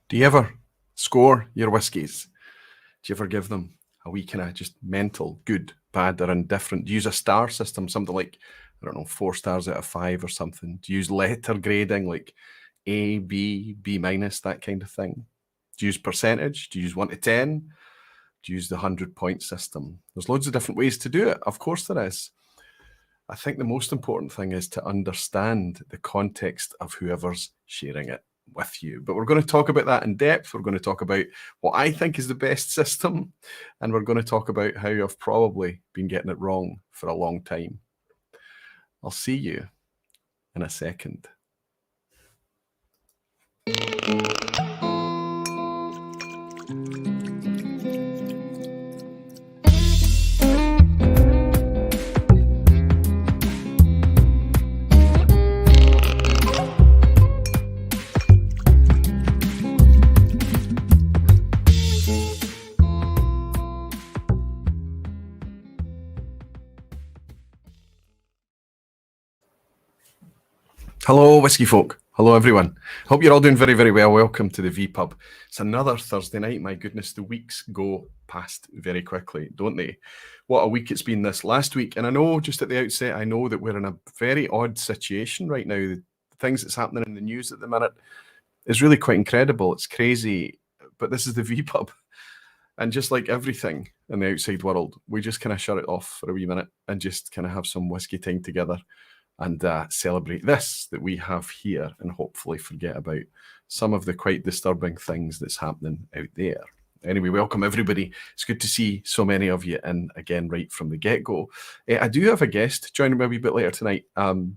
Do you ever score your whiskies? Do you ever give them a wee kind of just mental, good, bad, or indifferent? Do you use a star system, something like, I don't know, 4 stars out of 5 or something? Do you use letter grading like A, B, B minus, that kind of thing? Do you use percentage? Do you use 1 to 10? Do you use the 100-point system? There's loads of different ways to do it. Of course there is. I think the most important thing is to understand the context of whoever's sharing it with you. But we're going to talk about that in depth. We're going to talk about what I think is the best system. And we're going to talk about how I've probably been getting it wrong for a long time. I'll see you in a second. Hello, whiskey folk. Hello, everyone. Hope you're all doing very, very well. Welcome to the vPub. It's another Thursday night. My goodness, the weeks go past very quickly, don't they? What a week it's been this last week. And I know just at the outset, I know that we're in a very odd situation right now. The things that's happening in the news at the minute is really quite incredible. It's crazy, but this is the vPub. And just like everything in the outside world, we just kind of shut it off for a wee minute and just kind of have some whiskey time together and celebrate this that we have here and hopefully forget about some of the quite disturbing things that's happening out there. Anyway, welcome everybody. It's good to see so many of you in again right from the get-go. I do have a guest joining me a wee bit later tonight, but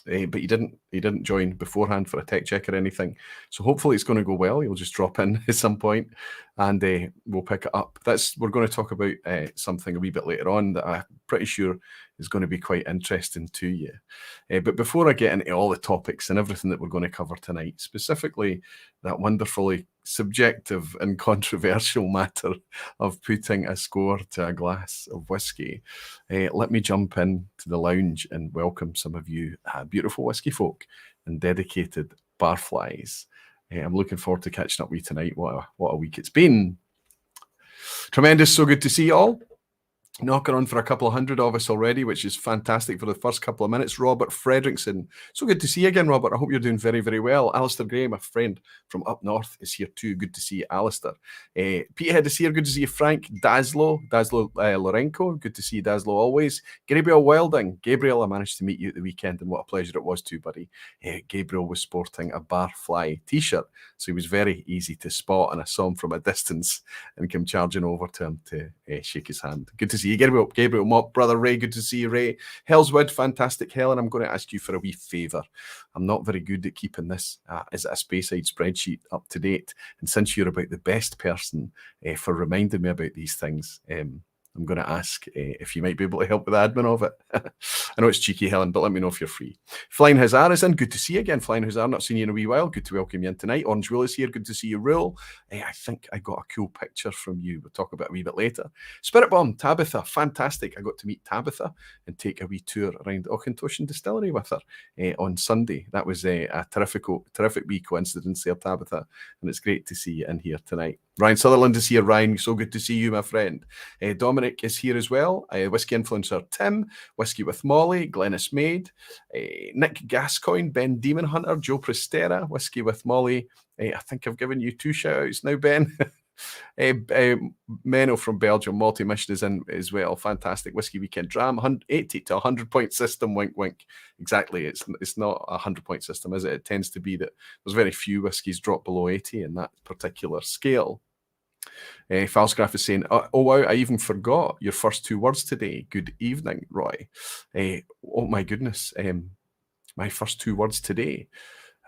he didn't join beforehand for a tech check or anything. So hopefully it's going to go well. He'll just drop in at some point and we'll pick it up. We're going to talk about something a wee bit later on that I'm pretty sure is going to be quite interesting to you. But before I get into all the topics and everything that we're going to cover tonight, specifically that wonderfully subjective and controversial matter of putting a score to a glass of whiskey, let me jump in to the lounge and welcome some of you beautiful whiskey folk and dedicated barflies. I'm looking forward to catching up with you tonight. What a week it's been. Tremendous. So good to see you all. Knocking on for a couple of hundred of us already, which is fantastic for the first couple of minutes. Robert Fredrickson. So good to see you again, Robert. I hope you're doing very, very well. Alistair Gray, my friend from up north, is here too. Good to see you, Alistair. Peterhead is here. Good to see you, Frank. Daslo Lorenko. Good to see you, Daslo, always. Gabriel Wilding. Gabriel, I managed to meet you at the weekend, and what a pleasure it was too, buddy. Gabriel was sporting a Barfly t-shirt, so he was very easy to spot, and I saw him from a distance and came charging over to him to shake his hand. Good to see you, Gabriel Mop, brother Ray. Good to see you, Ray. Hellswood, fantastic. Helen, I'm going to ask you for a wee favour. I'm not very good at keeping this as a Speyside spreadsheet up to date, and since you're about the best person for reminding me about these things, I'm going to ask if you might be able to help with the admin of it. I know it's cheeky, Helen, but let me know if you're free. Flying Hazard is in. Good to see you again, Flying Hazard. Not seen you in a wee while. Good to welcome you in tonight. Orange Rule is here. Good to see you, Rule. I think I got a cool picture from you. We'll talk about it a wee bit later. Spirit Bomb, Tabitha. Fantastic. I got to meet Tabitha and take a wee tour around Auchentoshan Distillery with her on Sunday. That was a terrific wee coincidence there, Tabitha. And it's great to see you in here tonight. Ryan Sutherland is here. Ryan, so good to see you, my friend. Dominic is here as well. Whiskey Influencer Tim, Whiskey with Molly, Glennis Maid, Nick Gascoigne, Ben Demon Hunter, Joe Prestera, Whiskey with Molly. I think I've given you 2 shout-outs now, Ben. Menno from Belgium, Multi-Mission is in as well. Fantastic. Whiskey Weekend Dram, 80 to 100-point system, wink, wink. Exactly. It's not a 100-point system, is it? It tends to be that there's very few whiskies drop below 80 in that particular scale. Falsgraph is saying, oh wow, I even forgot your first 2 words today. Good evening, Roy. Oh my goodness, my first 2 words today.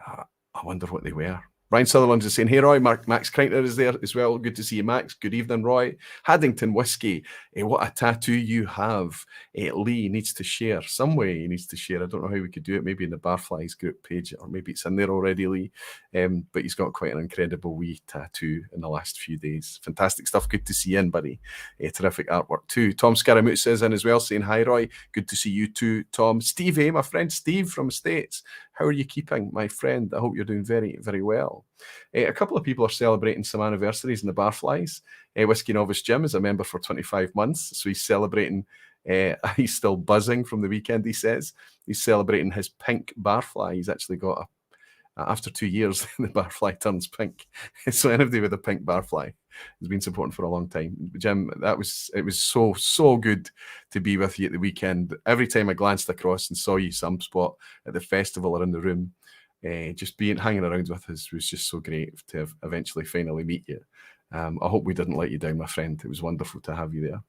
I wonder what they were. Ryan Sutherland is saying, hey Roy, Max Kreitner is there as well. Good to see you, Max. Good evening, Roy. Haddington Whiskey, what a tattoo you have. Lee needs to share. Some way he needs to share. I don't know how we could do it. Maybe in the Barflies group page, or maybe it's in there already, Lee. But he's got quite an incredible wee tattoo in the last few days. Fantastic stuff. Good to see you in, buddy. Terrific artwork too. Tom Scaramouche is in as well, saying, hi Roy. Good to see you too, Tom. Steve, my friend Steve from the States. How are you keeping, my friend? I hope you're doing very, very well. A couple of people are celebrating some anniversaries in the Barflies. Whisky Novice Jim is a member for 25 months, so he's celebrating. He's still buzzing from the weekend, he says. He's celebrating his pink Barfly. He's actually got after 2 years, the Barfly turns pink. So anybody with a pink Barfly has been supporting for a long time. Jim, it was so good to be with you at the weekend. Every time I glanced across and saw you some spot at the festival or in the room, just hanging around with us was just so great to eventually finally meet you. I hope we didn't let you down, my friend. It was wonderful to have you there.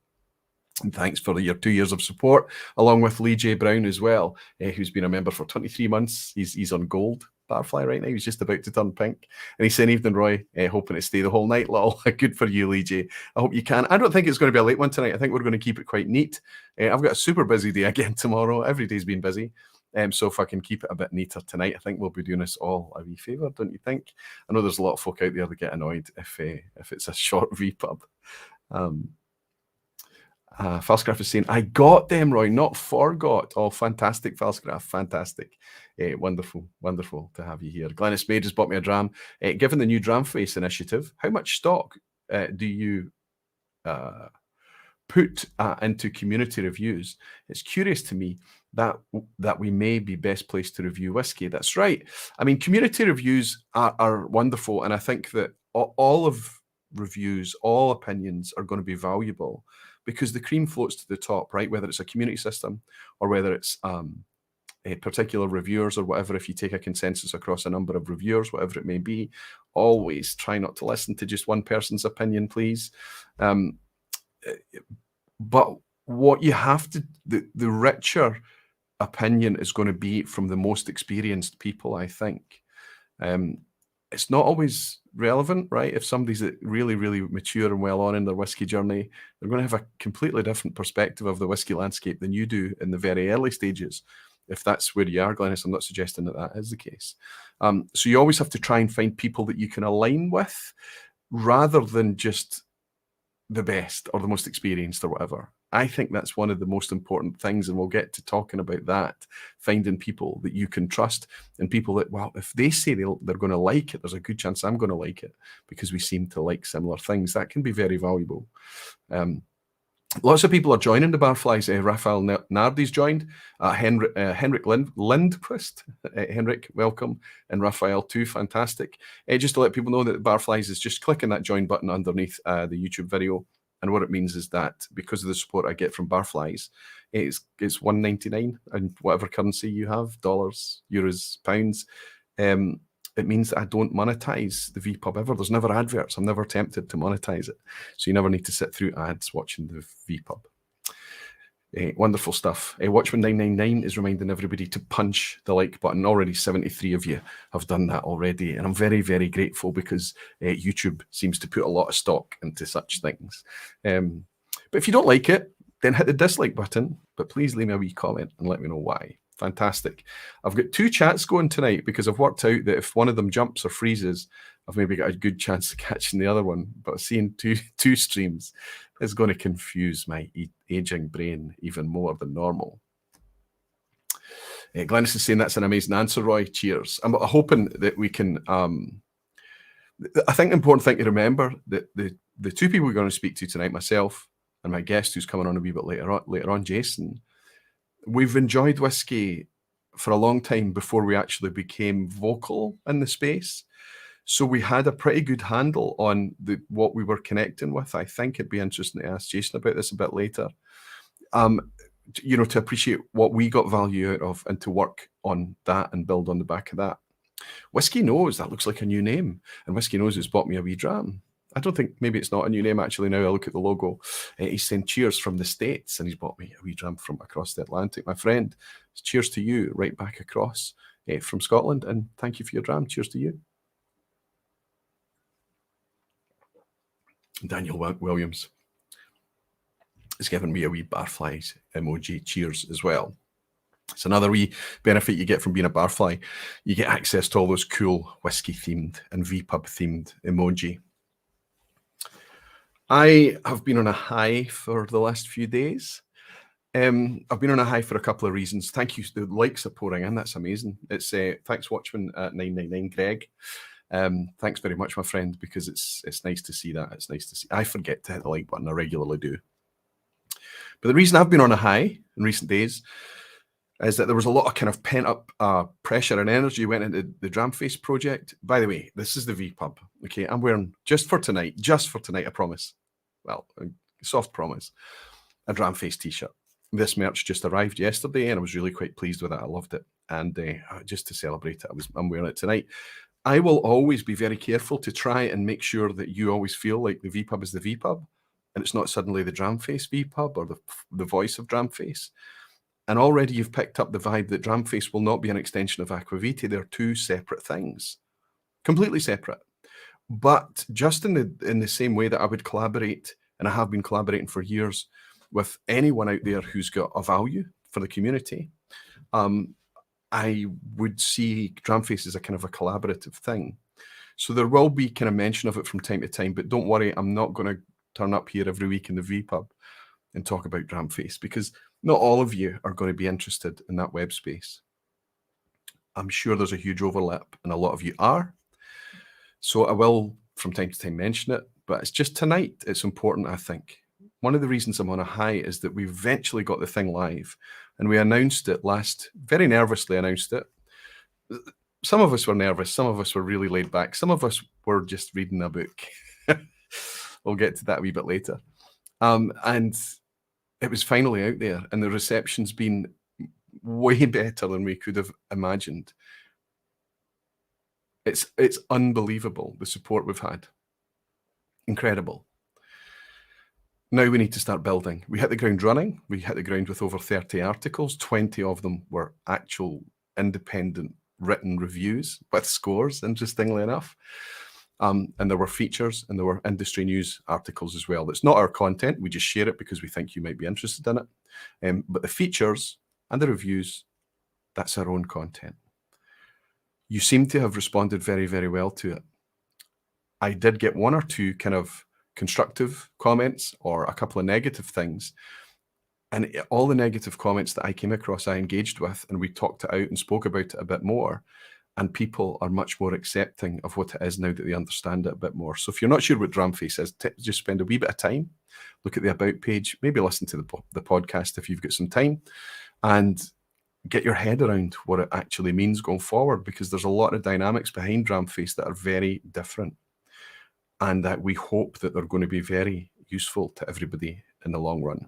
And thanks for your 2 years of support, along with Lee J. Brown as well, who's been a member for 23 months. He's on gold Barfly right now. He's just about to turn pink. And he's saying, evening, Roy, hoping to stay the whole night. Lol. Good for you, Lee J. I hope you can. I don't think it's going to be a late one tonight. I think we're going to keep it quite neat. I've got a super busy day again tomorrow. Every day's been busy. So if I can keep it a bit neater tonight, I think we'll be doing us all a wee favour, don't you think? I know there's a lot of folk out there that get annoyed if it's a short vPub. Falsgraph is saying, I got them, Roy, not forgot. Oh, fantastic, Falsgraph, fantastic. Wonderful to have you here. Glennis Maid has bought me a dram. Given the new Dramface initiative, how much stock do you put into community reviews? It's curious to me that we may be best placed to review whiskey. That's right. I mean, community reviews are wonderful, and I think that all of reviews, all opinions are going to be valuable, because the cream floats to the top, right? Whether it's a community system or whether it's particular reviewers or whatever, if you take a consensus across a number of reviewers, whatever it may be, always try not to listen to just one person's opinion, please. But what you have to, the richer opinion is going to be from the most experienced people, I think. It's not always relevant, right? If somebody's really, really mature and well on in their whiskey journey, they're going to have a completely different perspective of the whiskey landscape than you do in the very early stages. If that's where you are, Glennis, I'm not suggesting that is the case. So you always have to try and find people that you can align with, rather than just the best or the most experienced or whatever. I think that's one of the most important things, and we'll get to talking about that, finding people that you can trust, and people that, well, if they say they're going to like it, there's a good chance I'm going to like it, because we seem to like similar things. That can be very valuable. Lots of people are joining the Barflies. Raphael Nardi's joined. Henrik Lindquist. Henrik, welcome. And Raphael too, fantastic. Just to let people know that Barflies is just clicking that join button underneath the YouTube video. And what it means is that because of the support I get from Barflies, it's $1.99 in whatever currency you have, dollars, euros, pounds. It means that I don't monetize the vPub ever. There's never adverts. I'm never tempted to monetize it. So you never need to sit through ads watching the vPub. Wonderful stuff. Watchman 999 is reminding everybody to punch the like button. Already 73 of you have done that already. And I'm very, very grateful, because YouTube seems to put a lot of stock into such things. But if you don't like it, then hit the dislike button. But please leave me a wee comment and let me know why. Fantastic. I've got 2 chats going tonight, because I've worked out that if one of them jumps or freezes, I've maybe got a good chance of catching the other one. But seeing two streams is going to confuse my aging brain even more than normal. Glennis is saying that's an amazing answer, Roy. Cheers. I'm hoping that we can... I think the important thing to remember, that the 2 people we're going to speak to tonight, myself and my guest who's coming on a wee bit later on, Jason, we've enjoyed whiskey for a long time before we actually became vocal in the space. So we had a pretty good handle on what we were connecting with. I think it'd be interesting to ask Jason about this a bit later. To appreciate what we got value out of, and to work on that and build on the back of that. Whiskey Knows, that looks like a new name. And Whiskey Knows has bought me a wee dram. I don't think, maybe it's not a new name actually now I look at the logo. He's saying cheers from the States, and he's bought me a wee dram from across the Atlantic. My friend, cheers to you right back across from Scotland, and thank you for your dram. Cheers to you. Daniel Williams is giving me a wee Barflies emoji. Cheers as well. It's another wee benefit you get from being a Barfly. You get access to all those cool whiskey themed and vPub themed emoji. I have been on a high for the last few days. I've been on a high for a couple of reasons. Thank you. The likes are pouring in. That's amazing. It's thanks, Watchman at 999 Greg. Thanks very much, my friend, because it's nice to see that. It's nice to see. I forget to hit the like button. I regularly do. But the reason I've been on a high in recent days is that there was a lot of kind of pent up pressure and energy went into the Dramface project. By the way, this is the vPub. Okay, I'm wearing just for tonight, I promise. Well, a soft promise, a Dramface t-shirt. This merch just arrived yesterday, and I was really quite pleased with it. I loved it, and just to celebrate it, I'm wearing it tonight. I will always be very careful to try and make sure that you always feel like the vPub is the vPub, and it's not suddenly the Dramface vPub or the voice of Dramface. And already you've picked up the vibe that Dramface will not be an extension of Aquavitae. They're two separate things, completely separate. But just in the same way that I would collaborate, and I have been collaborating for years, with anyone out there who's got a value for the community, I would see Dramface as a kind of a collaborative thing. So there will be kind of mention of it from time to time, but don't worry, I'm not going to turn up here every week in the vPub and talk about Dramface, because not all of you are going to be interested in that web space. I'm sure there's a huge overlap, and a lot of you are. So I will from time to time mention it, but it's just tonight. It's important, I think. One of the reasons I'm on a high is that we eventually got the thing live, and we announced it very nervously announced it. Some of us were nervous. Some of us were really laid back. Some of us were just reading a book. We'll get to that a wee bit later. And it was finally out there, and the reception's been way better than we could have imagined. It's unbelievable, the support we've had. Incredible. Now we need to start building. We hit the ground running. We hit the ground with over 30 articles. 20 of them were actual independent written reviews with scores, interestingly enough. And there were features, and there were industry news articles as well. That's not our content. We just share it because we think you might be interested in it. But the features and the reviews, that's our own content. You seem to have responded very, very well to it. I did get one or two kind of constructive comments or a couple of negative things. And all the negative comments that I came across, I engaged with, and we talked it out and spoke about it a bit more. And people are much more accepting of what it is now that they understand it a bit more. So if you're not sure what Dramface is, just spend a wee bit of time, look at the About page, maybe listen to the podcast if you've got some time, and get your head around what it actually means going forward, because there's a lot of dynamics behind Dramface that are very different, and that we hope that they're going to be very useful to everybody in the long run.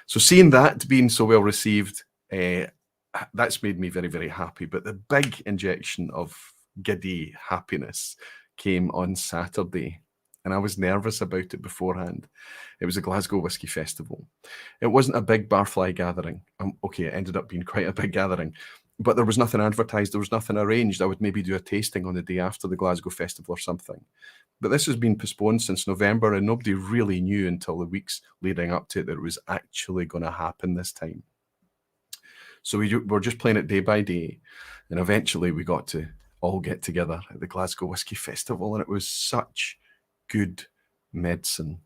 So seeing that being so well received, that's made me very, very happy. But the big injection of giddy happiness came on Saturday, and I was nervous about it beforehand. It was a Glasgow Whisky Festival. It wasn't a big Barfly gathering. Okay, it ended up being quite a big gathering, but there was nothing advertised. There was nothing arranged. I would maybe do a tasting on the day after the Glasgow Festival or something. But this has been postponed since November, and nobody really knew until the weeks leading up to it that it was actually going to happen this time. So we were just playing it day by day, and eventually we got to all get together at the Glasgow Whisky Festival, and it was such good medicine.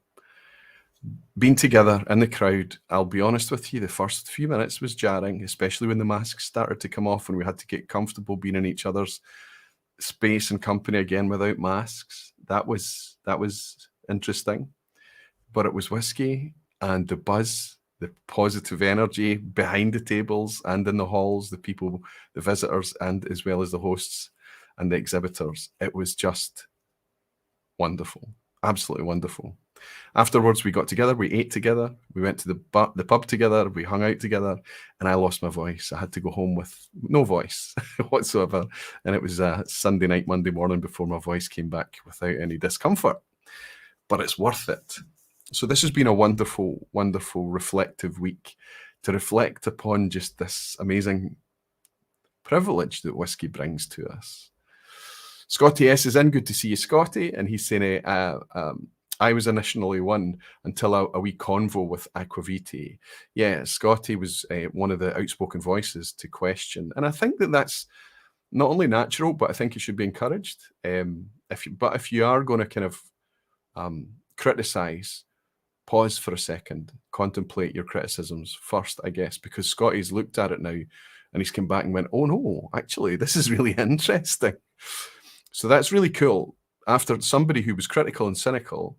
Being together in the crowd, I'll be honest with you, the first few minutes was jarring, especially when the masks started to come off and we had to get comfortable being in each other's space and company again without masks. That was interesting, but it was whiskey, and the buzz, the positive energy behind the tables and in the halls, the people, the visitors, and as well as the hosts and the exhibitors. It was just wonderful, absolutely wonderful. Afterwards, we got together, we ate together, we went to the pub together, we hung out together, and I lost my voice. I had to go home with no voice whatsoever, and it was Sunday night, Monday morning before my voice came back without any discomfort. But it's worth it. So this has been a wonderful, wonderful, reflective week to reflect upon just this amazing privilege that whiskey brings to us. Scotty S is in. Good to see you, Scotty. And he's saying, I was initially one until a wee convo with Aquavitae. Yeah, Scotty was one of the outspoken voices to question. And I think that that's not only natural, but I think it should be encouraged. If you are going to kind of criticize pause for a second, contemplate your criticisms first, I guess, because Scotty's looked at it now and he's come back and went, oh no, actually, this is really interesting. So that's really cool. After somebody who was critical and cynical,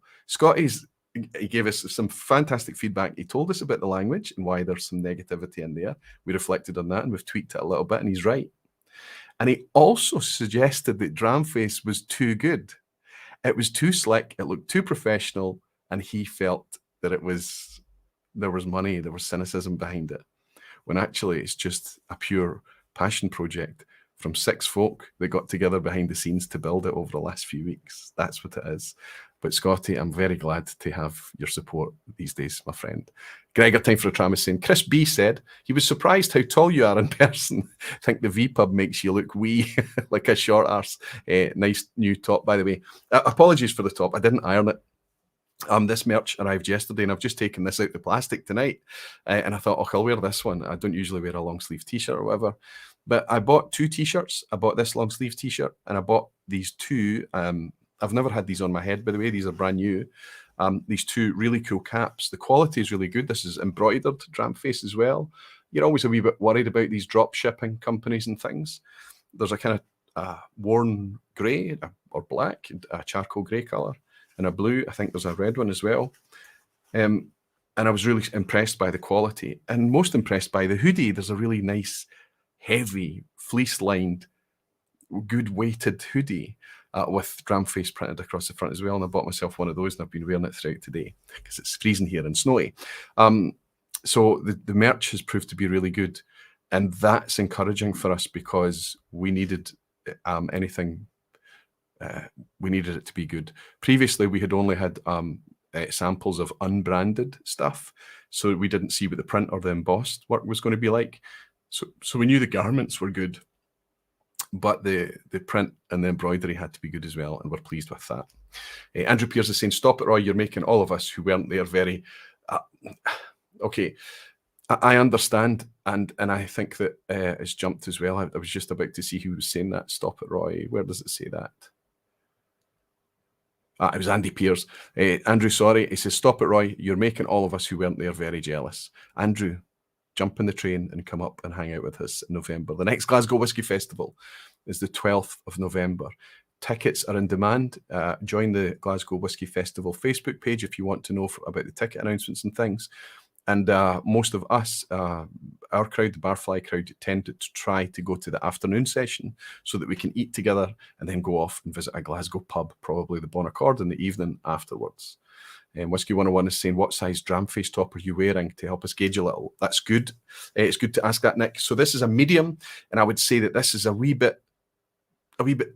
he gave us some fantastic feedback. He told us about the language and why there's some negativity in there. We reflected on that and we've tweaked it a little bit, and he's right. And he also suggested that Dramface was too good. It was too slick, it looked too professional, and he felt that there was money, there was cynicism behind it, when actually it's just a pure passion project from 6 folk that got together behind the scenes to build it over the last few weeks. That's what it is. But Scotty, I'm very glad to have your support these days, my friend. Gregor, time for a tram, is saying, Chris B said he was surprised how tall you are in person. I think the vPub makes you look wee, like a short arse. Nice new top, by the way. Apologies for the top. I didn't iron it. This merch arrived yesterday, and I've just taken this out the plastic tonight. And I thought, oh, I'll wear this one. I don't usually wear a long sleeve t-shirt or whatever. But I bought 2 t-shirts. I bought this long sleeve t-shirt, and I bought these 2. I've never had these on my head, by the way. These are brand new. These 2 really cool caps. The quality is really good. This is embroidered Dramface as well. You're always a wee bit worried about these drop shipping companies and things. There's a kind of worn grey or black, a charcoal grey colour, and a blue. I think there's a red one as well. And I was really impressed by the quality, and most impressed by the hoodie. There's a really nice, heavy, fleece-lined, good weighted hoodie with Dramface printed across the front as well. And I bought myself one of those, and I've been wearing it throughout today because it's freezing here and snowy. So the merch has proved to be really good, and that's encouraging for us because we needed anything. We needed it to be good. Previously, we had only had samples of unbranded stuff, so we didn't see what the print or the embossed work was going to be like. So we knew the garments were good, but the print and the embroidery had to be good as well, and we're pleased with that. Andrew Pierce is saying, stop it, Roy, you're making all of us who weren't there very... okay, I understand, and I think that it's jumped as well. I was just about to see who was saying that. Stop it, Roy. Where does it say that? It was Andy Pierce. Andrew, sorry. He says, stop it, Roy. You're making all of us who weren't there very jealous. Andrew, jump in the train and come up and hang out with us in November. The next Glasgow Whisky Festival is the 12th of November. Tickets are in demand. Join the Glasgow Whisky Festival Facebook page if you want to know about the ticket announcements and things. And most of us, our crowd, the Barfly crowd, tended to try to go to the afternoon session so that we can eat together and then go off and visit a Glasgow pub, probably the Bon Accord, in the evening afterwards. Whisky 101 is saying, what size Dramface top are you wearing, to help us gauge a little? That's good. It's good to ask that, Nick. So this is a medium, and I would say that this is a wee bit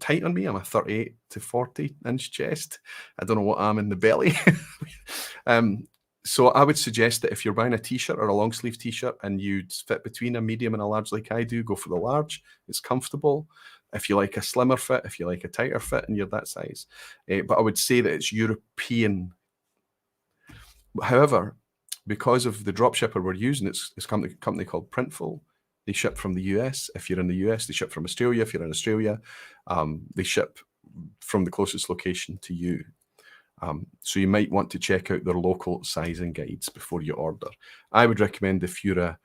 tight on me. I'm a 38 to 40 inch chest. I don't know what I'm in the belly. So I would suggest that if you're buying a t-shirt or a long sleeve t-shirt and you'd fit between a medium and a large like I do, go for the large. It's comfortable. If you like a slimmer fit, if you like a tighter fit, and you're that size. But I would say that it's European. However, because of the drop shipper we're using, it's a company called Printful. They ship from the US. If you're in the US, they ship from Australia. If you're in Australia, they ship from the closest location to you. So you might want to check out their local sizing guides before you order. I would recommend, if you're a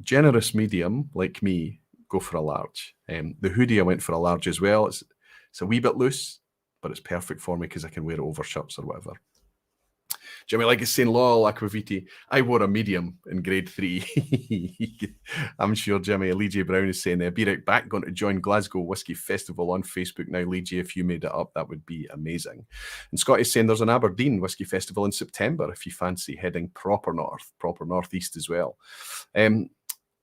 generous medium like me, go for a large. The hoodie, I went for a large as well. It's a wee bit loose, but it's perfect for me because I can wear it over shirts or whatever. Jimmy Like is saying, lol, Aquaviti, I wore a medium in grade 3. I'm sure Jimmy. Lee J. Brown is saying, be right back, going to join Glasgow Whisky Festival on Facebook now. Lee J, if you made it up, that would be amazing. And Scott is saying, there's an Aberdeen Whisky Festival in September if you fancy heading proper northeast as well.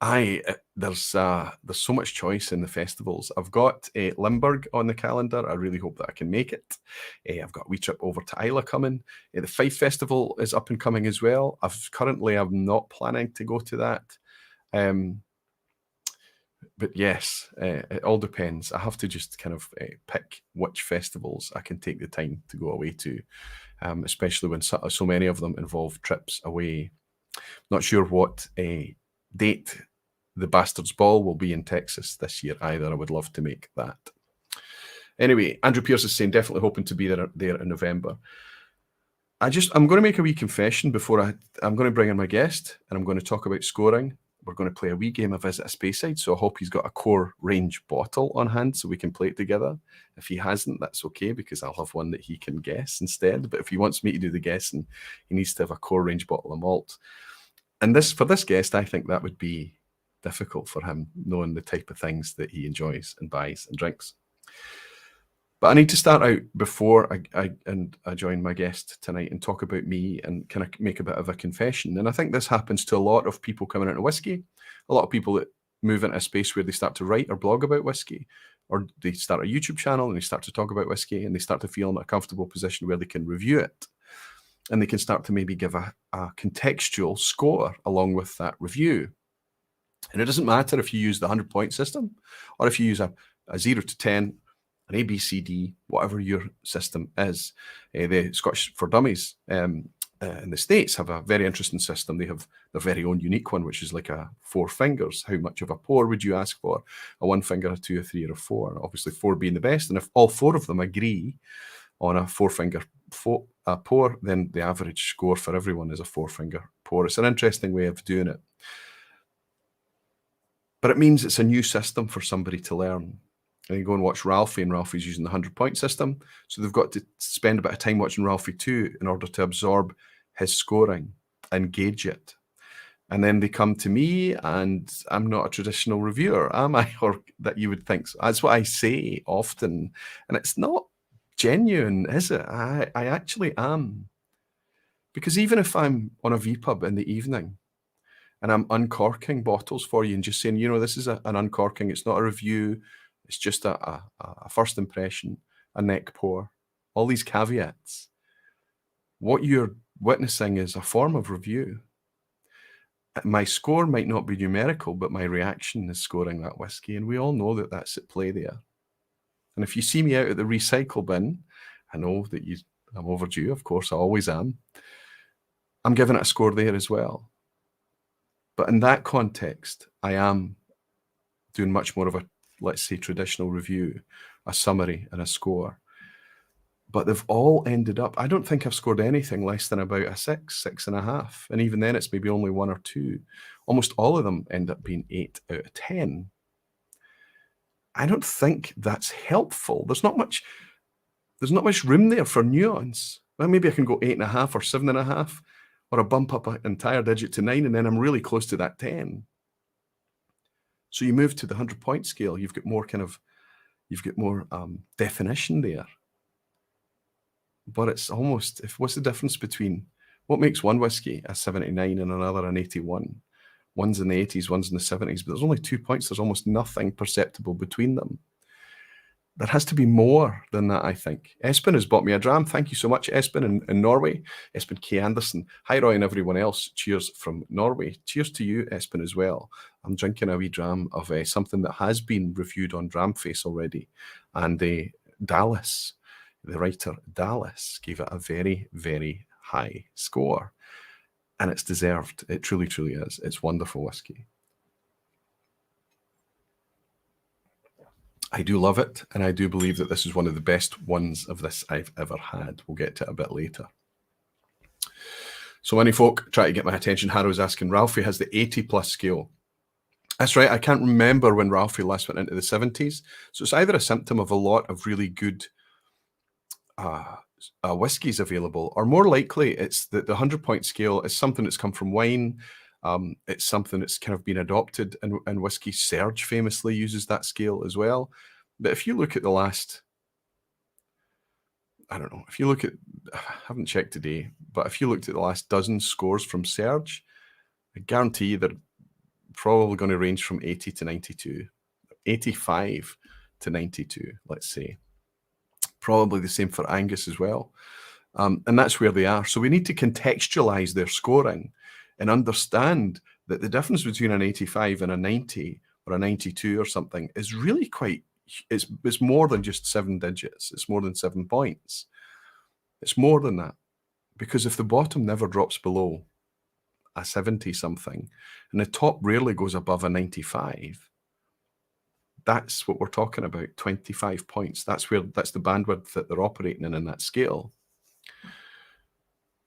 There's so much choice in the festivals. I've got Limburg on the calendar. I really hope that I can make it. I've got a wee trip over to Isla coming. The Fife Festival is up and coming as well. I'm not planning to go to that. But yes, it all depends. I have to just kind of pick which festivals I can take the time to go away to, especially when so many of them involve trips away. Not sure what date the Bastards Ball will be in Texas this year either. I would love to make that. Anyway, Andrew Pierce is saying, definitely hoping to be there in November. I'm going to make a wee confession before I'm going to bring in my guest, and I'm going to talk about scoring. We're going to play a wee game of Visit a Speyside, so I hope he's got a core range bottle on hand so we can play it together. If he hasn't, that's okay, because I'll have one that he can guess instead. But if he wants me to do the guessing, he needs to have a core range bottle of malt. And for this guest, I think that would be difficult for him, knowing the type of things that he enjoys and buys and drinks. But I need to start out before I join my guest tonight and talk about me and kind of make a bit of a confession. And I think this happens to a lot of people coming into whiskey, a lot of people that move into a space where they start to write or blog about whiskey, or they start a YouTube channel and they start to talk about whiskey and they start to feel in a comfortable position where they can review it. And they can start to maybe give a contextual score along with that review. And it doesn't matter if you use the 100-point system or if you use a 0 to 10, an A, B, C, D, whatever your system is. The Scottish for Dummies in the States have a very interesting system. They have their very own unique one, which is like a 4 fingers. How much of a pour would you ask for? A 1 finger, a 2, a 3, or a 4? Obviously 4 being the best. And if all 4 of them agree on a 4 finger pour, then the average score for everyone is a 4 finger pour. It's an interesting way of doing it. But it means it's a new system for somebody to learn. And you go and watch Ralphie, and Ralphie's using the 100-point system. So they've got to spend a bit of time watching Ralphie too in order to absorb his scoring and gauge it. And then they come to me, and I'm not a traditional reviewer, am I? Or that you would think so. That's what I say often. And it's not genuine, is it? I actually am. Because even if I'm on a vPub in the evening, and I'm uncorking bottles for you and just saying, this is an uncorking, it's not a review, it's just a first impression, a neck pour, all these caveats. What you're witnessing is a form of review. My score might not be numerical, but my reaction is scoring that whiskey, and we all know that that's at play there. And if you see me out at the recycle bin, I know that I'm overdue, of course, I always am. I'm giving it a score there as well. But in that context, I am doing much more of a, let's say, traditional review, a summary and a score. But they've all ended up, I don't think I've scored anything less than about a 6, 6.5. And even then it's maybe only 1 or 2. Almost all of them end up being 8 out of 10. I don't think that's helpful. There's not much room there for nuance. Well, maybe I can go 8.5 or 7.5, or a bump up an entire digit to 9, and then I'm really close to that 10. So you move to the 100-point scale, you've got more definition there. But it's almost, what's the difference between what makes one whiskey a 79 and another an 81? One's in the 80s, one's in the 70s, but there's only 2 points. There's almost nothing perceptible between them. There has to be more than that, I think. Espen has bought me a dram. Thank you so much, Espen in Norway. Espen K. Anderson. Hi, Roy, and everyone else. Cheers from Norway. Cheers to you, Espen, as well. I'm drinking a wee dram of something that has been reviewed on Dramface already. And Dallas, the writer Dallas, gave it a very, very high score. And it's deserved. It truly, truly is. It's wonderful whiskey. I do love it, and I do believe that this is one of the best ones of this I've ever had. We'll get to it a bit later. So many folk try to get my attention. Harrow's asking, Ralphie has the 80+ scale. That's right, I can't remember when Ralphie last went into the 70s. So it's either a symptom of a lot of really good whiskies available, or more likely it's that the 100-point scale is something that's come from wine. It's something that's kind of been adopted, and whiskey. Serge famously uses that scale as well. But if you look at the last, I don't know, I haven't checked today, but if you looked at the last dozen scores from Serge, I guarantee they're probably going to range from 80 to 92, 85 to 92, let's say. Probably the same for Angus as well. And that's where they are. So we need to contextualize their scoring and understand that the difference between an 85 and a 90 or a 92 or something is really quite, it's more than just 7 digits. It's more than 7 points. It's more than that. Because if the bottom never drops below a 70 something, and the top rarely goes above a 95, that's what we're talking about, 25 points. That's the bandwidth that they're operating in that scale.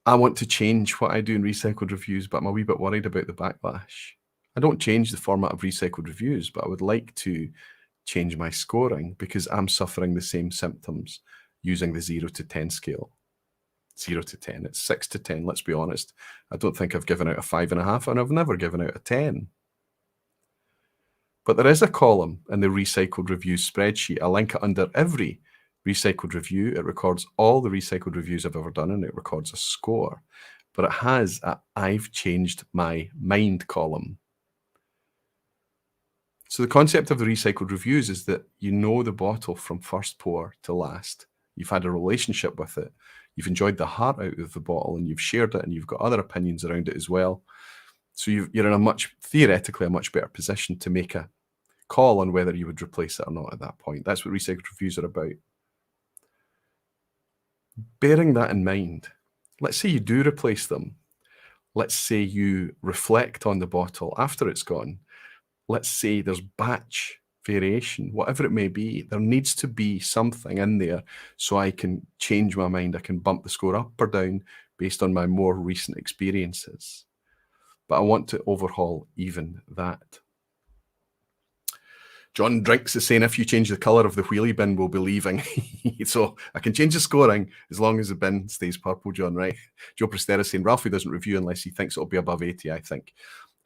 I want to change what I do in recycled reviews, but I'm a wee bit worried about the backlash. I don't change the format of recycled reviews, but I would like to change my scoring because I'm suffering the same symptoms using the 0 to 10 scale. 0 to 10, it's 6 to 10, let's be honest. I don't think I've given out a 5.5, and I've never given out a 10. But there is a column in the recycled reviews spreadsheet. I link it under every recycled review. It records all the recycled reviews I've ever done, and it records a score. But it has a I've changed my mind column. So the concept of the recycled reviews is that you know the bottle from first pour to last. You've had a relationship with it. You've enjoyed the heart out of the bottle, and you've shared it, and you've got other opinions around it as well. So you're in theoretically a much better position to make a call on whether you would replace it or not at that point. That's what recycled reviews are about. Bearing that in mind, let's say you do replace them. Let's say you reflect on the bottle after it's gone. Let's say there's batch variation, whatever it may be. There needs to be something in there so I can change my mind. I can bump the score up or down based on my more recent experiences. But I want to overhaul even that. John Drinks is saying, if you change the colour of the wheelie bin, we'll be leaving. So I can change the scoring as long as the bin stays purple, John, right? Joe Prestera is saying, Ralphie doesn't review unless he thinks it'll be above 80, I think.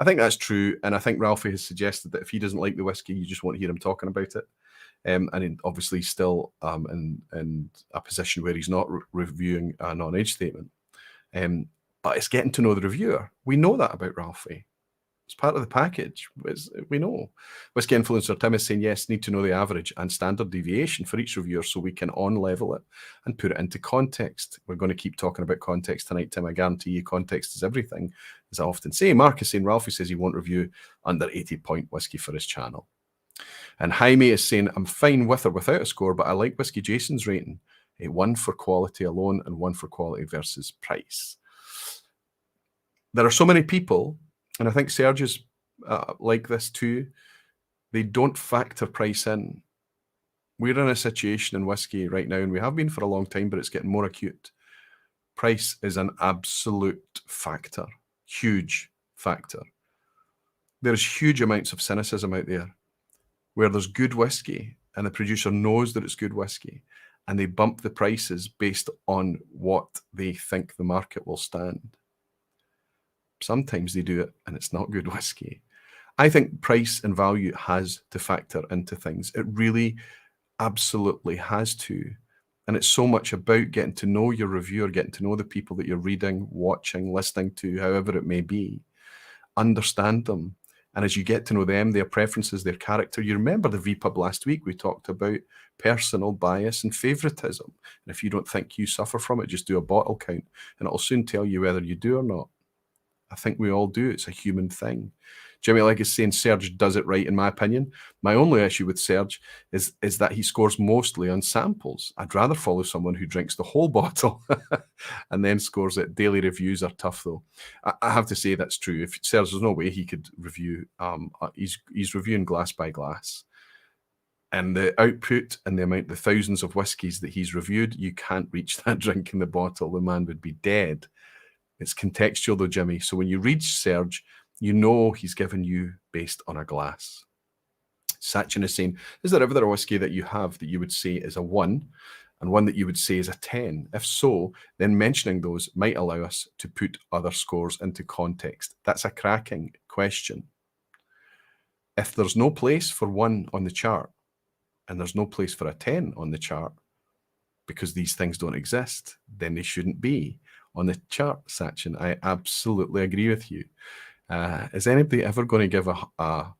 I think that's true. And I think Ralphie has suggested that if he doesn't like the whiskey, you just won't hear him talking about it. And obviously still in a position where he's not reviewing a non-age statement. But it's getting to know the reviewer. We know that about Ralphie. It's part of the package. We know. Whisky Influencer Tim is saying, yes, need to know the average and standard deviation for each reviewer so we can on-level it and put it into context. We're going to keep talking about context tonight, Tim. I guarantee you context is everything, as I often say. Mark is saying, Ralphie says he won't review under 80-point whisky for his channel. And Jaime is saying, I'm fine with or without a score, but I like Whisky Jason's rating. One for quality alone and one for quality versus price. There are so many people, and I think Serge is like this too, they don't factor price in. We're in a situation in whisky right now, and we have been for a long time, but it's getting more acute. Price is an absolute factor, huge factor. There's huge amounts of cynicism out there where there's good whisky and the producer knows that it's good whisky and they bump the prices based on what they think the market will stand. Sometimes they do it and it's not good whisky. I think price and value has to factor into things. It really absolutely has to. And it's so much about getting to know your reviewer, getting to know the people that you're reading, watching, listening to, however it may be. Understand them. And as you get to know them, their preferences, their character, you remember the vPub last week, we talked about personal bias and favoritism. And if you don't think you suffer from it, just do a bottle count and it'll soon tell you whether you do or not. I think we all do. It's a human thing. Jimmy Legg is saying Serge does it right, in my opinion. My only issue with Serge is that he scores mostly on samples. I'd rather follow someone who drinks the whole bottle and then scores it. Daily reviews are tough, though. I have to say that's true. If Serge, there's no way he could review. He's reviewing glass by glass. And the output and the amount, the thousands of whiskies that he's reviewed, you can't reach that drink in the bottle. The man would be dead. It's contextual though, Jimmy. So when you read Serge, you know he's given you based on a glass. Sachin is saying, is there ever a whiskey that you have that you would say is a 1 and one that you would say is a 10? If so, then mentioning those might allow us to put other scores into context. That's a cracking question. If there's no place for 1 on the chart and there's no place for a 10 on the chart because these things don't exist, then they shouldn't be on the chart, Sachin. I absolutely agree with you. Is anybody ever going to give a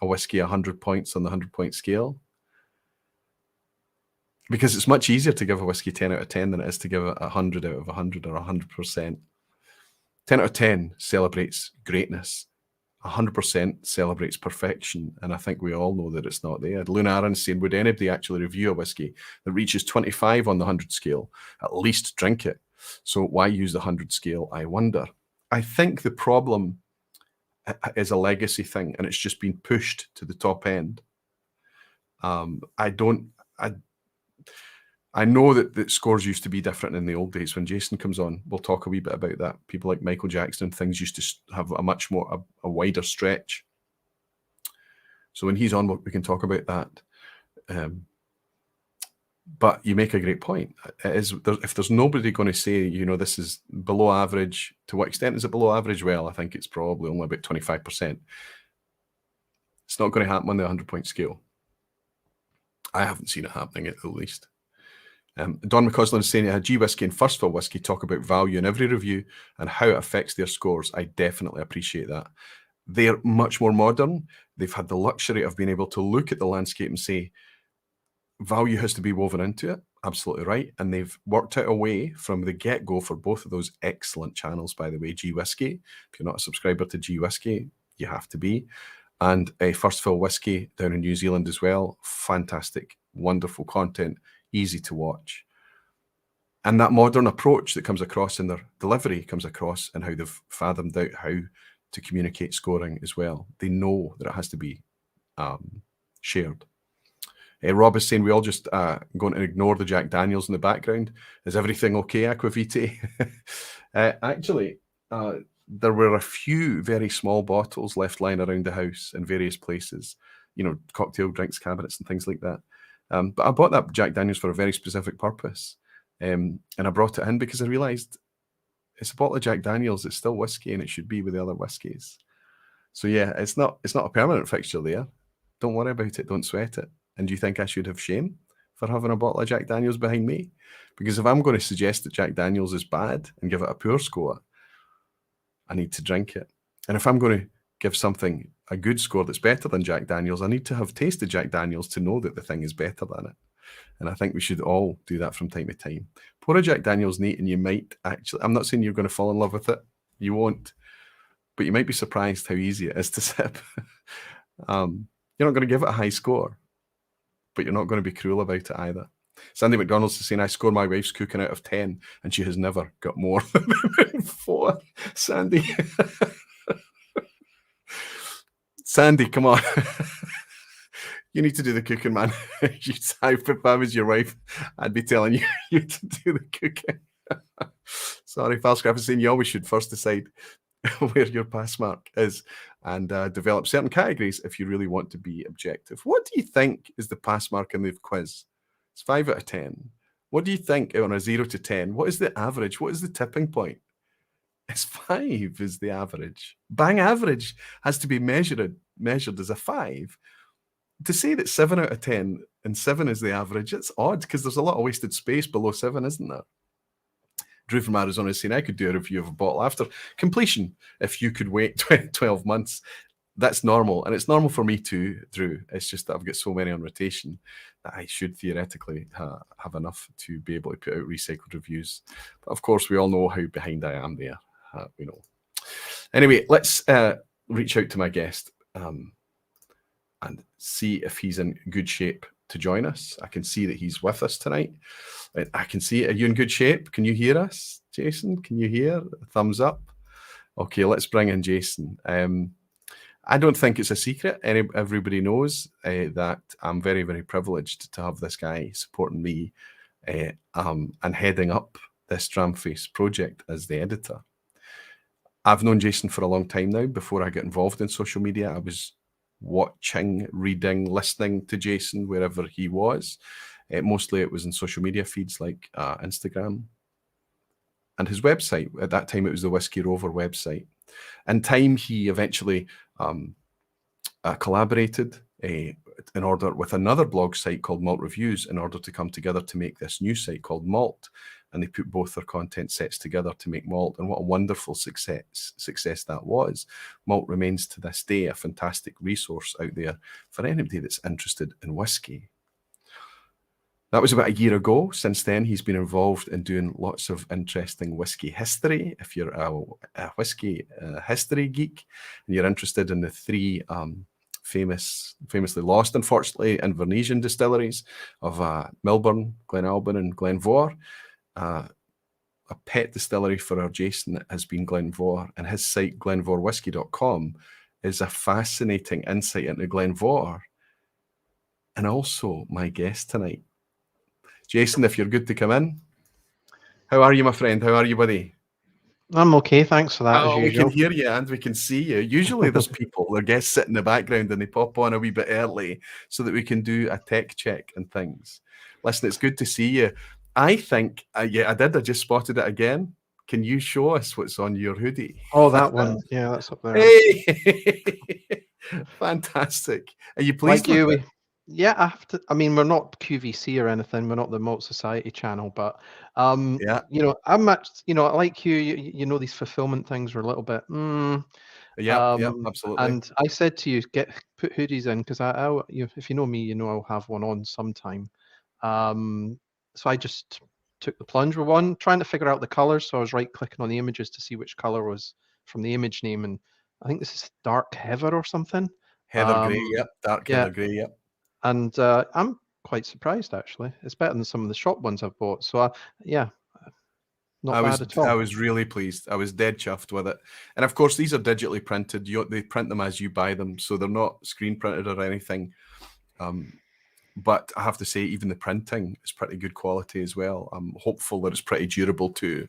whiskey 100 points on the 100-point scale? Because it's much easier to give a whiskey 10 out of 10 than it is to give it 100 out of 100 or 100%. 10 out of 10 celebrates greatness. 100% celebrates perfection, and I think we all know that it's not there. Luna Aaron's saying, would anybody actually review a whiskey that reaches 25 on the 100 scale? At least drink it. So why use the 100 scale, I wonder? I think the problem is a legacy thing, and it's just been pushed to the top end. I know that scores used to be different in the old days. When Jason comes on, we'll talk a wee bit about that. People like Michael Jackson, things used to have a much more, a wider stretch. So when he's on, we can talk about that. But you make a great point. If there's nobody going to say, this is below average, to what extent is it below average? Well, I think it's probably only about 25%. It's not going to happen on the 100-point scale. I haven't seen it happening at the least. Don McCausland is saying, G Whisky and First Fill Whisky talk about value in every review and how it affects their scores. I definitely appreciate that. They're much more modern. They've had the luxury of being able to look at the landscape and say, value has to be woven into it. Absolutely right. And they've worked out a way from the get-go for both of those excellent channels, by the way. G Whisky, if you're not a subscriber to G Whisky, you have to be. And First Fill Whisky down in New Zealand as well. Fantastic, wonderful content, easy to watch. And that modern approach that comes across in their delivery comes across in how they've fathomed out how to communicate scoring as well. They know that it has to be shared. Rob is saying we all just going to ignore the Jack Daniels in the background. Is everything okay, Aquavite? Actually, there were a few very small bottles left lying around the house in various places, cocktail drinks cabinets and things like that. But I bought that Jack Daniels for a very specific purpose. And I brought it in because I realized it's a bottle of Jack Daniels. It's still whiskey and it should be with the other whiskies. So yeah, it's not a permanent fixture there. Don't worry about it. Don't sweat it. And do you think I should have shame for having a bottle of Jack Daniels behind me? Because if I'm going to suggest that Jack Daniels is bad and give it a poor score, I need to drink it. And if I'm going to give something a good score that's better than Jack Daniels, I need to have tasted Jack Daniels to know that the thing is better than it. And I think we should all do that from time to time. Pour a Jack Daniels neat and you might actually, I'm not saying you're going to fall in love with it. You won't. But you might be surprised how easy it is to sip. You're not going to give it a high score, but you're not going to be cruel about it either. Sandy McDonald's is saying, I score my wife's cooking out of 10 and she has never got more than 4. Sandy. Sandy, come on. You need to do the cooking, man. If I was your wife, I'd be telling you to do the cooking. Sorry, Falscraft is saying you always should first decide where your pass mark is and develop certain categories if you really want to be objective. What do you think is the pass mark in the quiz? It's 5 out of 10. What do you think on a 0 to 10? What is the average? What is the tipping point? It's 5 is the average. Bang average has to be measured as a 5. To say that 7 out of 10 and 7 is the average, it's odd because there's a lot of wasted space below 7, isn't there? Drew from Arizona is saying, I could do a review of a bottle after completion if you could wait 12 months. That's normal. And it's normal for me too, Drew. It's just that I've got so many on rotation that I should theoretically have enough to be able to put out recycled reviews. But of course, we all know how behind I am there. Anyway, let's reach out to my guest and see if he's in good shape to join us. I can see that he's with us tonight. I can see, are you in good shape? Can you hear us, Jason? Can you hear? Thumbs up. Okay, let's bring in Jason. I don't think it's a secret. Everybody knows that I'm very, very privileged to have this guy supporting me and heading up this Dramface project as the editor. I've known Jason for a long time now. Before I got involved in social media, I was watching, reading, listening to Jason wherever he was. Mostly it was in social media feeds like Instagram. And his website, at that time it was the Whiskey Rover website. In time, he eventually collaborated in order with another blog site called Malt Reviews in order to come together to make this new site called Malt. And they put both their content sets together to make Malt. And what a wonderful success that was. Malt remains to this day a fantastic resource out there for anybody that's interested in whiskey. That was about a year ago. Since then, he's been involved in doing lots of interesting whiskey history. If you're a whiskey history geek and you're interested in the 3 famously lost, unfortunately, Invernessian distilleries of Milburn, Glenalbyn and Glenvor, a pet distillery for our Jason has been Glenvor, and his site, glenvorwhiskey.com, is a fascinating insight into Glenvor. And also my guest tonight. Jason, if you're good to come in. How are you, my friend? How are you, buddy? I'm okay, thanks for that, as Oh, we can usual. hear you and we can see you. Usually there's people, their guests sit in the background and they pop on a wee bit early so that we can do a tech check and things. Listen, it's good to see you. I think, yeah, I did. I just spotted it again. Can you show us what's on your hoodie? Oh, that one. Yeah, that's up there. Hey! Fantastic. Are you pleased Like with you, it? yeah, I have to. I mean, we're not QVC or anything. We're not the Malt Society channel, but Yeah, I'm much, like you know, these fulfillment things are a little bit. yeah, absolutely. And I said to you, put hoodies in because if you know me, you know I'll have one on sometime. So I just took the plunge with one, trying to figure out the colors. So I was right clicking on the images to see which color was from the image name, and I think this is dark heather or something. Heather Grey, yep. Dark Yeah, Heather Grey, yep. and I'm quite surprised actually. It's better than some of the shop ones I've bought. So yeah, not bad at all. I was really pleased. I was dead chuffed with it. And of course, these are digitally printed. They print them as you buy them, so they're not screen printed or anything. But I have to say, even the printing is pretty good quality as well. I'm hopeful that it's pretty durable too.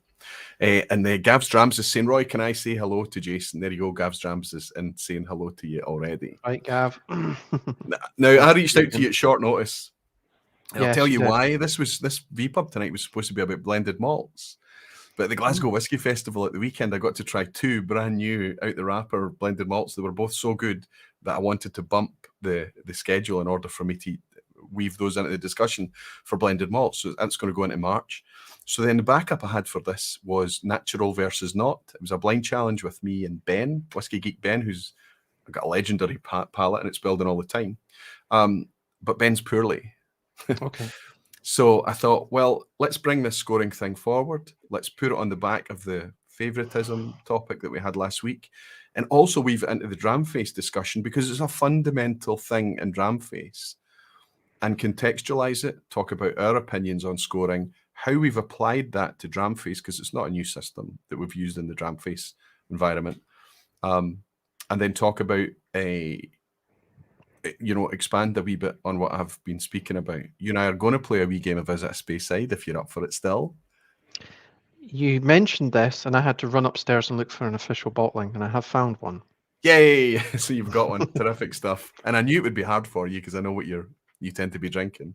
And Gavs Drams is saying, Roy, can I say hello to Jason? There you go, Gavs Drams is and saying hello to you already. Right, Gav. Now, I reached out to you at short notice. And I'll Yes, tell you you did. why. This vPub tonight was supposed to be about blended malts. But at the Glasgow Whisky Festival at the weekend, I got to try two brand new out the wrapper blended malts. They were both so good that I wanted to bump the schedule in order for me to weave those into the discussion for blended malts. So that's going to go into March. So then the backup I had for this was natural versus not. It was a blind challenge with me and Ben, Whisky Geek Ben, who's got a legendary palate and it's building all the time. But Ben's poorly. Okay. So I thought, well, let's bring this scoring thing forward. Let's put it on the back of the favoritism topic that we had last week. And also weave it into the Dramface discussion because it's a fundamental thing in Dramface. And contextualize it, talk about our opinions on scoring, how we've applied that to Dramface, because it's not a new system that we've used in the Dramface environment. And then talk about expand a wee bit on what I've been speaking about. You and I are going to play a wee game of Visit a Speyside if you're up for it still. You mentioned this, and I had to run upstairs and look for an official bottling, and I have found one. Yay! So you've got one. Terrific stuff. And I knew it would be hard for you because I know what you tend to be drinking.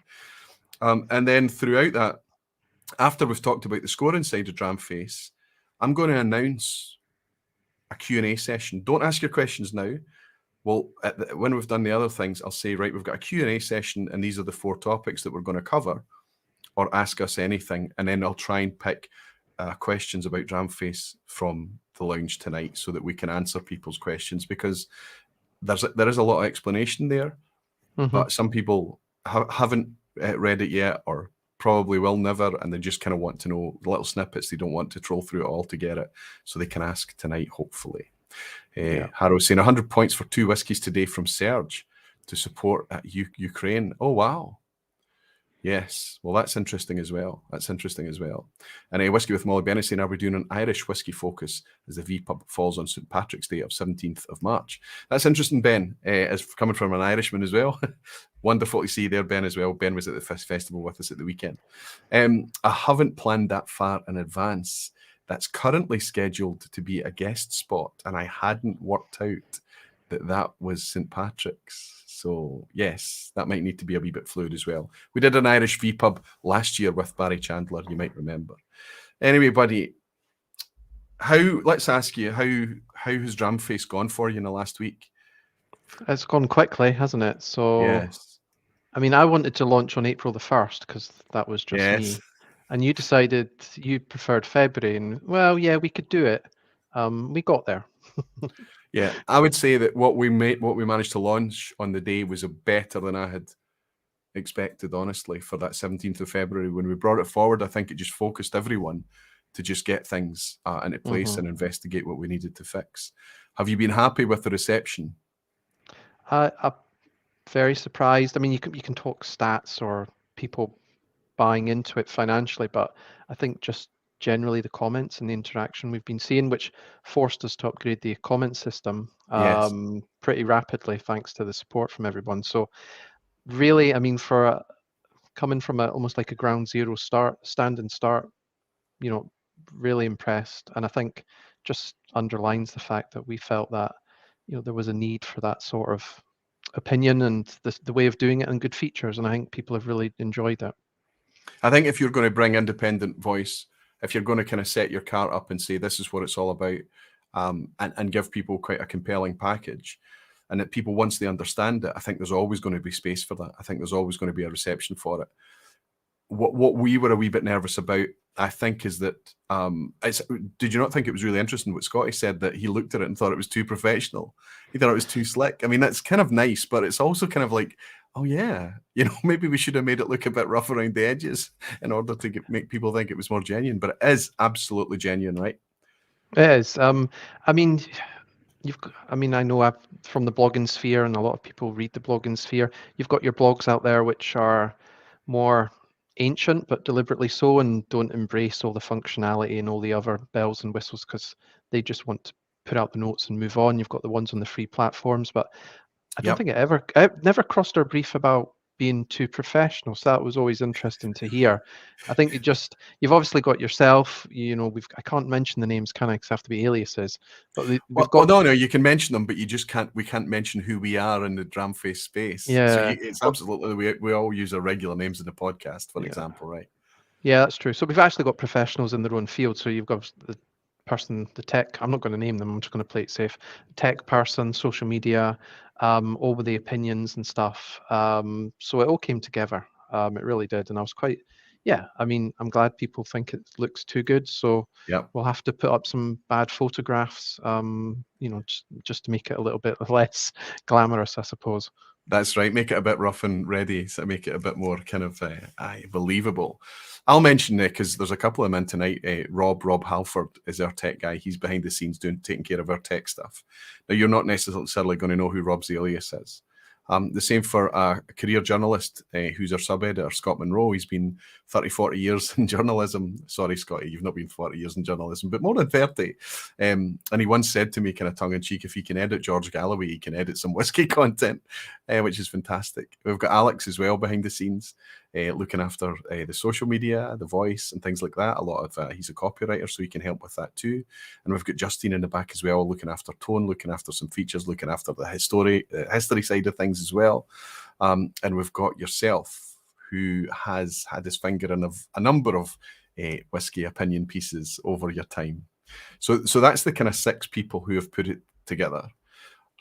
And then throughout that, after we've talked about the scoring side of Dramface, I'm going to announce a Q&A session. Don't ask your questions now. Well, when we've done the other things, I'll say, right, we've got a Q&A session, and these are the 4 topics that we're going to cover, or ask us anything, and then I'll try and pick questions about Dramface from the lounge tonight so that we can answer people's questions, because there is a lot of explanation there, but some people haven't read it yet, or probably will never, and they just kind of want to know little snippets. They don't want to troll through it all to get it, so they can ask tonight, hopefully. Harrow's saying 100 points for 2 whiskies today from Serge to support Ukraine. Oh, wow. Yes. Well, that's interesting as well. And a Whiskey with Molly Bennett saying, are we doing an Irish whiskey focus as the vPub falls on St. Patrick's Day of 17th of March? That's interesting, Ben, as coming from an Irishman as well. Wonderful to see you there, Ben, as well. Ben was at the festival with us at the weekend. I haven't planned that far in advance. That's currently scheduled to be a guest spot, and I hadn't worked out that was St. Patrick's. So, yes, that might need to be a wee bit fluid as well. We did an Irish vPub last year with Barry Chandler, you might remember. Anyway, buddy, let's ask you, how has Dramface gone for you in the last week? It's gone quickly, hasn't it? So, yes. I mean, I wanted to launch on April the 1st because that was just me. And you decided you preferred February, and well, yeah, we could do it. We got there. Yeah, I would say that what we managed to launch on the day was better than I had expected, honestly, for that 17th of February. When we brought it forward, I think it just focused everyone to just get things into place and investigate what we needed to fix. Have you been happy with the reception? I'm very surprised. I mean, you can talk stats or people buying into it financially, but I think just generally the comments and the interaction we've been seeing, which forced us to upgrade the comment system pretty rapidly thanks to the support from everyone. So really, I mean, for coming from almost like a ground zero standing start, really impressed. And I think just underlines the fact that we felt that, there was a need for that sort of opinion and the way of doing it and good features. And I think people have really enjoyed it. I think if you're going to bring independent voice, if you're going to kind of set your cart up and say this is what it's all about, and give people quite a compelling package, and that people, once they understand it, I think there's always going to be space for that. I think there's always going to be a reception for it. What we were a wee bit nervous about, I think, is that did you not think it was really interesting what Scotty said, that he looked at it and thought it was too professional? He thought it was too slick. I mean, that's kind of nice, but it's also kind of like, oh yeah, maybe we should have made it look a bit rough around the edges in order to make people think it was more genuine. But it is absolutely genuine, right? It is. I mean, I know I've from the blogging sphere, and a lot of people read the blogging sphere. You've got your blogs out there which are more ancient, but deliberately so, and don't embrace all the functionality and all the other bells and whistles because they just want to put out the notes and move on. You've got the ones on the free platforms, but I don't think it never crossed our brief about being too professional. So that was always interesting to hear. I think you've obviously got yourself, I can't mention the names, can I? Because have to be aliases. But we've got. No, you can mention them, but you just can't. We can't mention who we are in the Dramface space. Yeah, so it's absolutely we all use our regular names in the podcast, for example, right? Yeah, that's true. So we've actually got professionals in their own field. So you've got the person, the tech. I'm not going to name them. I'm just going to play it safe. Tech person, social media, all with the opinions and stuff. So it all came together. It really did, and I was quite. Yeah, I mean, I'm glad people think it looks too good. So we'll have to put up some bad photographs, just to make it a little bit less glamorous, I suppose. That's right. Make it a bit rough and ready, so make it a bit more kind of believable. I'll mention because there's a couple of them in tonight. Rob Halford is our tech guy. He's behind the scenes taking care of our tech stuff. Now, you're not necessarily going to know who Rob's alias is. The same for a career journalist who's our sub-editor, Scott Monroe. He's been 30, 40 years in journalism. Sorry, Scotty, you've not been 40 years in journalism, but more than 30. And he once said to me, kind of tongue-in-cheek, if he can edit George Galloway, he can edit some whiskey content, which is fantastic. We've got Alex as well behind the scenes, looking after the social media, the voice, and things like that. A lot of he's a copywriter, so he can help with that too. And we've got Justine in the back as well, looking after tone, looking after some features, looking after the history side of things as well. And we've got yourself, who has had his finger in a number of whiskey opinion pieces over your time. So that's the kind of 6 people who have put it together.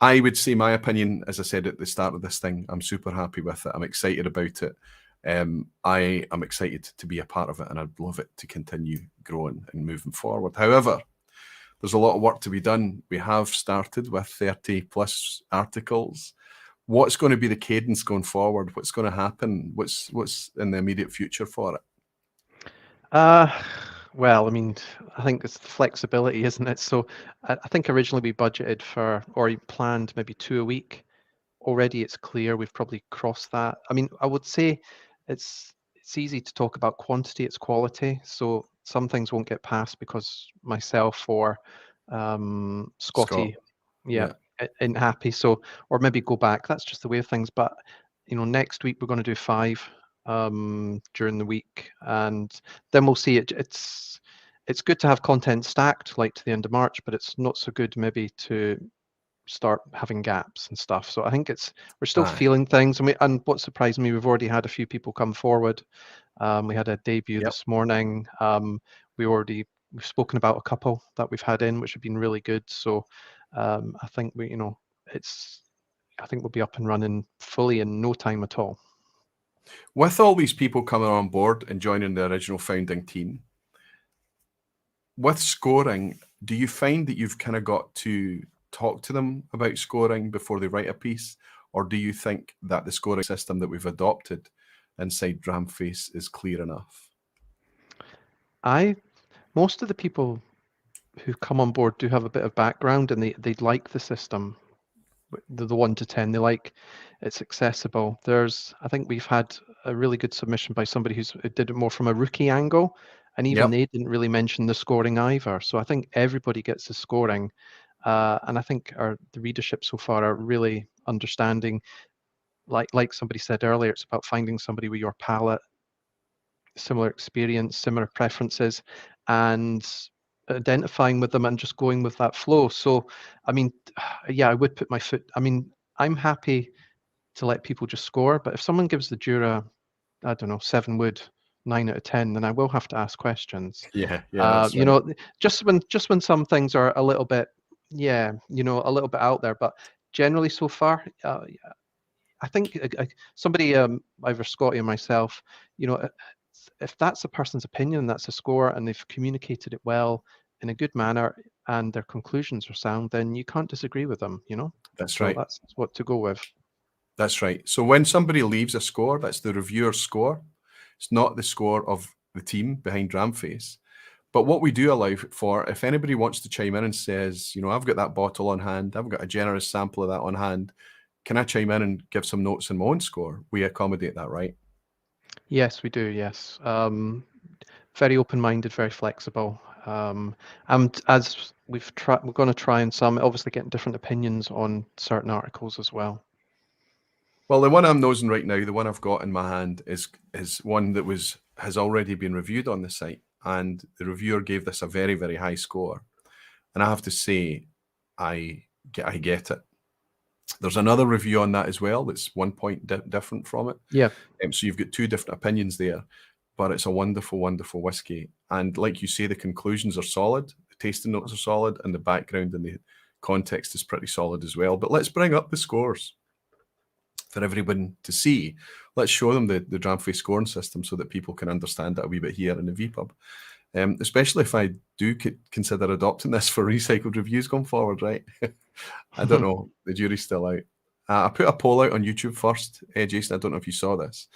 I would say my opinion, as I said at the start of this thing, I'm super happy with it. I'm excited about it. I am excited to be a part of it, and I'd love it to continue growing and moving forward. However, there's a lot of work to be done. We have started with 30 plus articles. What's going to be the cadence going forward? What's going to happen? What's in the immediate future for it? Well, I mean, I think it's the flexibility, isn't it? So I think originally we budgeted for, or planned maybe 2 a week. Already it's clear we've probably crossed that. I mean, I would say it's easy to talk about quantity, it's quality. So some things won't get passed because myself or Scotty, ain't happy. So, or maybe go back. That's just the way of things. But next week we're going to do 5 during the week, and then we'll see. It's good to have content stacked like to the end of March, but it's not so good maybe to start having gaps and stuff. So I think we're still feeling things, and what surprised me, we've already had a few people come forward. We had a debut this morning. We've spoken about a couple that we've had in, which have been really good. So I think I think we'll be up and running fully in no time at all. With all these people coming on board and joining the original founding team, with scoring, do you find that you've kind of got to talk to them about scoring before they write a piece, or do you think that the scoring system that we've adopted inside Dramface is clear enough? Most of the people who come on board do have a bit of background, and they like the system, the 1 to 10. They like it's accessible. I think we've had a really good submission by somebody who did it more from a rookie angle, and even they didn't really mention the scoring either. So I think everybody gets the scoring. And I think the readership so far are really understanding. like somebody said earlier, it's about finding somebody with your palate, similar experience, similar preferences, and identifying with them and just going with that flow. So, I mean, yeah, I would put my foot. I mean, I'm happy to let people just score, but if someone gives the Jura, I don't know, 7 wood, 9 out of 10, then I will have to ask questions. Yeah, that's You right. know, just when some things are a little bit, yeah, you know, a little bit out there, but generally so far, I think somebody, either Scotty or myself, you know, if that's a person's opinion, that's a score, and they've communicated it well in a good manner, and their conclusions are sound, then you can't disagree with them, you know. That's So right. that's what to go with. That's right. So when somebody leaves a score, that's the reviewer's score. It's not the score of the team behind Dramface. But what we do allow for, if anybody wants to chime in and says, you know, I've got that bottle on hand, I've got a generous sample of that on hand, can I chime in and give some notes on my own score? We accommodate that, right? Yes, we do. Yes, very open-minded, very flexible. And as we're going to try and some obviously getting different opinions on certain articles as well. Well, the one I'm nosing right now, the one I've got in my hand is one that has already been reviewed on the site, and the reviewer gave this a very, very high score. And I have to say, I get it. There's another review on that as well that's 1 point different from it. Yeah. So you've got 2 different opinions there, but it's a wonderful, wonderful whiskey. And like you say, the conclusions are solid, the tasting notes are solid, and the background and the context is pretty solid as well. But let's bring up the scores for everyone to see. Let's show them the Dramface scoring system so that people can understand that a wee bit here in the vPub. Especially if I do consider adopting this for recycled reviews going forward, right? I don't know. The jury's still out. I put a poll out on YouTube first, Jason. I don't know if you saw this.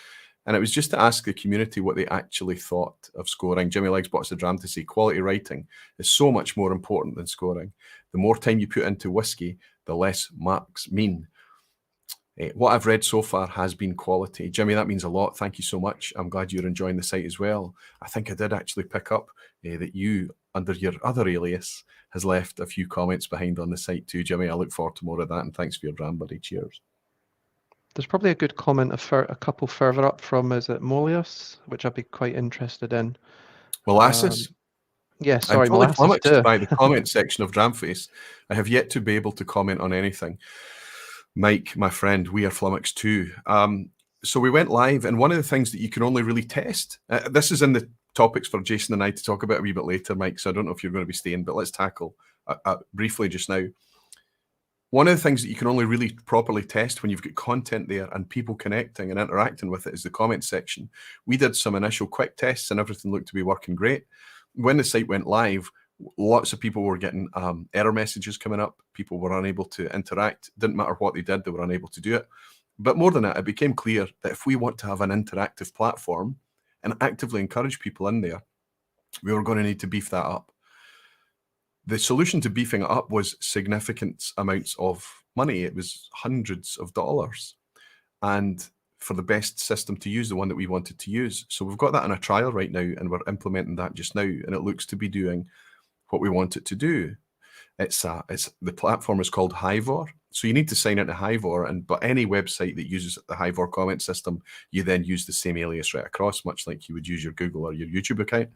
And it was just to ask the community what they actually thought of scoring. Jimmy Legsbot's the Dram to say quality writing is so much more important than scoring. The more time you put into whiskey, the less marks mean. What I've read so far has been quality. Jimmy, that means a lot. Thank you so much. I'm glad you're enjoying the site as well. I think I did actually pick up that you, under your other alias, has left a few comments behind on the site too, Jimmy. I look forward to more of that, and thanks for your dram, buddy. Cheers. There's probably a good comment a couple further up from, is it Molius, which I'd be quite interested in. Molasses? Yeah, sorry, I'm totally Molasses flummoxed too. by the comment section of Dramface. I have yet to be able to comment on anything. Mike, my friend, we are flummoxed too. So we went live, and one of the things that you can only really test, this is in the topics for Jason and I to talk about a wee bit later, Mike, so I don't know if you're going to be staying, but let's tackle briefly just now. One of the things that you can only really properly test when you've got content there and people connecting and interacting with it is the comment section. We did some initial quick tests and everything looked to be working great. When the site went live, lots of people were getting error messages coming up. People were unable to interact. Didn't matter what they did, they were unable to do it. But more than that, it became clear that if we want to have an interactive platform and actively encourage people in there, we were going to need to beef that up. The solution to beefing it up was significant amounts of money. It was hundreds of dollars. And for the best system to use, the one that we wanted to use. So we've got that in a trial right now, and we're implementing that just now, and it looks to be doing what we want it to do. The platform is called Hivor. So you need to sign into Hivor, but any website that uses the Hivor comment system, you then use the same alias right across, much like you would use your Google or your YouTube account.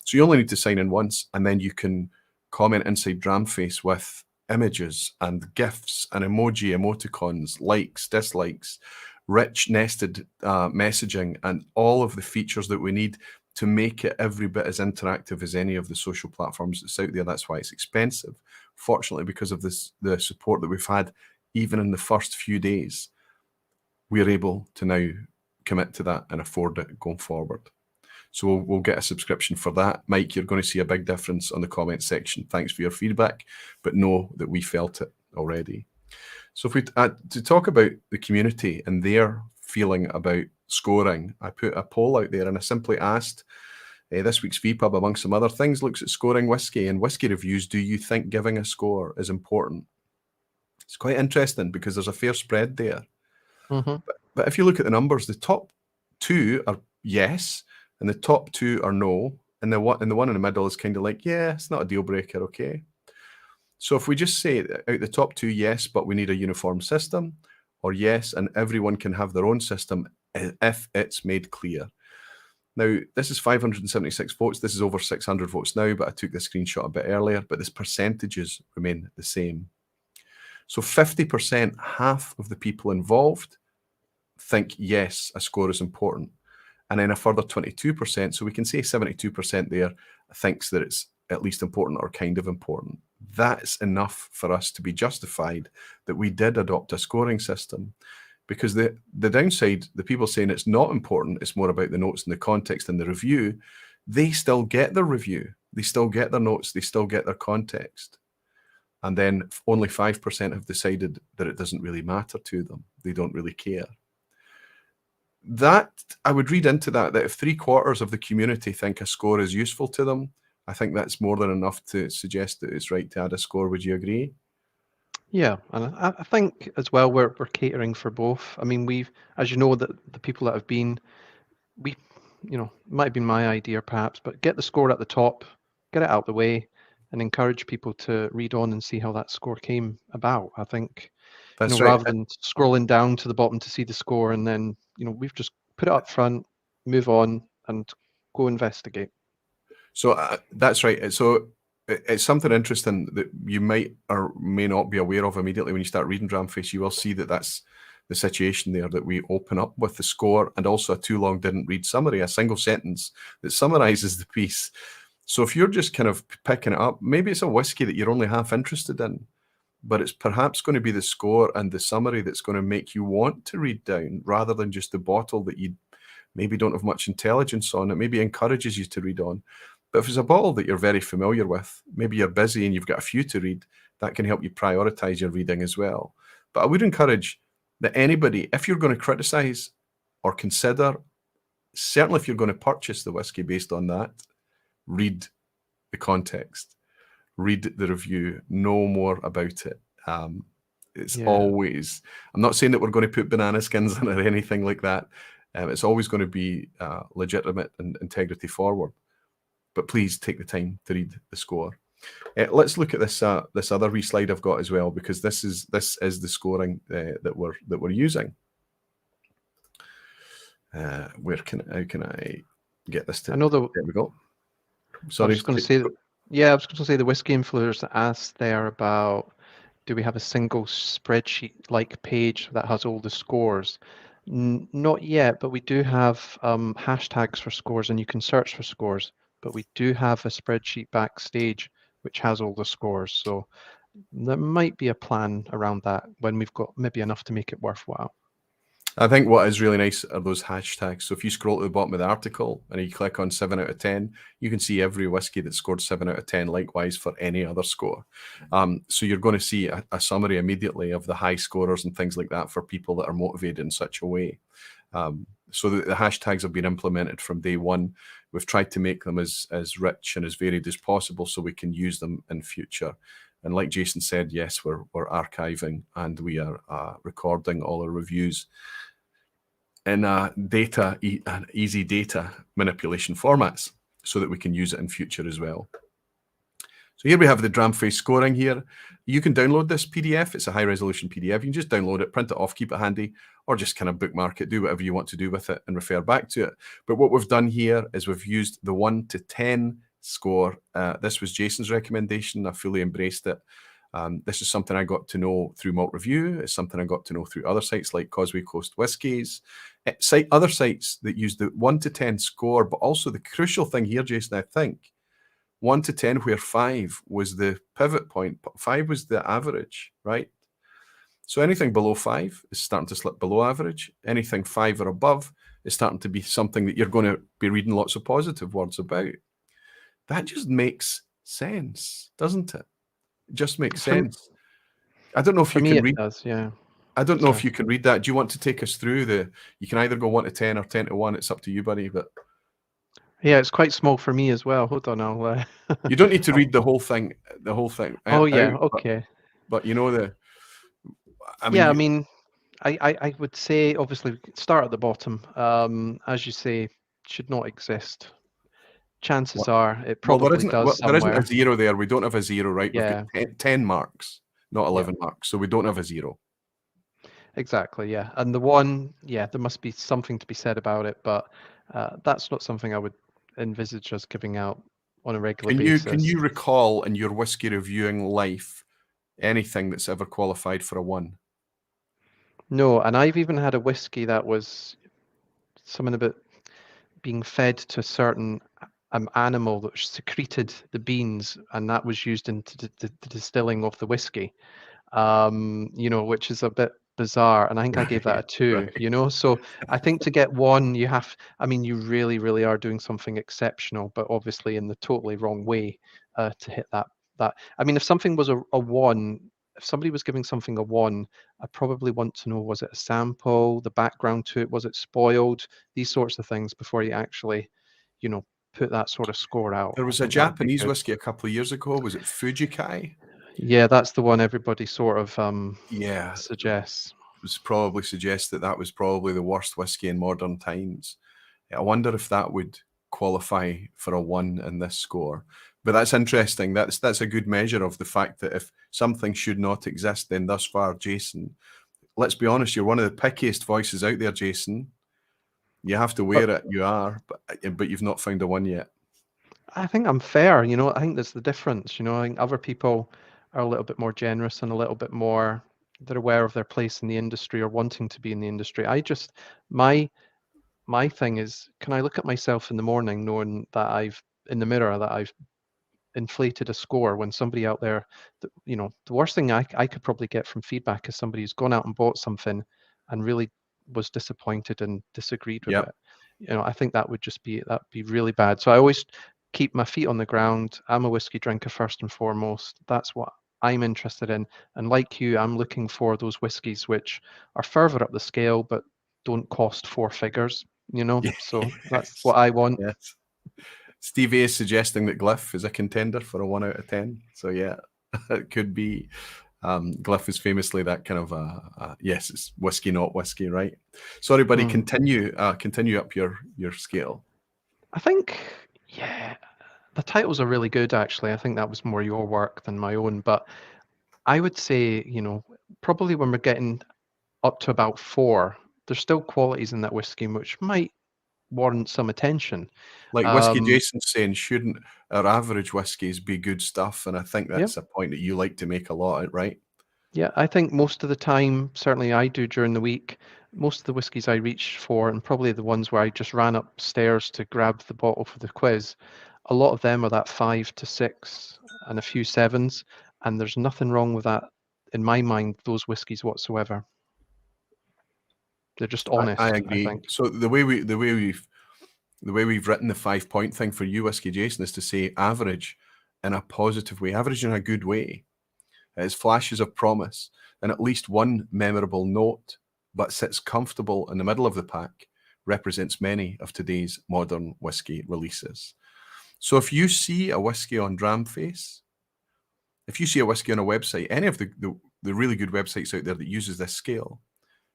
So you only need to sign in once, and then you can comment inside Dramface with images and GIFs and emoji, emoticons, likes, dislikes, rich nested messaging, and all of the features that we need to make it every bit as interactive as any of the social platforms that's out there. That's why it's expensive. Fortunately, because of the support that we've had, even in the first few days, we're able to now commit to that and afford it going forward. So we'll get a subscription for that. Mike, you're going to see a big difference on the comment section. Thanks for your feedback, but know that we felt it already. So if we to talk about the community and their feeling about scoring, I put a poll out there and I simply asked, this week's vPub, amongst some other things, looks at scoring whiskey and whiskey reviews. Do you think giving a score is important? It's quite interesting because there's a fair spread there. Mm-hmm. But if you look at the numbers, the top 2 are yes, and the top 2 are no, and the one in the middle is kind of like, yeah, it's not a deal breaker, okay. So if we just say out the top 2 yes, but we need a uniform system, or yes, and everyone can have their own system if it's made clear. Now, this is 576 votes. This is over 600 votes now, but I took the screenshot a bit earlier, but the percentages remain the same. So 50%, half of the people involved, think, yes, a score is important. And then a further 22%, so we can say 72% there, thinks that it's at least important or kind of important. That's enough for us to be justified that we did adopt a scoring system. Because the downside, the people saying it's not important, it's more about the notes and the context and the review, they still get their review. They still get their notes. They still get their context. And then only 5% have decided that it doesn't really matter to them. They don't really care. That, I would read into that if 3/4 of the community think a score is useful to them, I think that's more than enough to suggest that it's right to add a score. Would you agree? Yeah, and I think as well we're catering for both. I mean, we've, as you know, that the people that have been, it might have been my idea perhaps, but get the score at the top, get it out the way, and encourage people to read on and see how that score came about. I think, That's right. rather than scrolling down to the bottom to see the score and then, we've just put it up front, move on, and go investigate. So that's right. So it's something interesting that you might or may not be aware of immediately when you start reading Dramface. You will see that that's the situation there, that we open up with the score and also a too long didn't read summary, a single sentence that summarizes the piece. So if you're just kind of picking it up, maybe it's a whiskey that you're only half interested in, but it's perhaps going to be the score and the summary that's going to make you want to read down rather than just the bottle that you maybe don't have much intelligence on. It maybe encourages you to read on. But if it's a bottle that you're very familiar with, maybe you're busy and you've got a few to read, that can help you prioritize your reading as well. But I would encourage that anybody, if you're going to criticize or consider, certainly if you're going to purchase the whiskey based on that, read the context, read the review, know more about it. It's always, I'm not saying that we're going to put banana skins in it or anything like that. It's always going to be legitimate and integrity forward. But please take the time to read the score. Let's look at this this other wee slide I've got as well, because this is the scoring that we're using. How can I get this to? I know there we go. Sorry, I was going to say, I was going to say the whiskey influencers asked there about, do we have a single spreadsheet-like page that has all the scores? Not yet, but we do have hashtags for scores, and you can search for scores. But we do have a spreadsheet backstage which has all the scores. So there might be a plan around that when we've got maybe enough to make it worthwhile. I think what is really nice are those hashtags. So if you scroll to the bottom of the article and you click on 7 out of 10, you can see every whiskey that scored 7 out of 10, likewise for any other score. So you're going to see a summary immediately of the high scorers and things like that for people that are motivated in such a way. So the hashtags have been implemented from day one. We've tried to make them as rich and as varied as possible so we can use them in future. And like Jason said, yes, we're archiving and we are recording all our reviews in easy data manipulation formats so that we can use it in future as well. So here we have the Dramface scoring here. You can download this PDF. It's a high resolution PDF. You can just download it, print it off, keep it handy, or just kind of bookmark it, do whatever you want to do with it and refer back to it. But what we've done here is we've used the 1 to 10 score. This was Jason's recommendation. I fully embraced it. This is something I got to know through Malt Review. It's something I got to know through other sites like Causeway Coast Whiskies. Other sites that use the 1 to 10 score, but also the crucial thing here, Jason, I think, 1 to 10, where 5 was the pivot point, 5 was the average, right? So anything below 5 is starting to slip below average. Anything 5 or above is starting to be something that you're going to be reading lots of positive words about. That just makes sense, doesn't it? It just makes sense. I don't know if you can read. Does, yeah. I don't know if you can read that. Do you want to take us through you can either go 1 to 10 or 10 to 1. It's up to you, buddy. But yeah, it's quite small for me as well. Hold on, I'll. You don't need to read the whole thing. Oh yeah, okay. But you know I mean, I would say obviously start at the bottom. As you say, should not exist. Chances are it probably does somewhere. There isn't a 0 there. We don't have a 0, right? Yeah. We've got 10 marks, not 11 marks. So we don't have a 0. Exactly, yeah. And the one, yeah, there must be something to be said about it, but that's not something I would envisage us giving out on a regular Can basis. you recall in your whiskey reviewing life anything that's ever qualified for a 1? No, and I've even had a whiskey that was something about being fed to a certain animal that secreted the beans, and that was used into the distilling of the whiskey. Which is a bit bizarre. And I think I gave that a Right, 2, right. So I think to get 1, you really, really are doing something exceptional, but obviously in the totally wrong way to hit that. I mean, if something was a 1, if somebody was giving something a 1, I probably want to know, was it a sample, the background to it, was it spoiled, these sorts of things before you actually, you know, put that sort of score out. There I was a think that would be Japanese good. whiskey a couple of years ago. Was it Fujikai? Yeah, that's the one everybody sort of Yeah, suggests. was probably suggest that that was probably the worst whiskey in modern times. I wonder if that would qualify for a 1 in this score. But that's interesting. That's a good measure of the fact that if something should not exist, then thus far, Jason, let's be honest, you're one of the pickiest voices out there, Jason. You have to wear it. You are, but you've not found a 1 yet. I think I'm fair, I think that's the difference, I think other people are a little bit more generous and a little bit more, they're aware of their place in the industry or wanting to be in the industry. My my thing is, can I look at myself in the morning knowing that in the mirror, that I've inflated a score when somebody out there, the worst thing I could probably get from feedback is somebody who's gone out and bought something and really was disappointed and disagreed with Yep. it. I think that'd be really bad. So I always keep my feet on the ground. I'm a whiskey drinker first and foremost. That's what I'm interested in. And like you, I'm looking for those whiskies which are further up the scale but don't cost 4 figures, So that's Yes. what I want. Yes. Stevie is suggesting that Glyph is a contender for a 1 out of 10. So yeah, it could be. Glyph is famously that kind of yes, it's whiskey, not whiskey, right? Sorry, buddy. Mm. Continue up your scale. I think, yeah, the titles are really good, actually. I think that was more your work than my own. But I would say, probably when we're getting up to about 4, there's still qualities in that whiskey which might warrant some attention. Like Whiskey Um, Jason's saying, shouldn't our average whiskies be good stuff? And I think yeah, that's a point that you like to make a lot, right? yeah. I think most of the time, certainly I do during the week, most of the whiskies I reach for, and probably the ones where I just ran upstairs to grab the bottle for the quiz, a lot of them are that 5 to 6 and a few 7s. And there's nothing wrong with that in my mind, those whiskies whatsoever. They're just I honest, I agree. think. So the way we've written the 5-point thing for you, Whiskey Jason, is to say average in a positive way, average in a good way. It's flashes of promise and at least one memorable note, but sits comfortable in the middle of the pack, represents many of today's modern whiskey releases. So if you see a whiskey on Dramface, if you see a whiskey on a website, any of the really good websites out there that uses this scale,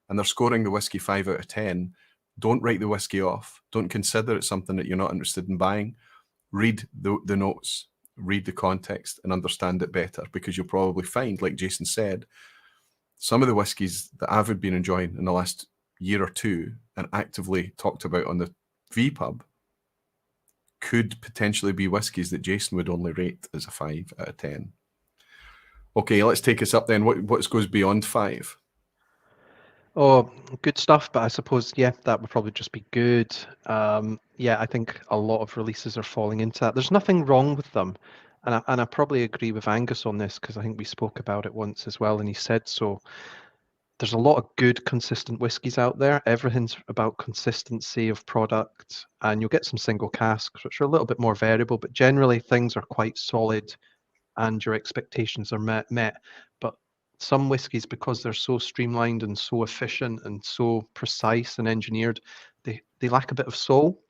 and they're scoring the whiskey 5 out of 10, don't write the whiskey off. Don't consider it something that you're not interested in buying. Read the notes, read the context, and understand it better, because you'll probably find, like Jason said, some of the whiskies that I've been enjoying in the last year or two and actively talked about on the vPub could potentially be whiskies that Jason would only rate as a 5 out of 10. Okay, let's take us up then. What goes beyond 5? Oh, good stuff, but I suppose, yeah, that would probably just be good. Yeah, I think a lot of releases are falling into that. There's nothing wrong with them. And I probably agree with Angus on this because I think we spoke about it once as well, and he said so. There's a lot of good, consistent whiskies out there. Everything's about consistency of product, and you'll get some single casks, which are a little bit more variable, but generally things are quite solid and your expectations are met. But some whiskies, because they're so streamlined and so efficient and so precise and engineered, they lack a bit of soul.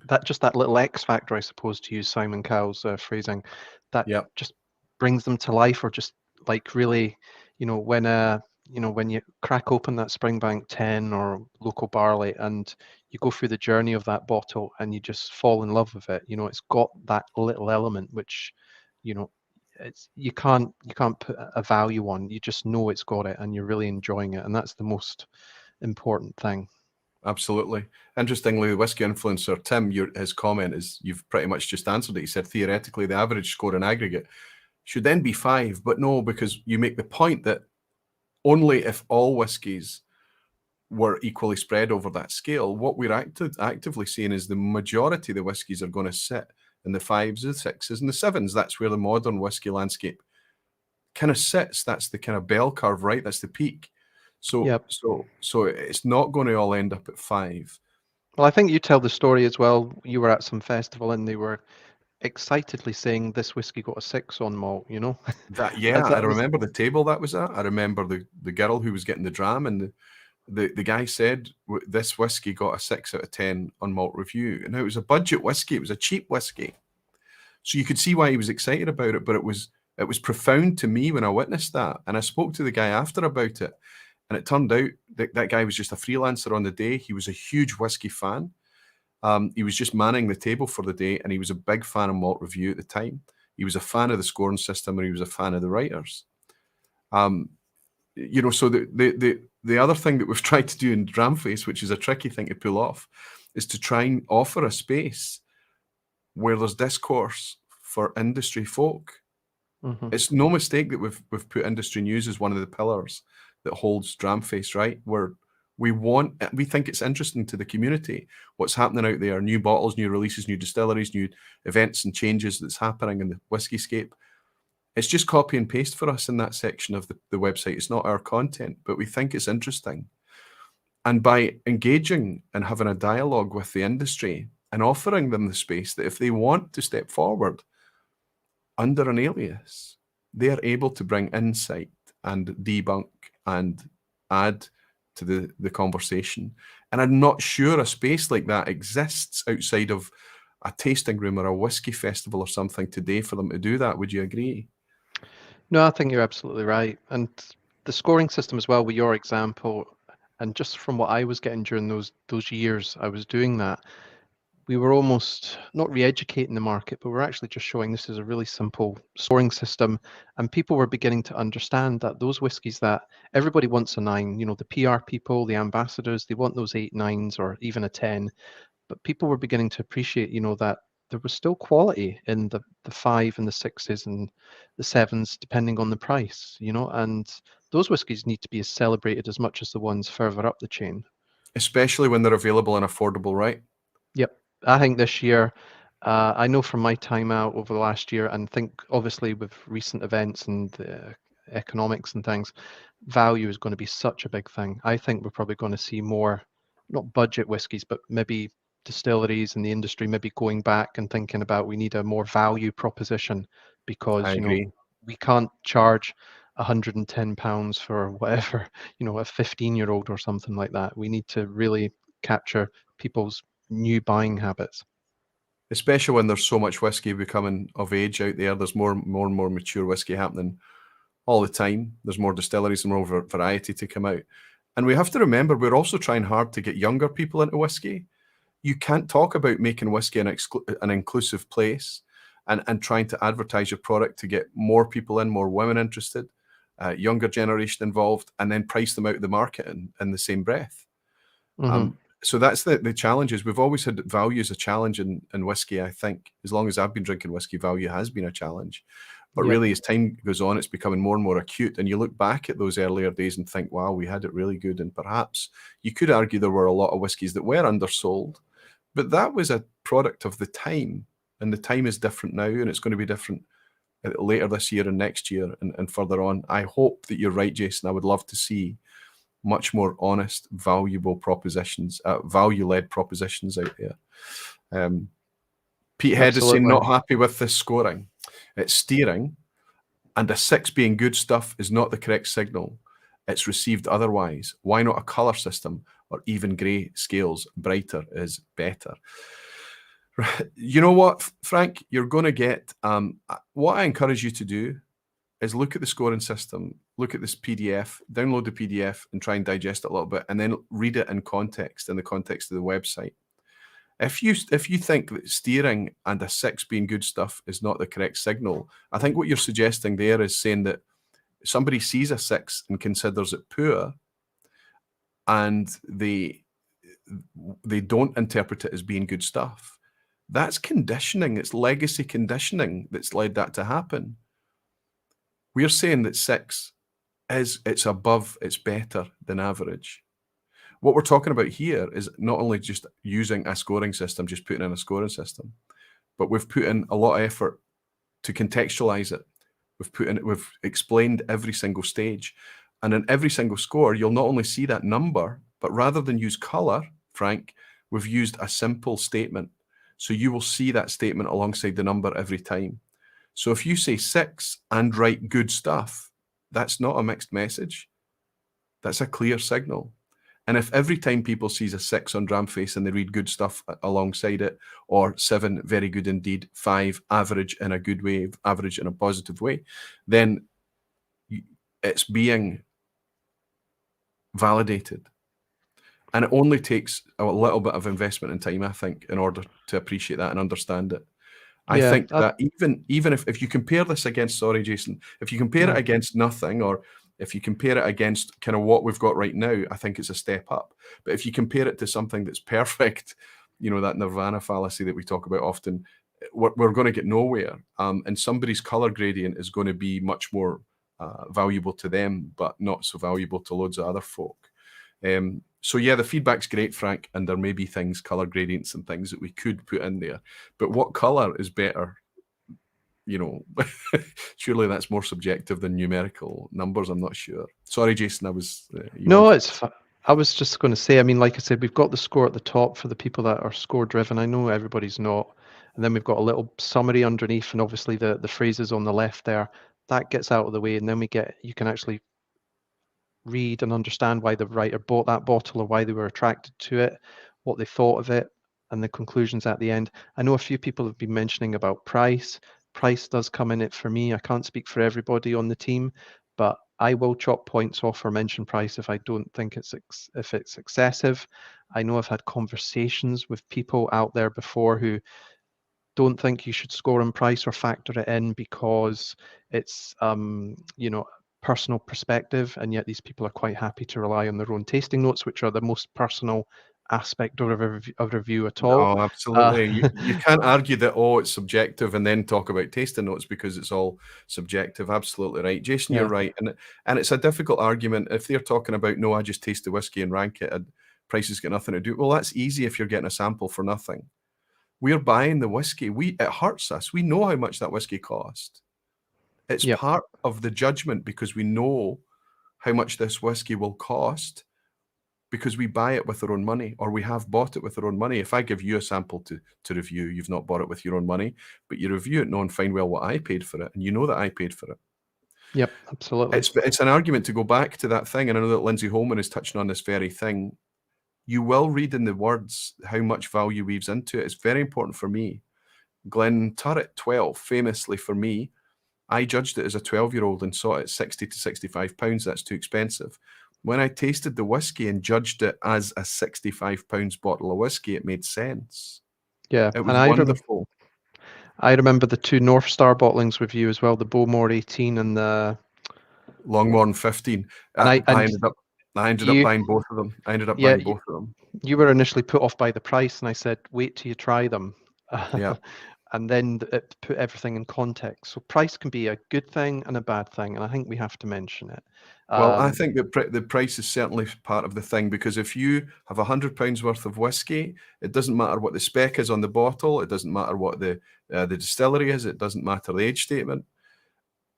That little X factor, I suppose, to use Simon Cowell's phrasing, that Yep. just brings them to life, or just like really, when you crack open that Springbank 10 or local barley and you go through the journey of that bottle and you just fall in love with it. It's got that little element which, you know, you can't put a value on. You just know it's got it, and you're really enjoying it, and that's the most important thing. Absolutely. Interestingly, the whiskey influencer Tim, his comment is you've pretty much just answered it. He said theoretically the average score in aggregate should then be 5, but no, because you make the point that only if all whiskies were equally spread over that scale, what we're actively seeing is the majority of the whiskies are going to sit in the 5s, the 6s, and the 7s. That's where the modern whiskey landscape kind of sits. That's the kind of bell curve, right? That's the peak. So, Yep. so it's not going to all end up at 5. Well, I think you tell the story as well. You were at some festival and they were excitedly saying this whiskey got a 6 on malt, you know? That, yeah, I That was, remember the table that was at. I remember the girl who was getting the dram, and the guy said this whiskey got a 6 out of 10 on malt review. And it was a budget whiskey. It was a cheap whiskey. So you could see why he was excited about it, but it was profound to me when I witnessed that. And I spoke to the guy after about it, and it turned out that guy was just a freelancer on the day. He was a huge whiskey fan. He was just manning the table for the day, and he was a big fan of malt review at the time. He was a fan of the scoring system, and he was a fan of the writers. You know, so the other thing that we've tried to do in Dramface, which is a tricky thing to pull off, is to try and offer a space where there's discourse for industry folk. mm-hmm. It's no mistake that we've put industry news as one of the pillars that holds Dramface, right? Where we think it's interesting to the community what's happening out there, new bottles, new releases, new distilleries, new events and changes that's happening in the whiskey scape. It's just copy and paste for us in that section of the website. It's not our content, but we think it's interesting. And by engaging and having a dialogue with the industry and offering them the space that if they want to step forward under an alias, they are able to bring insight and debunk and add to the conversation. And I'm not sure a space like that exists outside of a tasting room or a whiskey festival or something today for them to do that. Would you agree? No, I think you're absolutely right. And the scoring system as well, with your example, and just from what I was getting during those years I was doing that, we were almost not re-educating the market, but we're actually just showing this is a really simple scoring system. And people were beginning to understand that those whiskies that everybody wants a 9, you know, the PR people, the ambassadors, they want those 8, 9s or even a 10. But people were beginning to appreciate, you know, that there was still quality in the 5 and the 6s and the 7s, depending on the price, you know, and those whiskies need to be celebrated as much as the ones further up the chain. Especially when they're available and affordable, right? Yep. I think this year, I know from my time out over the last year, and think obviously with recent events and economics and things, value is going to be such a big thing. I think we're probably going to see more, not budget whiskies, but maybe distilleries and the industry maybe going back and thinking about we need a more value proposition because, I you know, agree. we can't charge £110 for whatever, you know, a 15-year-old or something like that. We need to really capture people's new buying habits. Especially when there's so much whiskey becoming of age out there. There's more and more mature whiskey happening all the time. There's more distilleries and more variety to come out. And we have to remember, we're also trying hard to get younger people into whiskey. You can't talk about making whiskey an inclusive place and trying to advertise your product to get more people in, more women interested, younger generation involved, and then price them out of the market in the same breath. Mm-hmm. So that's the challenges. We've always had value as a challenge in whiskey, I think. As long as I've been drinking whiskey, value has been a challenge. But Yep. really, as time goes on, it's becoming more and more acute. And you look back at those earlier days and think, wow, we had it really good. And perhaps you could argue there were a lot of whiskies that were undersold. But that was a product of the time. And the time is different now. And it's going to be different later this year and next year and further on. I hope that you're right, Jason. I would love to see much more honest, valuable propositions, value-led propositions out there. Pete Head is saying, not happy with this scoring. It's steering, and a 6 being good stuff is not the correct signal. It's received otherwise. Why not a colour system or even grey scales? Brighter is better. You know what, Frank? You're going to get... what I encourage you to do is look at the scoring system, look at this PDF, download the PDF and try and digest it a little bit, and then read it in context, in the context of the website. If you think that steering and a 6 being good stuff is not the correct signal, I think what you're suggesting there is saying that somebody sees a 6 and considers it poor, and they don't interpret it as being good stuff. That's conditioning. It's legacy conditioning that's led that to happen. We're saying that 6 it's above, it's better than average. What we're talking about here is not only just using a scoring system, just putting in a scoring system, but we've put in a lot of effort to contextualize it. We've explained every single stage. And in every single score, you'll not only see that number, but rather than use color, Frank, we've used a simple statement. So you will see that statement alongside the number every time. So if you say 6 and write good stuff, that's not a mixed message. That's a clear signal. And if every time people sees a 6 on Dramface and they read good stuff alongside it, or 7, very good indeed, 5, average in a good way, average in a positive way, then it's being validated. And it only takes a little bit of investment and time, I think, in order to appreciate that and understand it. I think that even if you compare this against, sorry, Jason, if you compare it against nothing, or if you compare it against kind of what we've got right now, I think it's a step up. But if you compare it to something that's perfect, you know, that nirvana fallacy that we talk about often, we're going to get nowhere. And somebody's color gradient is going to be much more valuable to them, but not so valuable to loads of other folk. So yeah, the feedback's great, Frank, and there may be things, color gradients and things that we could put in there. But what color is better? You know, surely that's more subjective than numerical numbers. I'm not sure. Sorry, Jason, I was... no, it's I was just going to say, I mean, like I said, we've got the score at the top for the people that are score driven. I know everybody's not. And then we've got a little summary underneath, and obviously the phrases on the left there. That gets out of the way, and then you can actually read and understand why the writer bought that bottle, or why they were attracted to it, what they thought of it, and the conclusions at the end. I know a few people have been mentioning about price. Price does come in it for me. I can't speak for everybody on the team, but I will chop points off or mention price if I don't think it's excessive. I know I've had conversations with people out there before who don't think you should score on price or factor it in because it's you know, personal perspective, and yet these people are quite happy to rely on their own tasting notes, which are the most personal aspect of a review at all. Oh, absolutely. You can't argue that, oh, it's subjective, and then talk about tasting notes because it's all subjective. Absolutely right. Jason, you're right. And it's a difficult argument. If they're talking about, no, I just taste the whiskey and rank it, and prices got nothing to do. Well, that's easy if you're getting a sample for nothing. We're buying the whiskey. It hurts us. We know how much that whiskey cost. It's part of the judgment because we know how much this whiskey will cost, because we buy it with our own money, or we have bought it with our own money. If I give you a sample to review, you've not bought it with your own money, but you review it knowing fine well what I paid for it, and you know that I paid for it. Yep, absolutely. It's an argument to go back to that thing, and I know that Lindsay Holman is touching on this very thing. You will read in the words how much value weaves into it. It's very important for me. Glen Turret 12, famously for me, I judged it as a 12-year-old and saw it at 60 to 65 pounds. That's too expensive. When I tasted the whiskey and judged it as a 65 pounds bottle of whiskey, it made sense. Yeah, it was wonderful. I remember the two North Star bottlings with you as well, the Bowmore 18 and the Longmorn 15. I ended up buying both of them. Buying both of them. You were initially put off by the price, and I said, wait till you try them. Yeah. And then it put everything in context. So price can be a good thing and a bad thing, and I think we have to mention it. Well, I think that the price is certainly part of the thing, because if you have £100 worth of whiskey, it doesn't matter what the spec is on the bottle. It doesn't matter what the distillery is. It doesn't matter the age statement.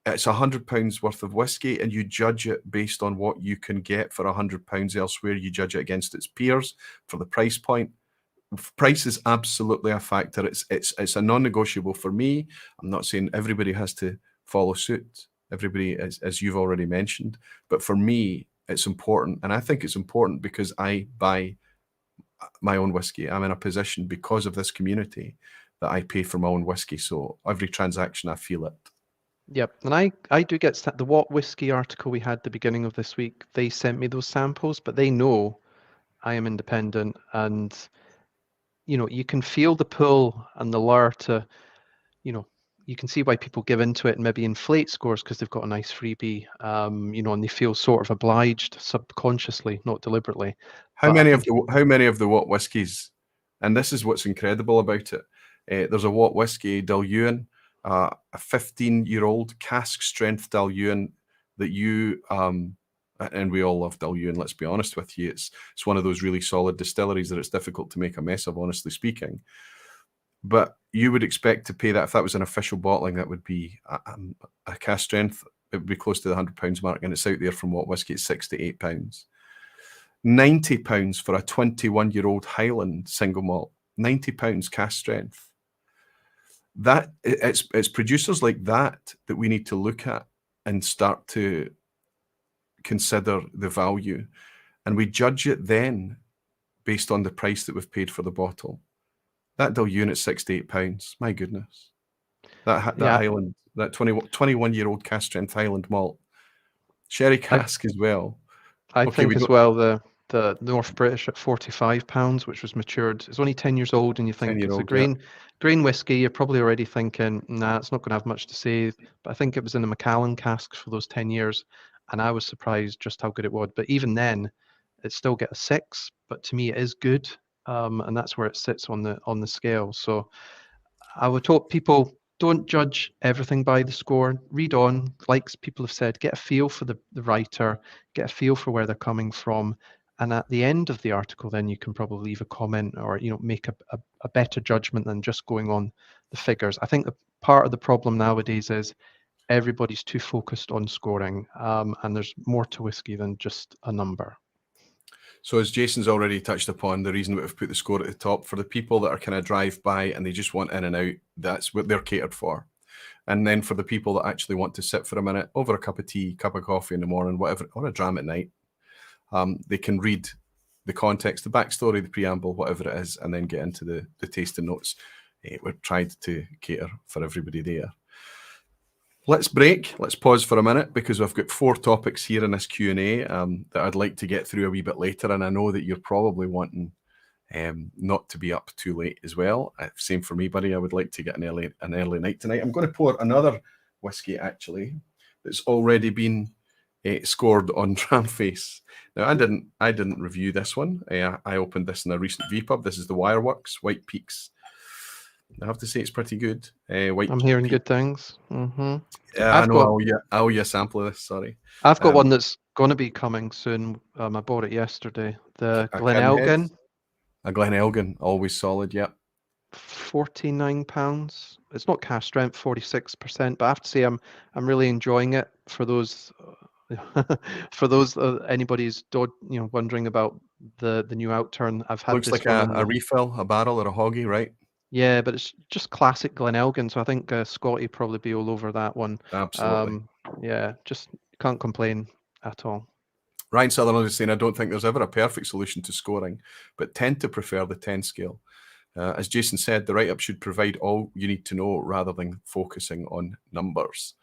It's £100 worth of whiskey, and you judge it based on what you can get for £100 elsewhere. You judge it against its peers for the price point. Price is absolutely a factor. It's a non-negotiable for me. I'm not saying everybody has to follow suit. Everybody, as you've already mentioned, but for me, it's important, and I think it's important because I buy my own whiskey. I'm in a position because of this community that I pay for my own whiskey. So every transaction, I feel it. Yep, and I do get the What Whiskey article we had the beginning of this week. They sent me those samples, but they know I am independent, and you can feel the pull and the lure to, you can see why people give into it and maybe inflate scores because they've got a nice freebie, and they feel sort of obliged subconsciously, not deliberately. How many of the What whiskies, and this is what's incredible about it. There's a What whiskey Diluent, a 15-year-old cask strength Diluent that you and we all love Diluent. Let's be honest with you, it's one of those really solid distilleries that it's difficult to make a mess of, honestly speaking. But you would expect to pay that if that was an official bottling. That would be a cask strength. It would be close to the £100 mark, and it's out there from What whiskey. It's £68. £90 for a 21-year-old Highland single malt. £90 cask strength. That it's producers like that we need to look at and start to consider the value, and we judge it then based on the price that we've paid for the bottle. That Diluent at £68. My goodness. That Highland, that 21-year-old cask strength Highland malt, sherry cask as well. I think as well the North British at £45, which was matured. It's only 10 years old, and you think it's a grain whiskey. You're probably already thinking, nah, it's not going to have much to say. But I think it was in a Macallan cask for those 10 years, and I was surprised just how good it was. But even then, it still get a 6. But to me, it is good, and that's where it sits on the scale. So I would hope people don't judge everything by the score. Read on, like people have said, get a feel for the writer, get a feel for where they're coming from. And at the end of the article, then you can probably leave a comment or make a better judgment than just going on the figures. I think part of the problem nowadays is everybody's too focused on scoring, and there's more to whiskey than just a number. So as Jason's already touched upon, the reason that we've put the score at the top, for the people that are kind of drive-by and they just want in and out, that's what they're catered for. And then for the people that actually want to sit for a minute over a cup of tea, cup of coffee in the morning, whatever, or a dram at night, they can read the context, the backstory, the preamble, whatever it is, and then get into the tasting notes. We've tried to cater for everybody there. Let's break. Let's pause for a minute because we've got 4 topics here in this Q&A that I'd like to get through a wee bit later, and I know that you're probably wanting not to be up too late as well. Same for me, buddy. I would like to get an early night tonight. I'm going to pour another whiskey actually that's already been scored on Dramface. Now I didn't review this one. I opened this in a recent vPub. This is the Wireworks White Peaks. I have to say it's pretty good. I'm hearing good things. Mm-hmm. I know. I owe you a sample of this. Sorry. I've got one that's going to be coming soon. I bought it yesterday. The Glenelgan. A Glenelgan, always solid. Yep. £49. It's not cask strength, 46%. But I have to say, I'm really enjoying it. For those, anybody's wondering about the new outturn. I've had. Looks like a refill, a barrel, or a hoggy, right? Yeah, but it's just classic Glenelgan, so I think Scotty probably be all over that one. Absolutely. Yeah, just can't complain at all. Ryan Sutherland is saying, I don't think there's ever a perfect solution to scoring, but tend to prefer the 10 scale. As Jason said, the write-up should provide all you need to know rather than focusing on numbers.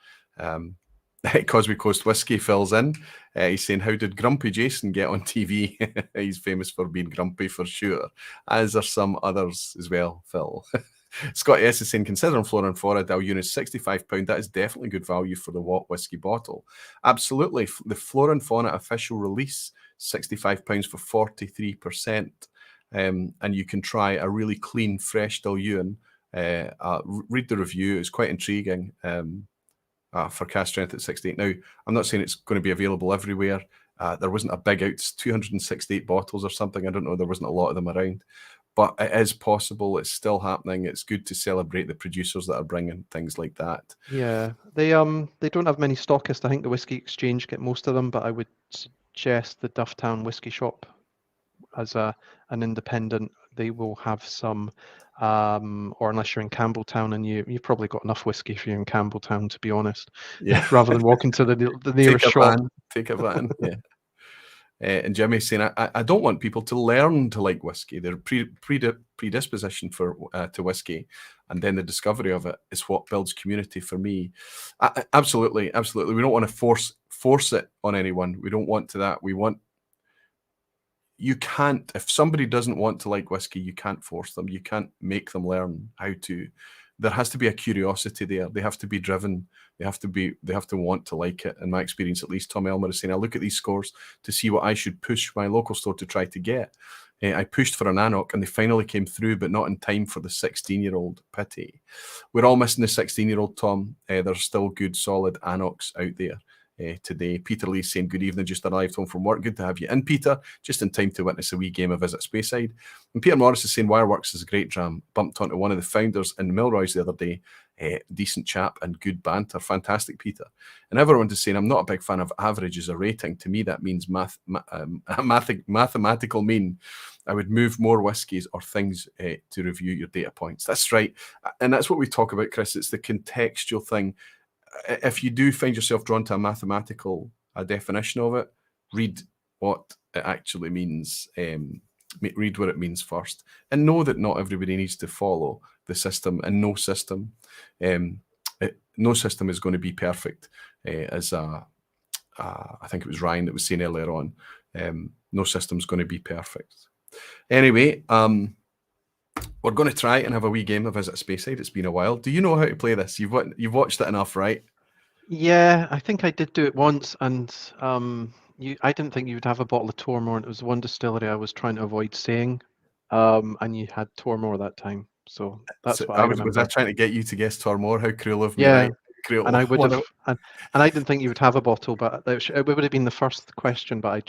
Cosby Coast Whiskey fills in. He's saying, how did Grumpy Jason get on TV? He's famous for being grumpy for sure, as are some others as well, Phil. Scott S is saying, considering Flora and Fauna Diluent is £65, that is definitely good value for the What whiskey bottle. Absolutely. The Flora and Fauna official release, £65 for 43%. And you can try a really clean, fresh Diluent. Read the review. It's quite intriguing. For cask strength at 68. Now, I'm not saying it's going to be available everywhere. There wasn't a big out, 268 bottles or something. I don't know. There wasn't a lot of them around. But it is possible. It's still happening. It's good to celebrate the producers that are bringing things like that. Yeah, they don't have many stockists. I think the Whisky Exchange get most of them, but I would suggest the Dufftown Whisky Shop as an independent. They will have some. Or unless you're in Campbelltown, and you've probably got enough whiskey if you're in Campbelltown, to be honest. Yeah. Rather than walking to the nearest shop. Take a van. Yeah. And Jimmy's saying, I don't want people to learn to like whiskey. Their predisposition to whiskey, and then the discovery of it is what builds community for me. Absolutely. We don't want to force it on anyone. We don't want to that. We want you can't, if somebody doesn't want to like whiskey, you can't force them. You can't make them learn how to. There has to be a curiosity there. They have to be driven. They have to want to like it. In my experience, at least, Tom Elmer is saying, I look at these scores to see what I should push my local store to try to get. I pushed for an Anok and they finally came through, but not in time for the 16-year-old. Pity. We're all missing the 16-year-old, Tom. There's still good, solid Anoks out there. Today. Peter Lee saying, good evening, just arrived home from work. Good to have you in, Peter. Just in time to witness a wee game of Visit Speyside. And Peter Morris is saying, Wireworks is a great dram. Bumped onto one of the founders in Milroy's the other day. Decent chap and good banter. Fantastic, Peter. And everyone is saying, I'm not a big fan of average as a rating. To me, that means mathematical mean. I would move more whiskies or things to review your data points. That's right. And that's what we talk about, Chris. It's the contextual thing. If you do find yourself drawn to a mathematical definition of it, read what it actually means. Read what it means first, and know that not everybody needs to follow the system, and no system is going to be perfect. As I think it was Ryan that was saying earlier on, no system is going to be perfect. Anyway, we're going to try and have a wee game of Visit Speyside. It's been a while. Do you know how to play this? You've watched it enough, right? Yeah, I think I did do it once, and I didn't think you would have a bottle of Tormore. It was one distillery I was trying to avoid saying, and you had Tormore that time. So that's what I remember. Was I trying to get you to guess Tormore? How cruel of me, Yeah, right? Cruel. and I would have, and I didn't think you would have a bottle, but it would have been the first question, but I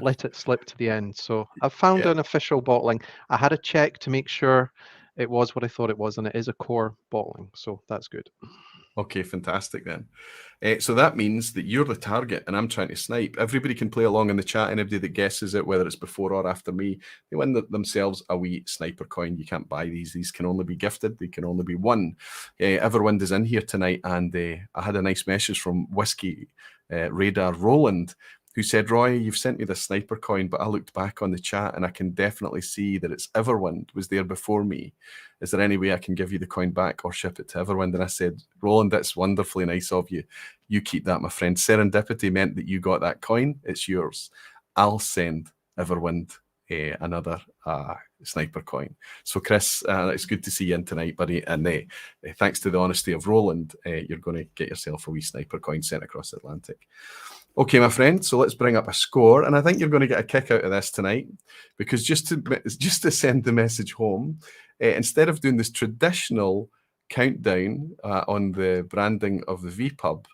let it slip to the end. So I found an official bottling. I had a check to make sure it was what I thought it was, and it is a core bottling, so that's good. Okay, fantastic then. So that means that you're the target and I'm trying to snipe. Everybody can play along in the chat. Anybody that guesses it, whether it's before or after me, they win themselves a wee sniper coin. You can't buy these. These can only be gifted. They can only be won. Everwind is in here tonight, and I had a nice message from Whisky Radar Roland, who said, Roy, you've sent me the sniper coin, but I looked back on the chat and I can definitely see that it's Everwind was there before me. Is there any way I can give you the coin back or ship it to Everwind? And I said, Roland, that's wonderfully nice of you. You keep that, my friend. Serendipity meant that you got that coin. It's yours. I'll send Everwind another sniper coin. So, Chris, it's good to see you in tonight, buddy. And thanks to the honesty of Roland, you're going to get yourself a wee sniper coin sent across the Atlantic. Okay, my friend, so let's bring up a score. And I think you're going to get a kick out of this tonight, because just to send the message home, instead of doing this traditional countdown on the branding of the vPub,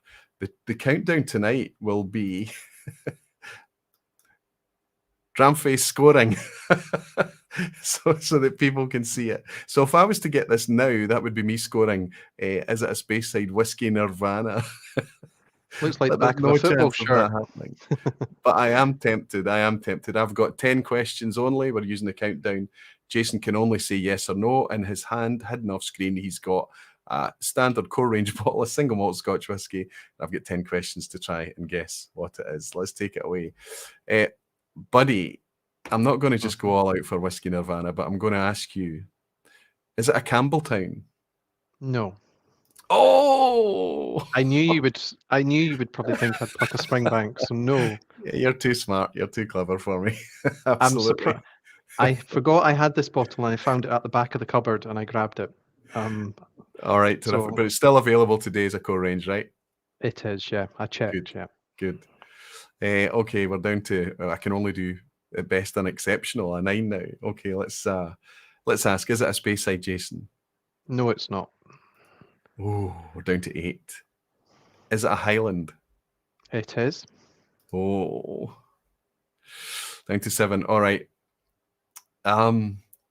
the countdown tonight will be Dramface scoring so that people can see it. So if I was to get this now, that would be me scoring, is it a Speyside Whiskey Nirvana? Looks like the back of a football shirt. But I am tempted. I've got 10 questions only. We're using the countdown. Jason can only say yes or no. In his hand, hidden off screen, he's got a standard core range bottle of single malt Scotch whiskey. I've got 10 questions to try and guess what it is. Let's take it away. Buddy, I'm not going to just go all out for Whiskey Nirvana, but I'm going to ask you, is it a Campbelltown? No. Oh! I knew you would probably think I'd pluck a Springbank, so no. Yeah, you're too smart. You're too clever for me. I'm Absolutely. surprised. I forgot I had this bottle and I found it at the back of the cupboard and I grabbed it. All right, terrific. But it's still available today as a core range, right? It is, yeah. I checked, Good. yeah. Good. Okay, we're down to, I can only do at best an exceptional, a 9 now. Okay, let's ask, is it a Speyside, Jason? No, it's not. Oh, we're down to 8. Is it a Highland? It is. Oh, down to 7. All right.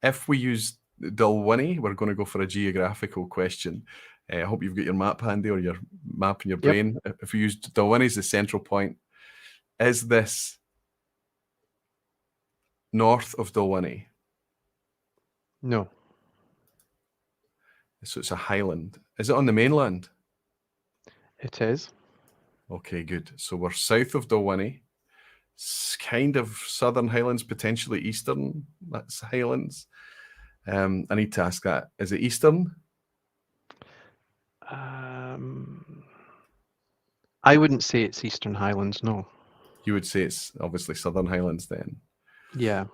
If we use Dalwhinnie, we're going to go for a geographical question. I hope you've got your map handy, or your map in your brain. Yep. If we use Dalwhinnie as the central point, is this north of Dalwhinnie? No. So it's a highland. Is it on the mainland? It is. Okay, good. So we're south of Dalwhinnie. It's kind of southern Highlands, potentially eastern. That's Highlands. I need to ask that. Is it eastern? I wouldn't say it's Eastern Highlands, no. You would say it's obviously Southern Highlands then. Yeah.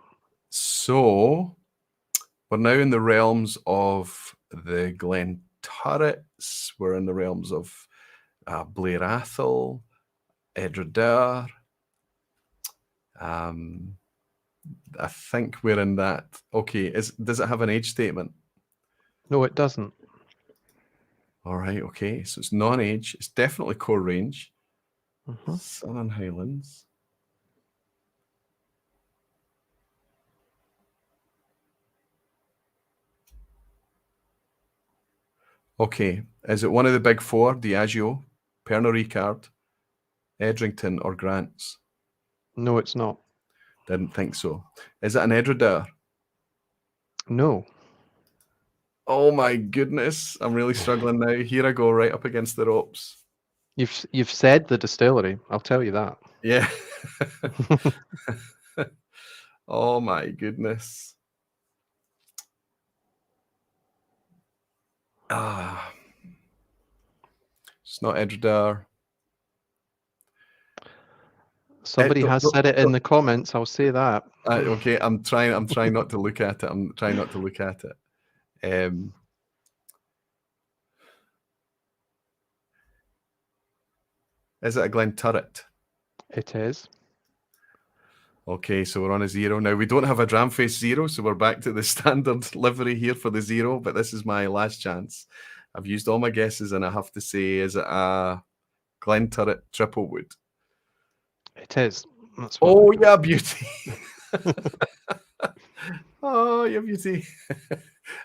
So we're now in the realms of the Glen Turrets. We're in the realms of Blair Athol, Edredar. I think we're in that. Okay, does it have an age statement? No, it doesn't. All right, okay. So it's non-age. It's definitely core range. Mm-hmm. Southern Highlands. Okay, is it one of the big four? Diageo, Pernod Ricard, Edrington, or Grants? No, it's not. Didn't think so. Is it an Edredar? No. Oh my goodness, I'm really struggling now. Here I go, right up against the ropes. You've said the distillery. I'll tell you that. Yeah. Oh my goodness. It's not Edredar. Somebody has said it in the comments. I'll say that. Okay, I'm trying not to look at it. I'm trying not to look at it. Is it a Glen Turret? It is. Okay, so we're on a 0. Now, we don't have a Dramface 0, so we're back to the standard livery here for the 0, but this is my last chance. I've used all my guesses, and I have to say, is it a Glen Turret Triple Wood? It is. That's Oh, yeah, beauty. Oh, yeah, beauty.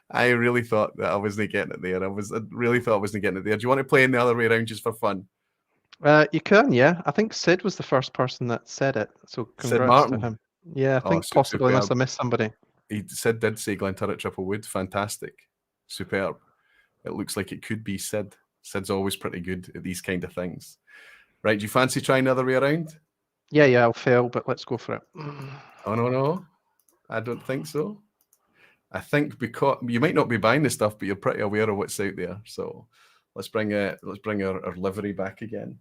I really thought that I wasn't getting it there. I really thought I wasn't getting it there. Do you want to play in the other way around just for fun? You can, yeah. I think Sid was the first person that said it, so Sid congrats to Martin. him. Yeah, I Oh, think possibly superb. unless I missed somebody. Sid did say Glen Turret Triple Wood. Fantastic. Superb. It looks like it could be Sid. Sid's always pretty good at these kind of things. Right, do you fancy trying the other way around? Yeah, I'll fail, but let's go for it. Oh, no. I don't think so. I think because you might not be buying the stuff, but you're pretty aware of what's out there. So let's bring our livery back again.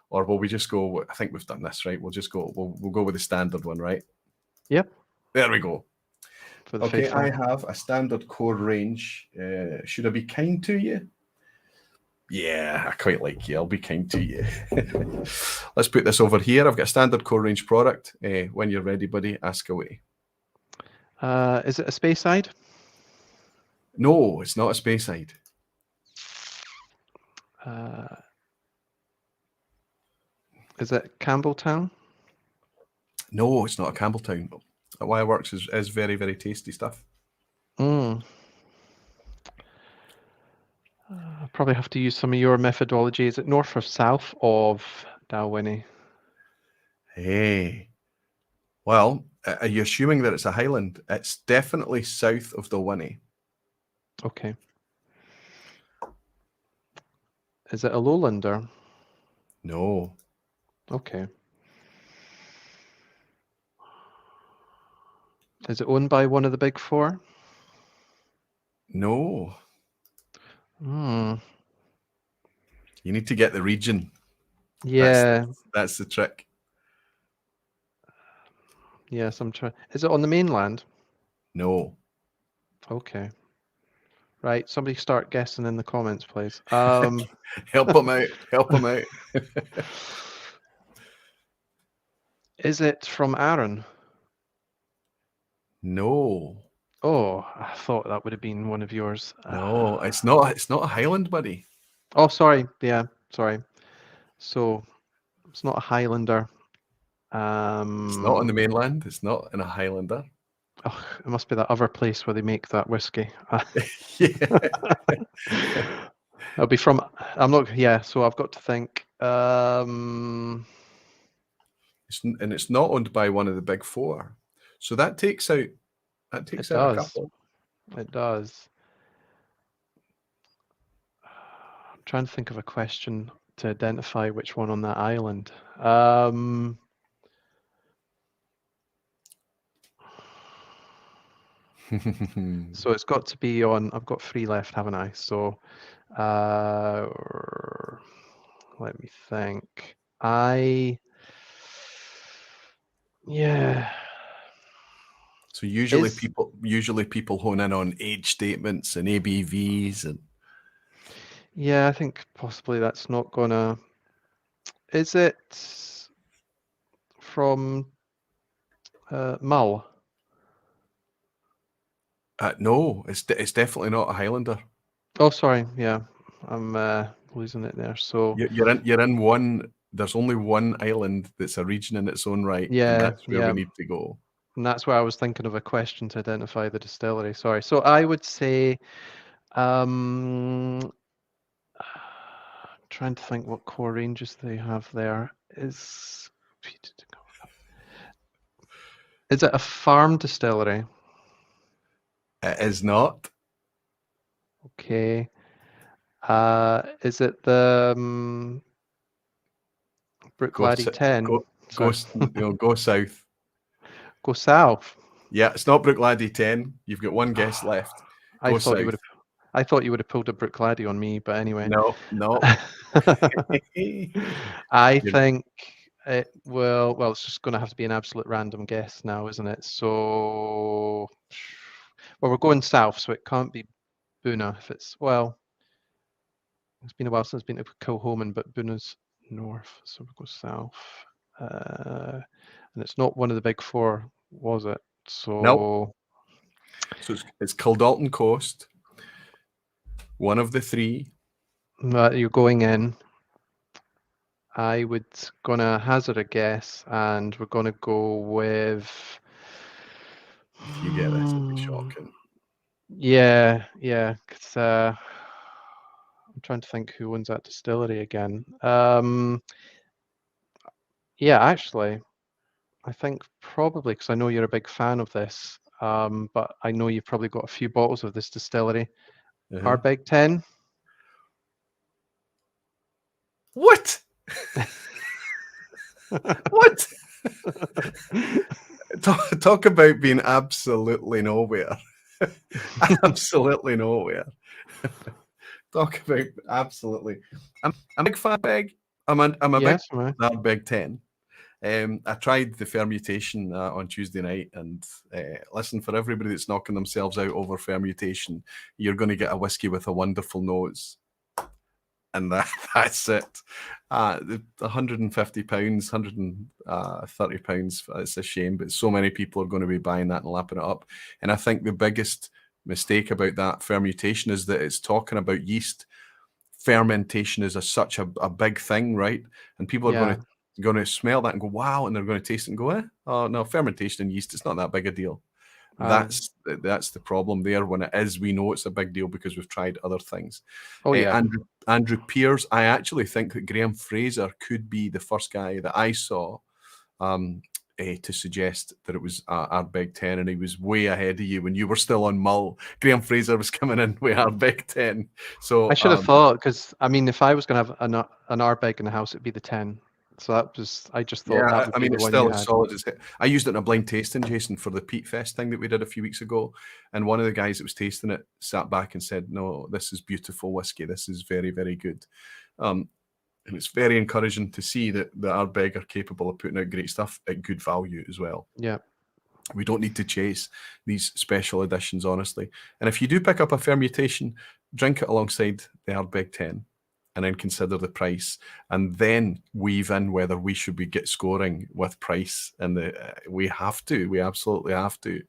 Or will we just go? I think we've done this, right? We'll just go. We'll go with the standard one, right? Yep. There we go. For the Okay, faithful. I have a standard core range. Should I be kind to you? Yeah, I quite like you. I'll be kind to you. Let's put this over here. I've got a standard core range product. When you're ready, buddy, ask away. Is it a Speyside? No, it's not a Speyside. Is it Campbelltown? No, it's not a Campbelltown. Why it works is very, very tasty stuff. I probably have to use some of your methodology. Is it north or south of Dalwhinnie? Hey. Well, are you assuming that it's a Highland? It's definitely south of Dalwhinnie. Okay. Is it a lowlander? No. Okay. Is it owned by one of the big four? No. You need to get the region. Yeah. That's the trick. Yes, I'm trying. Is it on the mainland? No. Okay. Right. Somebody start guessing in the comments, please. Help them out. Help them out. Is it from Arran? No. Oh, I thought that would have been one of yours. No, it's not. It's not a Highland, buddy. Oh, sorry. Yeah, sorry. So it's not a Highlander. It's not on the mainland. It's not in a Highlander. Oh, it must be that other place where they make that whiskey. Yeah. It'll be from. I'm not. Yeah. So I've got to think. It's not owned by one of the big four. So that takes out. That takes out a couple. It does. I'm trying to think of a question to identify which one on that island. So it's got to be on. I've got 3 left, haven't I? So let me think. Yeah. So usually people hone in on age statements and ABVs and. Yeah, I think possibly that's not gonna. Is it from Mull? No, it's definitely not a Highlander. Oh, sorry. Yeah, I'm losing it there. So You're in one. There's only one island that's a region in its own right, and yeah, that's where we yeah, need to go. and that's where I was thinking of a question to identify the distillery. Sorry. So I would say, trying to think what core ranges they have there. Is it a farm distillery? It is not. Okay. Is it the Go Brooklady 10? Sorry. go south. Go south. Yeah, it's not Brooklady 10. You've got one guess left. I Go thought you south. would have. I thought you would have pulled a Brooklady on me, but anyway. No. I think it will. Well, it's just going to have to be an absolute random guess now, isn't it? So, well, we're going south, so it can't be Buna. If it's it's been a while since I've been to Kilhoman, but Buna's north, so we'll go south. And it's not one of the big four, was it? So Nope. So it's Kildalton Coast. One of the three. You're going in. I would gonna hazard a guess, and we're gonna go with. If you get this, it'll be shocking. Yeah. Cause, I'm trying to think who owns that distillery again. Yeah, actually, I think probably because I know you're a big fan of this, but I know you've probably got a few bottles of this distillery. Our Big 10. What? What? Talk about being absolutely nowhere. Absolutely nowhere. Talk about absolutely. I'm a big fan of Big. I'm a Yes, big man. fan of Big 10. I tried the fermutation on Tuesday night, and listen, for everybody that's knocking themselves out over fermutation, you're going to get a whiskey with a wonderful nose. And that's it. The £150, £130. It's a shame, but so many people are going to be buying that and lapping it up. And I think the biggest mistake about that fermentation is that it's talking about yeast. Fermentation is such a big thing, right? And people are going to smell that and go, wow, and they're going to taste it and go, oh no, fermentation and yeast, it's not that big a deal. That's the problem there. When it is, we know it's a big deal because we've tried other things. Oh yeah. Andrew Pears, I actually think that Graham Fraser could be the first guy that I saw to suggest that it was our Big 10, and he was way ahead of you when you were still on Mull. Graham Fraser was coming in with our Big 10. So I should have thought, because I mean, if I was going to have an Ardbeg in the house, it'd be the 10. So that was, I just thought that would be the it's one still you as had. solid as it. I used it in a blind tasting, Jason, for the Peat Fest thing that we did a few weeks ago. And one of the guys that was tasting it sat back and said, no, this is beautiful whiskey. This is very, very good. And it's very encouraging to see that the Ardbeg are capable of putting out great stuff at good value as well. Yeah. We don't need to chase these special editions, honestly. And if you do pick up a fermentation, drink it alongside the Ardbeg 10. And then consider the price, and then weave in whether we should be scoring with price. And we have to. We absolutely have to.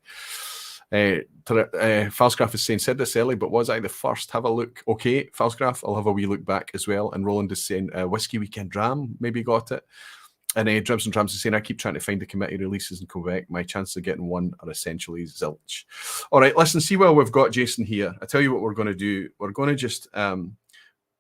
Falsgraf is saying, said this early, but was I the first? Have a look. Okay, Falsgraf, I'll have a wee look back as well. And Roland is saying, Whiskey Weekend Dram, maybe got it. And Dribs and Drams is saying, I keep trying to find the committee releases in Quebec. My chances of getting one are essentially zilch. All right, listen, see what we've got, Jason, here. I tell you what we're going to do. We're going to just...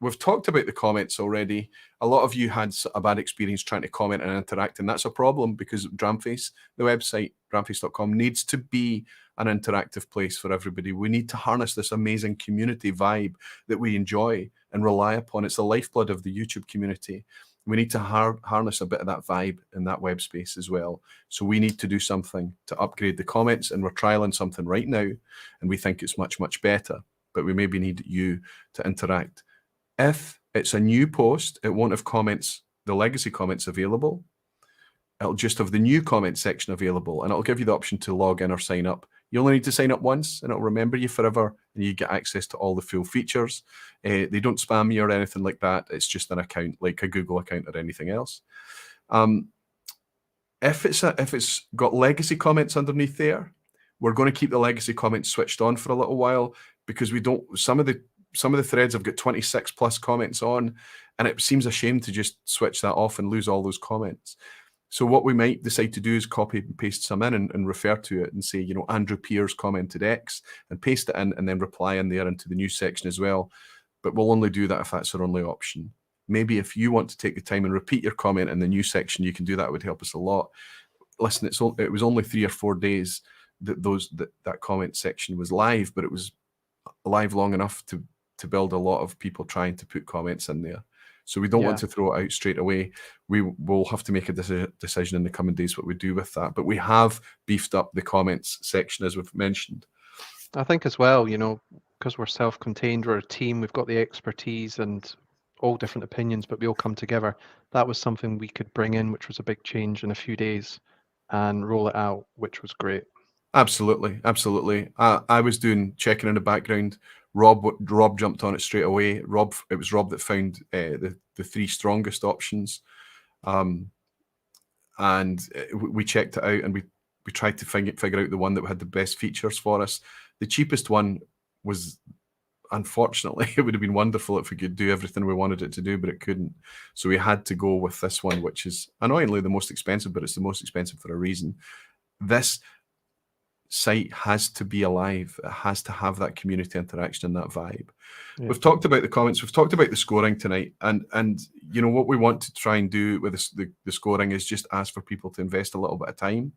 we've talked about the comments already. A lot of you had a bad experience trying to comment and interact, and that's a problem because Dramface, the website, dramface.com, needs to be an interactive place for everybody. We need to harness this amazing community vibe that we enjoy and rely upon. It's the lifeblood of the YouTube community. We need to harness a bit of that vibe in that web space as well. So we need to do something to upgrade the comments, and we're trialing something right now, and we think it's much, much better, but we maybe need you to interact. If it's a new post, it won't have comments, the legacy comments available. it'll just have the new comment section available, and it'll give you the option to log in or sign up. You only need to sign up once, and it'll remember you forever, and you get access to all the full features. They don't spam you or anything like that. It's just an account, like a Google account or anything else. If it's got legacy comments underneath there, we're going to keep the legacy comments switched on for a little while, because we don't. Some of the threads have got 26 plus comments on, and it seems a shame to just switch that off and lose all those comments. So what we might decide to do is copy and paste some in and refer to it and say, you know, Andrew Pierce commented X, and paste it in and then reply in there into the news section as well. But we'll only do that if that's our only option. Maybe if you want to take the time and repeat your comment in the news section, you can do that. It would help us a lot. Listen, it was only 3 or 4 days that that comment section was live, but it was live long enough to build a lot of people trying to put comments in there. So we don't want to throw it out straight away. We will have to make a decision in the coming days what we do with that. But we have beefed up the comments section, as we've mentioned. I think as well, you know, because we're self-contained, we're a team, we've got the expertise and all different opinions, but we all come together. That was something we could bring in, which was a big change in a few days, and roll it out, which was great. Absolutely, absolutely. I was doing checking in the background. Rob jumped on it straight away. It was Rob that found the 3 strongest options, and we checked it out, and we tried to figure out the one that had the best features for us. The cheapest one was, unfortunately, it would have been wonderful if we could do everything we wanted it to do, but it couldn't. So we had to go with this one, which is annoyingly the most expensive, but it's the most expensive for a reason. This site has to be alive. It has to have that community interaction and that vibe. Yeah. We've talked about the comments. We've talked about the scoring tonight, and you know what we want to try and do with the scoring is just ask for people to invest a little bit of time,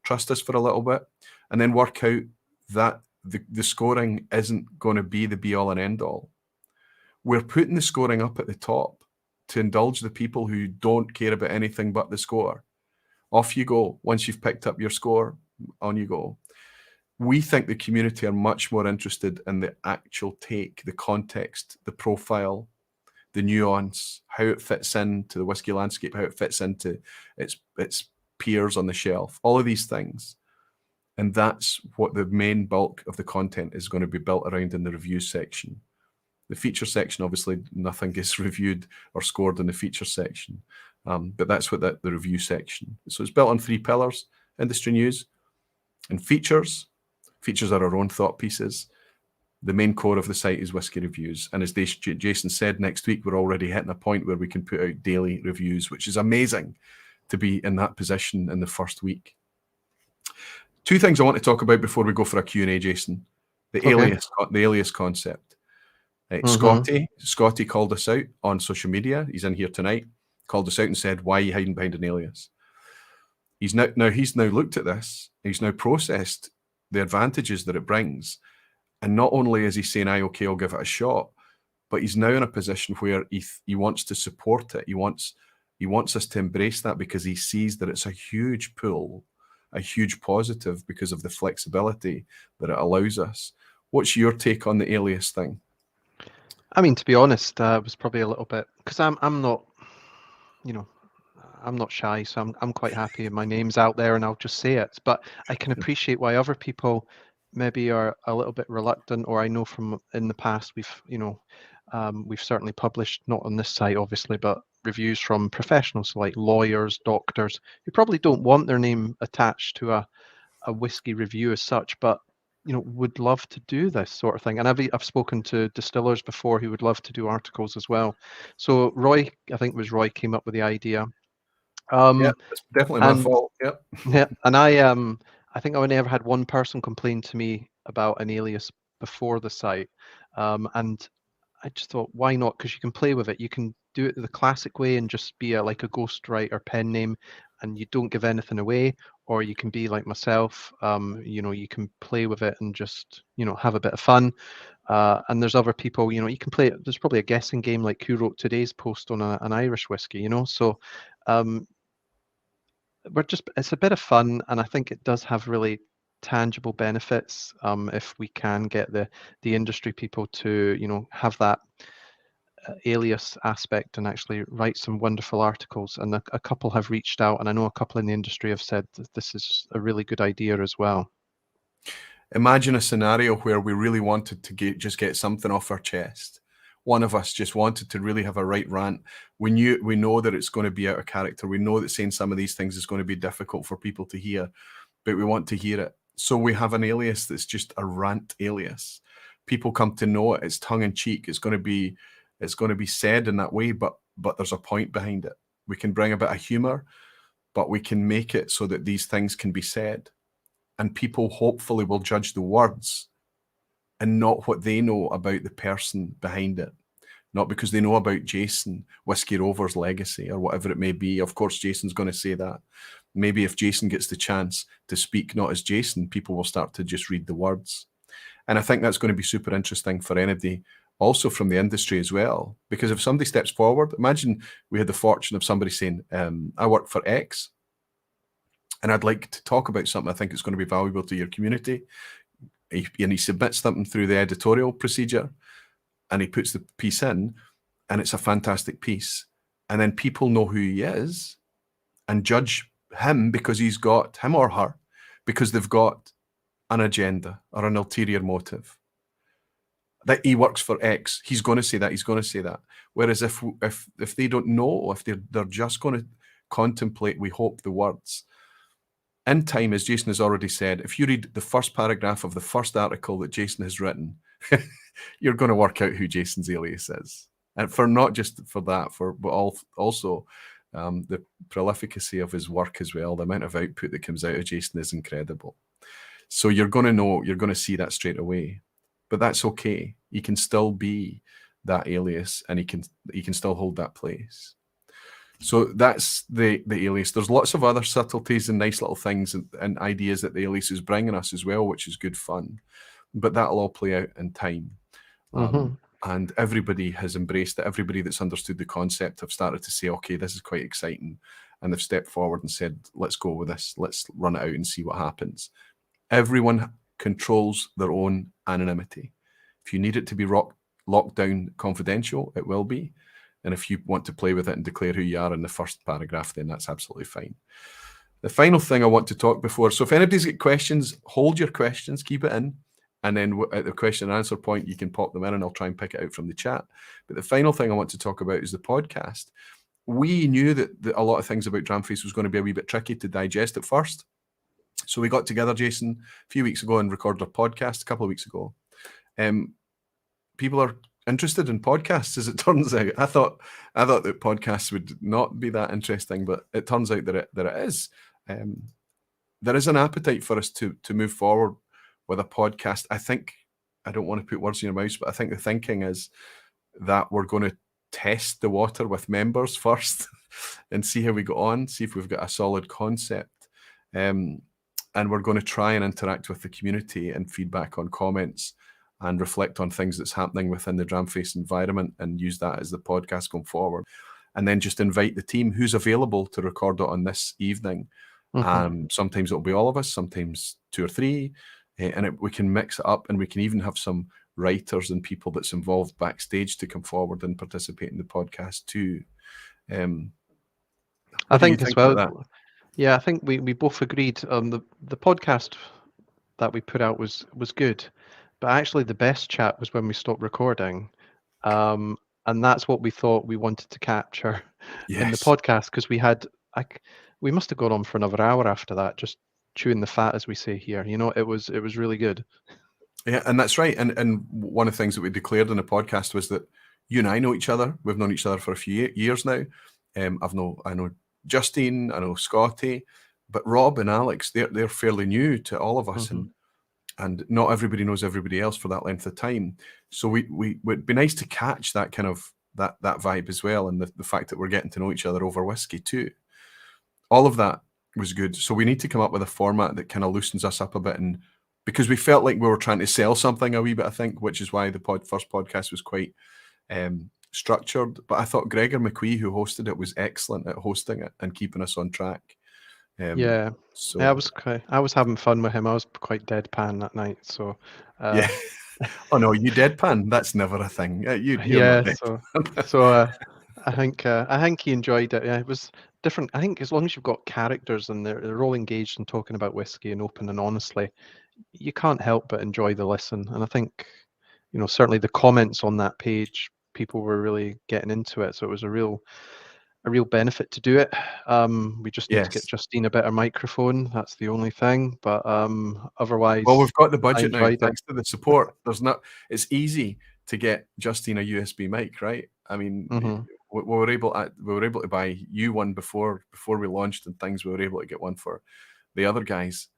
trust us for a little bit, and then work out that the scoring isn't going to be the be all and end all. We're putting the scoring up at the top to indulge the people who don't care about anything but the score. Off you go. Once you've picked up your score, on you go. We think the community are much more interested in the actual take, the context, the profile, the nuance, how it fits into the whiskey landscape, how it fits into its peers on the shelf, all of these things. And that's what the main bulk of the content is going to be built around in the review section. The feature section, obviously, nothing gets reviewed or scored in the feature section, but that's what the review section. So it's built on 3 pillars: industry news and features. Features are our own thought pieces. The main core of the site is whiskey reviews. And as Jason said, next week we're already hitting a point where we can put out daily reviews, which is amazing to be in that position in the first week. 2 things I want to talk about before we go for a Q&A, Jason. The alias concept. Scotty called us out on social media. He's in here tonight. Called us out and said, "Why are you hiding behind an alias?" He's now looked at this. He's now processed the advantages that it brings, and not only is he saying, okay, I'll give it a shot," but he's now in a position where he wants to support it. He wants us to embrace that, because he sees that it's a huge pull, a huge positive, because of the flexibility that it allows us. What's your take on the alias thing? I mean, to be honest, it was probably a little bit, because I'm not, you know, I'm not shy, so I'm quite happy my name's out there and I'll just say it. But I can appreciate why other people maybe are a little bit reluctant, or I know from in the past we've certainly published, not on this site obviously, but reviews from professionals, so like lawyers, doctors, who probably don't want their name attached to a whiskey review as such, but would love to do this sort of thing. And I've spoken to distillers before who would love to do articles as well. So Roy, I think it was Roy, came up with the idea. Yeah, it's definitely my fault. Yep. Yeah, and I think I only ever had one person complain to me about an alias before the site, and I just thought, why not? Because you can play with it. You can do it the classic way and just be like a ghostwriter pen name, and you don't give anything away. Or you can be like myself. You can play with it and just have a bit of fun. And there's other people. You can play. There's probably a guessing game like who wrote today's post on an Irish whiskey. So. It's a bit of fun, and I think it does have really tangible benefits if we can get the industry people to have that alias aspect and actually write some wonderful articles. And a couple have reached out, and I know a couple in the industry have said that this is a really good idea as well. Imagine a scenario where we really wanted to just get something off our chest. One of us just wanted to really have a right rant. We know that it's going to be out of character. We know that saying some of these things is going to be difficult for people to hear, but we want to hear it. So we have an alias that's just a rant alias. People come to know it. It's tongue in cheek. It's going to be said in that way, but there's a point behind it. We can bring a bit of humor, but we can make it so that these things can be said, and people hopefully will judge the words and not what they know about the person behind it. Not because they know about Jason, Whisky Rover's legacy, or whatever it may be. Of course, Jason's going to say that. Maybe if Jason gets the chance to speak not as Jason, people will start to just read the words. And I think that's going to be super interesting for anybody also from the industry as well. Because if somebody steps forward, imagine we had the fortune of somebody saying, I work for X, and I'd like to talk about something I think is going to be valuable to your community. And he submits something through the editorial procedure, and he puts the piece in, and it's a fantastic piece. And then people know who he is and judge him because he's got, him or her, because they've got an agenda or an ulterior motive. That he works for X, he's going to say that, he's going to say that. Whereas if they don't know, if they're just going to contemplate, we hope, the words, in time, as Jason has already said, if you read the first paragraph of the first article that Jason has written, you're going to work out who Jason's alias is. And for not just for that, but also the prolificacy of his work as well. The amount of output that comes out of Jason is incredible. So you're going to know, you're going to see that straight away. But that's okay. He can still be that alias, and he can still hold that place. So that's the alias. There's lots of other subtleties and nice little things and ideas that the alias is bringing us as well, which is good fun. But that'll all play out in time. And everybody has embraced it. Everybody that's understood the concept have started to say, okay, this is quite exciting. And they've stepped forward and said, let's go with this. Let's run it out and see what happens. Everyone controls their own anonymity. If you need it to be locked down confidential, it will be. And if you want to play with it and declare who you are in the first paragraph, then that's absolutely fine. The final thing I want to talk before, so if anybody's got questions, hold your questions, keep it in. And then at the question and answer point, you can pop them in and I'll try and pick it out from the chat. But the final thing I want to talk about is the podcast. We knew that a lot of things about Dramface was going to be a wee bit tricky to digest at first. So we got together, Jason, a few weeks ago and recorded a podcast a couple of weeks ago. People are interested in podcasts, as it turns out. I thought that podcasts would not be that interesting, but it turns out that it is. There is an appetite for us to move forward with a podcast. I think, I don't want to put words in your mouth, but I think the thinking is that we're going to test the water with members first and see how we go on, see if we've got a solid concept. And we're going to try and interact with the community and feedback on comments and reflect on things that's happening within the Dramface environment and use that as the podcast going forward. And then just invite the team who's available to record it on this evening. Sometimes it'll be all of us, sometimes 2 or 3. And we can mix it up, and we can even have some writers and people that's involved backstage to come forward and participate in the podcast too. I think as well. Yeah, I think we both agreed the podcast that we put out was good, but actually the best chat was when we stopped recording, and that's what we thought we wanted to capture in the podcast, because we must have gone on for another hour after that, just chewing the fat, as we say here. You know, it was really good. Yeah, and that's right. And one of the things that we declared in the podcast was that you and I know each other. We've known each other for a few years now. I know Justine, I know Scotty, but Rob and Alex, they're fairly new to all of us, and not everybody knows everybody else for that length of time. So we would be nice to catch that kind of that vibe as well, and the fact that we're getting to know each other over whiskey too. All of that was good. So we need to come up with a format that kind of loosens us up a bit, and because we felt like we were trying to sell something a wee bit, I think, which is why the first podcast was quite structured. But I thought Gregor McQuee, who hosted it, was excellent at hosting it and keeping us on track. So I was having fun with him. I was quite deadpan that night. So yeah, Oh no, you deadpan. That's never a thing. You're not Yeah, deadpan. so I think he enjoyed it. Yeah, it was different. I think as long as you've got characters and they're all engaged in talking about whiskey and open and honestly, you can't help but enjoy the listen. And I think, certainly the comments on that page, people were really getting into it. So it was a real benefit to do it. We just need to get Yes. Justine a better microphone. That's the only thing. But otherwise, Well, we've got the I budget now, enjoyed it. thanks to the support. It's easy to get Justine a USB mic, right? I mean, Mhm. we were able to buy you one before we launched and things. We were able to get one for the other guys.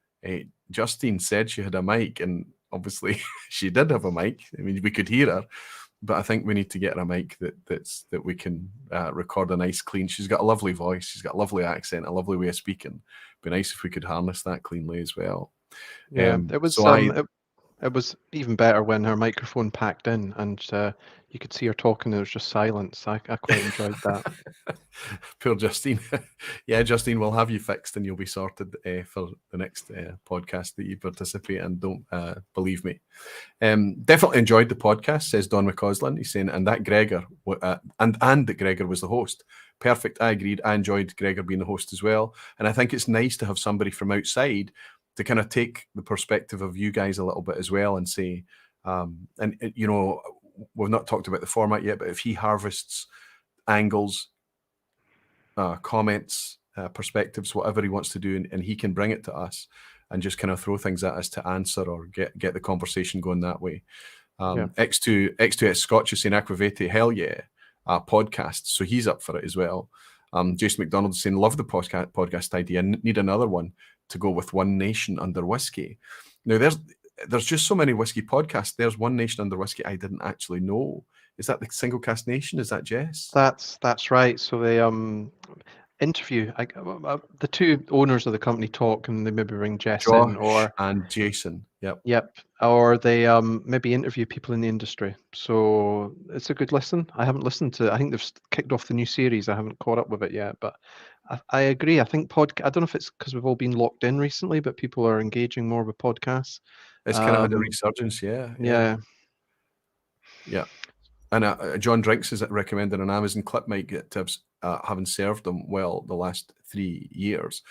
Justine said she had a mic, and obviously she did have a mic. I mean, we could hear her, but I think we need to get her a mic that we can record a nice clean. She's got a lovely voice. She's got a lovely accent, a lovely way of speaking. Be nice if we could harness that cleanly as well. Yeah, it was So I it was even better when her microphone packed in and you could see her talking. There was just silence. I quite enjoyed that. Poor Justine. Yeah, Justine, we'll have you fixed and you'll be sorted for the next podcast that you participate in. Don't believe me. Definitely enjoyed the podcast, says Don McCausland. He's saying, and that Gregor, and that Gregor was the host. Perfect. I agreed. I enjoyed Gregor being the host as well. And I think it's nice to have somebody from outside to kind of take the perspective of you guys a little bit as well and say, we've not talked about the format yet, but if he harvests angles, comments, perspectives, whatever he wants to do, and he can bring it to us and just kind of throw things at us to answer or get the conversation going that way. Yeah. X2S Scotch is saying Aquavete, hell yeah, podcast. So he's up for it as well. Jason McDonald is saying, love the podcast idea. Need another one to go with One Nation Under Whiskey. Now there's just so many whiskey podcasts. There's One Nation Under Whiskey I didn't actually know. Is that the Single Cask Nation? Is that Jess? That's right. So they interview the two owners of the company talk, and they maybe bring Jess in, Josh or and Jason. yep, or they maybe interview people in the industry. So it's a good listen. I haven't listened to. I think they've kicked off the new series. I haven't caught up with it yet, but I agree. I think I don't know if it's because we've all been locked in recently, but people are engaging more with podcasts. It's kind of had a resurgence, yeah. And John Drinks is recommending an Amazon clip mic at Tibbs, having served them well the last 3 years.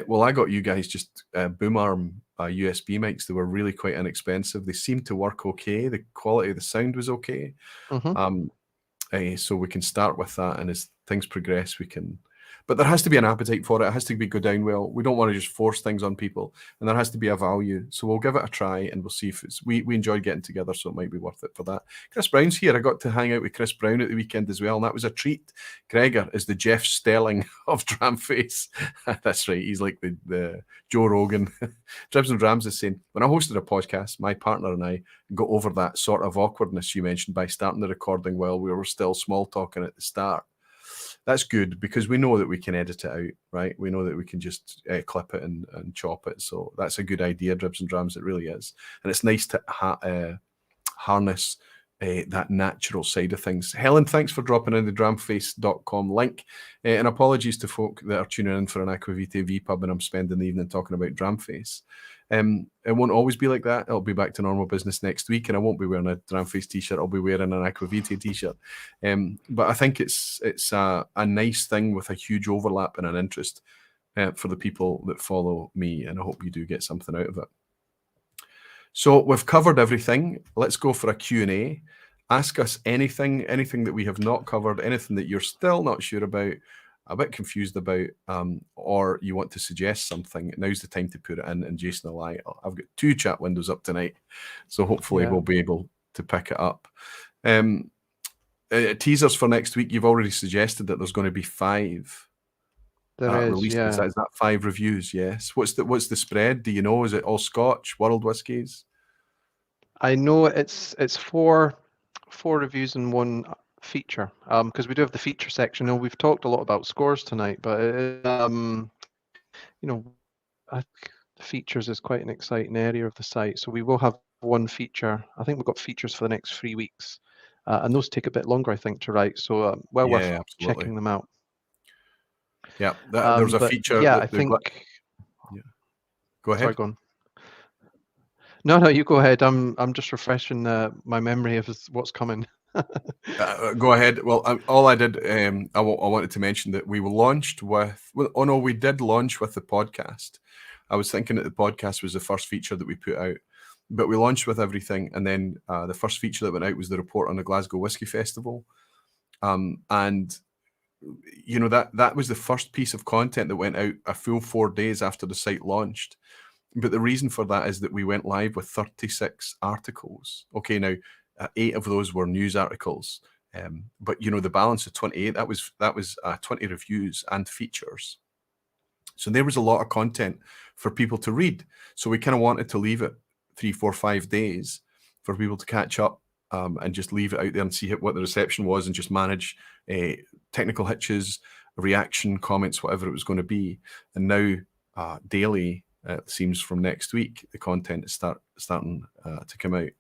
Well, I got you guys just boom arm USB mics. They were really quite inexpensive. They seemed to work okay. The quality of the sound was okay. So we can start with that, and as things progress, we can. But there has to be an appetite for it. It has to go down well. We don't want to just force things on people, and there has to be a value. So we'll give it a try, and we'll see if it's. We enjoyed getting together, so it might be worth it for that. Chris Brown's here. I got to hang out with Chris Brown at the weekend as well, and that was a treat. Gregor is the Jeff Stelling of Dramface. That's right. He's like the Joe Rogan. Dribs and Drams is saying, when I hosted a podcast, my partner and I got over that sort of awkwardness you mentioned by starting the recording while we were still small talking at the start. That's good because we know that we can edit it out, right? We know that we can just clip it and chop it. So that's a good idea, Dribs and Drams. It really is. And it's nice to harness that natural side of things. Helen, thanks for dropping in the dramface.com link. And apologies to folk that are tuning in for an Aquavite vPub and I'm spending the evening talking about Dramface. It won't always be like that. It'll be back to normal business next week, and I won't be wearing a Dramface t-shirt. I'll be wearing an Aquavite t-shirt. But I think it's a nice thing with a huge overlap and an interest for the people that follow me, and I hope you do get something out of it. So we've covered everything. Let's go for a Q&A. Ask us anything that we have not covered, anything that you're still not sure about, a bit confused about, or you want to suggest something. Now's the time to put it in, and Jason will I've got 2 chat windows up tonight, so hopefully we'll be able to pick it up. Teasers for next week, you've already suggested that there's going to be 5 releases. Yeah. Is that 5 reviews? Yes. What's the spread? Do you know? Is it all Scotch, world whiskies? I know it's 4 reviews and 1 feature, because we do have the feature section. We've talked a lot about scores tonight, but I think the features is quite an exciting area of the site. So we will have 1 feature. I think we've got features for the next 3 weeks, and those take a bit longer, I think, to write. So worth absolutely checking them out. Yeah, there's a feature. Yeah, I think. Yeah. Go ahead. Sorry, go on. No, you go ahead. I'm just refreshing my memory of what's coming. Go ahead. Well, all I did, I wanted to mention that we launched with. Well, oh no, we did launch with the podcast. I was thinking that the podcast was the first feature that we put out, but we launched with everything, and then the first feature that went out was the report on the Glasgow Whisky Festival, and you know that was the first piece of content that went out a full 4 days after the site launched. But the reason for that is that we went live with 36 articles. Okay, now 8 of those were news articles, but you know the balance of 28 that was 20 reviews and features. So there was a lot of content for people to read. So we kind of wanted to leave it 3, 4, 5 days for people to catch up and just leave it out there and see what the reception was and just manage technical hitches, reaction, comments, whatever it was going to be. And now daily, it seems from next week, the content is starting to come out.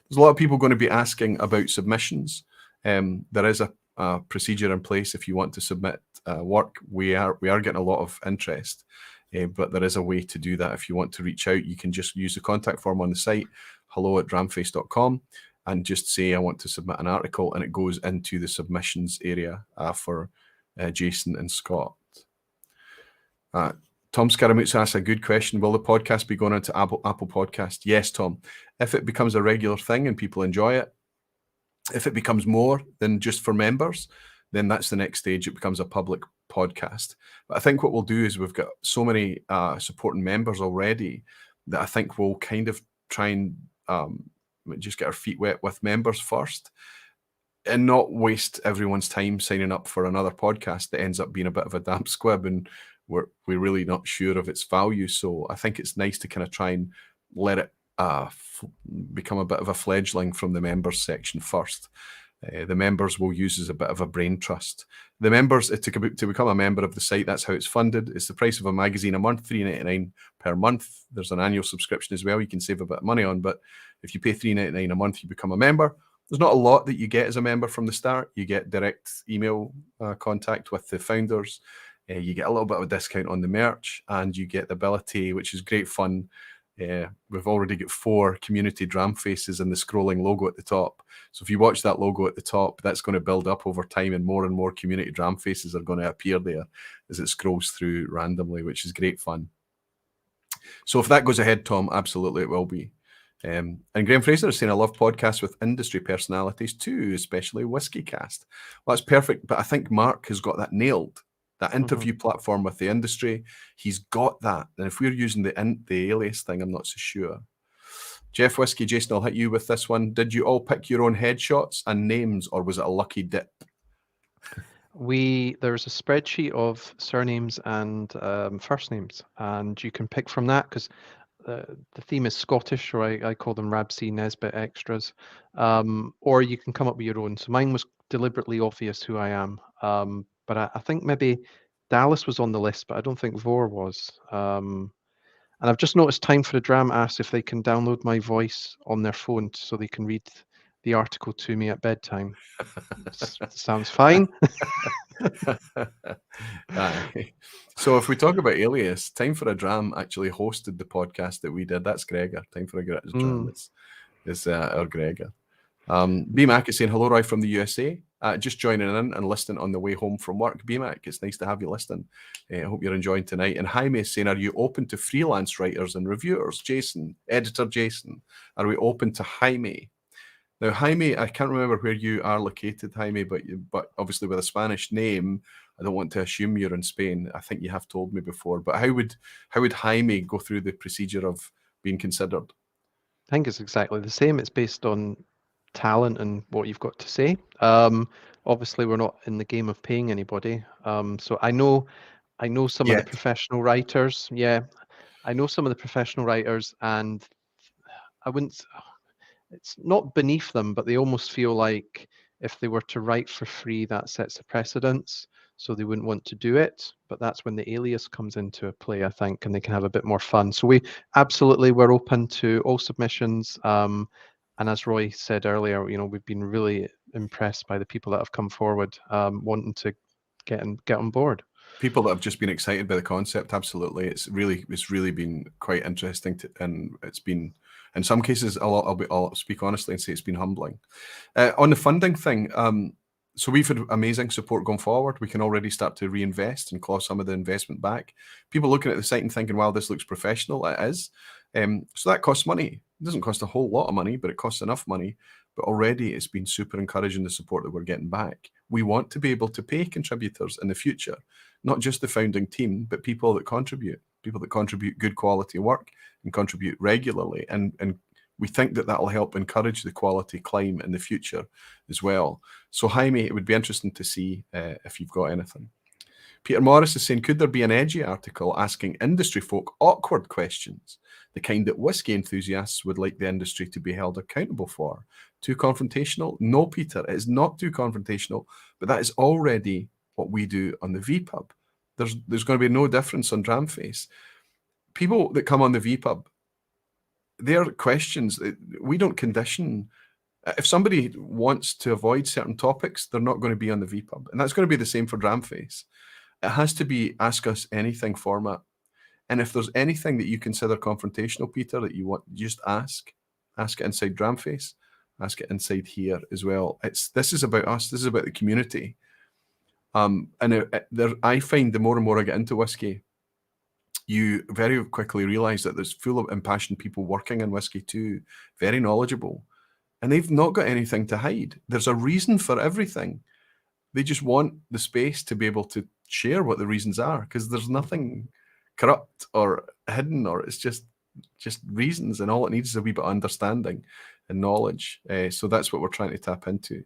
There's a lot of people going to be asking about submissions. There is a procedure in place if you want to submit work. We are getting a lot of interest, but there is a way to do that. If you want to reach out, you can just use the contact form on the site, hello@dramface.com, and just say I want to submit an article, and it goes into the submissions area for Jason and Scott. Tom Scaramouche asks a good question. Will the podcast be going into Apple Podcast? Yes, Tom. If it becomes a regular thing and people enjoy it, if it becomes more than just for members, then that's the next stage. It becomes a public podcast. But I think what we'll do is we've got so many supporting members already that I think we'll kind of try and just get our feet wet with members first and not waste everyone's time signing up for another podcast that ends up being a bit of a damp squib and we're really not sure of its value. So I think it's nice to kind of try and let it become a bit of a fledgling from the members section first. The members will use as a bit of a brain trust. The members, to become a member of the site, that's how it's funded. It's the price of a magazine a month, $3.99 per month. There's an annual subscription as well you can save a bit of money on, but if you pay $3.99 a month, you become a member. There's not a lot that you get as a member from the start. You get direct email contact with the founders. You get a little bit of a discount on the merch, and you get the ability, which is great fun. We've already got 4 community Dramfaces in the scrolling logo at the top. So if you watch that logo at the top, that's going to build up over time, and more community Dramfaces are going to appear there as it scrolls through randomly, which is great fun. So if that goes ahead, Tom, absolutely it will be. And Graham Fraser is saying, I love podcasts with industry personalities too, especially Whisky Cast. Well, that's perfect, but I think Mark has got that nailed. That interview platform with the industry, he's got that. And if we're using the alias thing, I'm not so sure. Jeff Whisky, Jason, I'll hit you with this one. Did you all pick your own headshots and names, or was it a lucky dip? There's a spreadsheet of surnames and first names, and you can pick from that because the theme is Scottish, or I call them Rabsy Nesbit extras, or you can come up with your own. So mine was deliberately obvious who I am, but I think maybe Dallas was on the list, but I don't think Vor was. And I've just noticed Time for a Dram asked if they can download my voice on their phone so they can read the article to me at bedtime. Sounds fine. So if we talk about alias, Time for a Dram actually hosted the podcast that we did. That's Gregor. Time for a Dram is our Gregor. BMAC is saying, hello, Roy from the USA. Just joining in and listening on the way home from work. BMAC, it's nice to have you listening. I hope you're enjoying tonight. And Jaime is saying, are you open to freelance writers and reviewers? Jason, editor Jason, are we open to Jaime? Now, Jaime, I can't remember where you are located, Jaime, but obviously with a Spanish name, I don't want to assume you're in Spain. I think you have told me before. But how would Jaime go through the procedure of being considered? I think it's exactly the same. It's based on talent and what you've got to say. Obviously, we're not in the game of paying anybody. So I know some of the professional writers. Yeah, I know some of the professional writers, and I wouldn't. It's not beneath them, but they almost feel like if they were to write for free, that sets a precedence. So they wouldn't want to do it. But that's when the alias comes into play, I think, and they can have a bit more fun. So we're open to all submissions. And as Roy said earlier, we've been really impressed by the people that have come forward, wanting to get on board. People that have just been excited by the concept, absolutely. It's really been quite interesting, and it's been In some cases, I'll speak honestly and say it's been humbling. On the funding thing, so we've had amazing support going forward. We can already start to reinvest and claw some of the investment back. People looking at the site and thinking, wow, this looks professional. It is. So that costs money. It doesn't cost a whole lot of money, but it costs enough money. But already it's been super encouraging, the support that we're getting back. We want to be able to pay contributors in the future, not just the founding team, but people that contribute good quality work and contribute regularly. And we think that will help encourage the quality climb in the future as well. So Jaime, it would be interesting to see if you've got anything. Peter Morris is saying, could there be an edgy article asking industry folk awkward questions, the kind that whiskey enthusiasts would like the industry to be held accountable for? Too confrontational? No, Peter, it is not too confrontational, but that is already what we do on the vPub. There's going to be no difference on Dramface. People that come on the vPub, their questions, we don't condition. If somebody wants to avoid certain topics, they're not going to be on the vPub. And that's going to be the same for Dramface. It has to be ask us anything format. And if there's anything that you consider confrontational, Peter, that you want, just ask it inside Dramface, ask it inside here as well. This is about us. This is about the community. I find the more and more I get into whiskey, you very quickly realize that there's full of impassioned people working in whiskey too, very knowledgeable, and they've not got anything to hide. There's a reason for everything. They just want the space to be able to share what the reasons are, because there's nothing corrupt or hidden, or it's just reasons, and all it needs is a wee bit of understanding and knowledge. So that's what we're trying to tap into.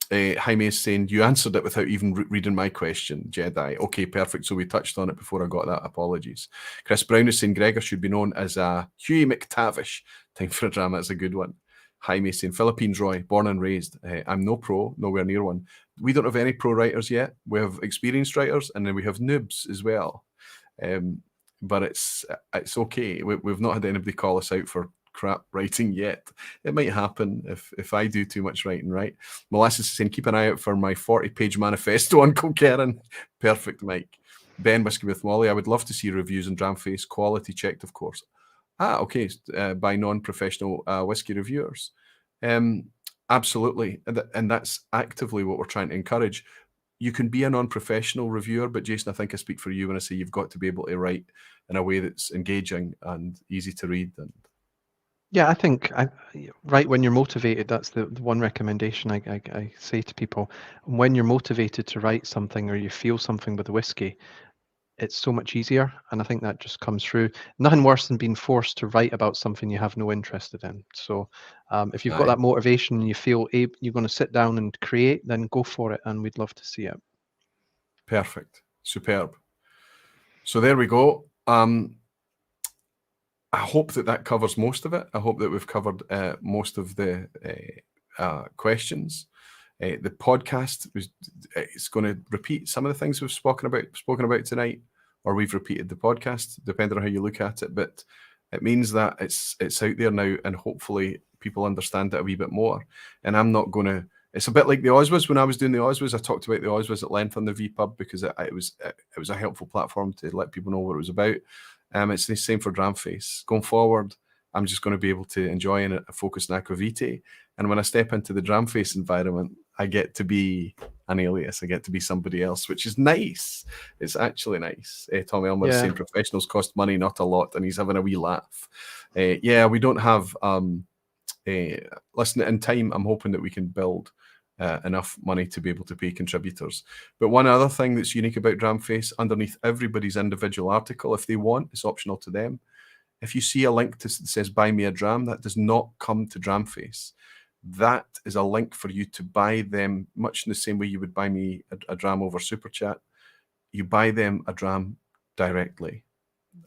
Jaime is saying, you answered it without even reading my question, Jedi. Okay, perfect. So we touched on it before I got that. Apologies. Chris Brown is saying Gregor should be known as a Huey McTavish. Time for a drama. It's a good one. Jaime is saying, Philippines Roy, born and raised. I'm no pro, nowhere near one. We don't have any pro writers yet. We have experienced writers, and then we have noobs as well. But it's okay. We've not had anybody call us out for crap writing yet. It might happen if I do too much writing, right? Molasses is saying, keep an eye out for my 40-page manifesto on Kilkerran. Perfect, Mike. Ben Whiskey with Molly, I would love to see reviews on Dramface, quality checked, of course. Okay, by non-professional whiskey reviewers. Absolutely, and that's actively what we're trying to encourage. You can be a non-professional reviewer, but Jason, I think I speak for you when I say you've got to be able to write in a way that's engaging and easy to read. And yeah, I think right when you're motivated, that's the one recommendation I say to people. When you're motivated to write something or you feel something with the whiskey, it's so much easier, and I think that just comes through. Nothing worse than being forced to write about something you have no interest in. So if you've got that motivation and you feel you're going to sit down and create, then go for it, and we'd love to see it. Perfect. Superb. So there we go. I hope that covers most of it. I hope that we've covered most of the questions. The podcast is going to repeat some of the things we've spoken about tonight, or we've repeated the podcast, depending on how you look at it. But it means that it's out there now, and hopefully people understand it a wee bit more. And I'm not going to. It's a bit like the Oswas. When I was doing the Oswas, I talked about the Oswas at length on the vPub because it was a helpful platform to let people know what it was about. It's the same for Dramface. Going forward, I'm just going to be able to enjoy and focus on Aquavitae. And when I step into the Dramface environment, I get to be an alias. I get to be somebody else, which is nice. It's actually nice. Tommy Elmer is saying professionals cost money, not a lot, and he's having a wee laugh. We don't have... listen, in time, I'm hoping that we can build enough money to be able to pay contributors. But one other thing that's unique about Dramface, underneath everybody's individual article, if they want, it's optional to them. If you see a link that says buy me a dram, that does not come to Dramface. That is a link for you to buy them, much in the same way you would buy me a dram over Super Chat. You buy them a dram directly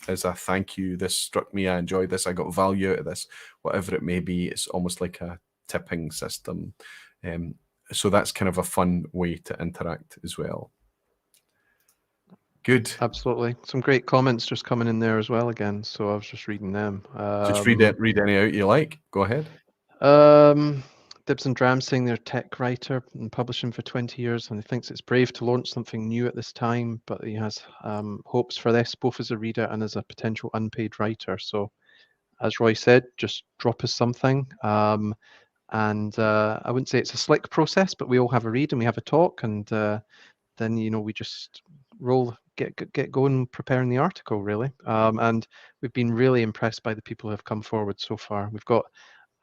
as a thank you. This struck me. I enjoyed this. I got value out of this. Whatever it may be, it's almost like a tipping system. So that's kind of a fun way to interact as well. Good. Absolutely. Some great comments just coming in there as well again. So I was just reading them. Just read any out you like. Go ahead. Dibs and Dram saying they're a tech writer and publishing for 20 years, and he thinks it's brave to launch something new at this time, but he has hopes for this, both as a reader and as a potential unpaid writer. So as Roy said, just drop us something. And I wouldn't say it's a slick process, but we all have a read and we have a talk, and then we just get going preparing the article really. And we've been really impressed by the people who have come forward so far. We've got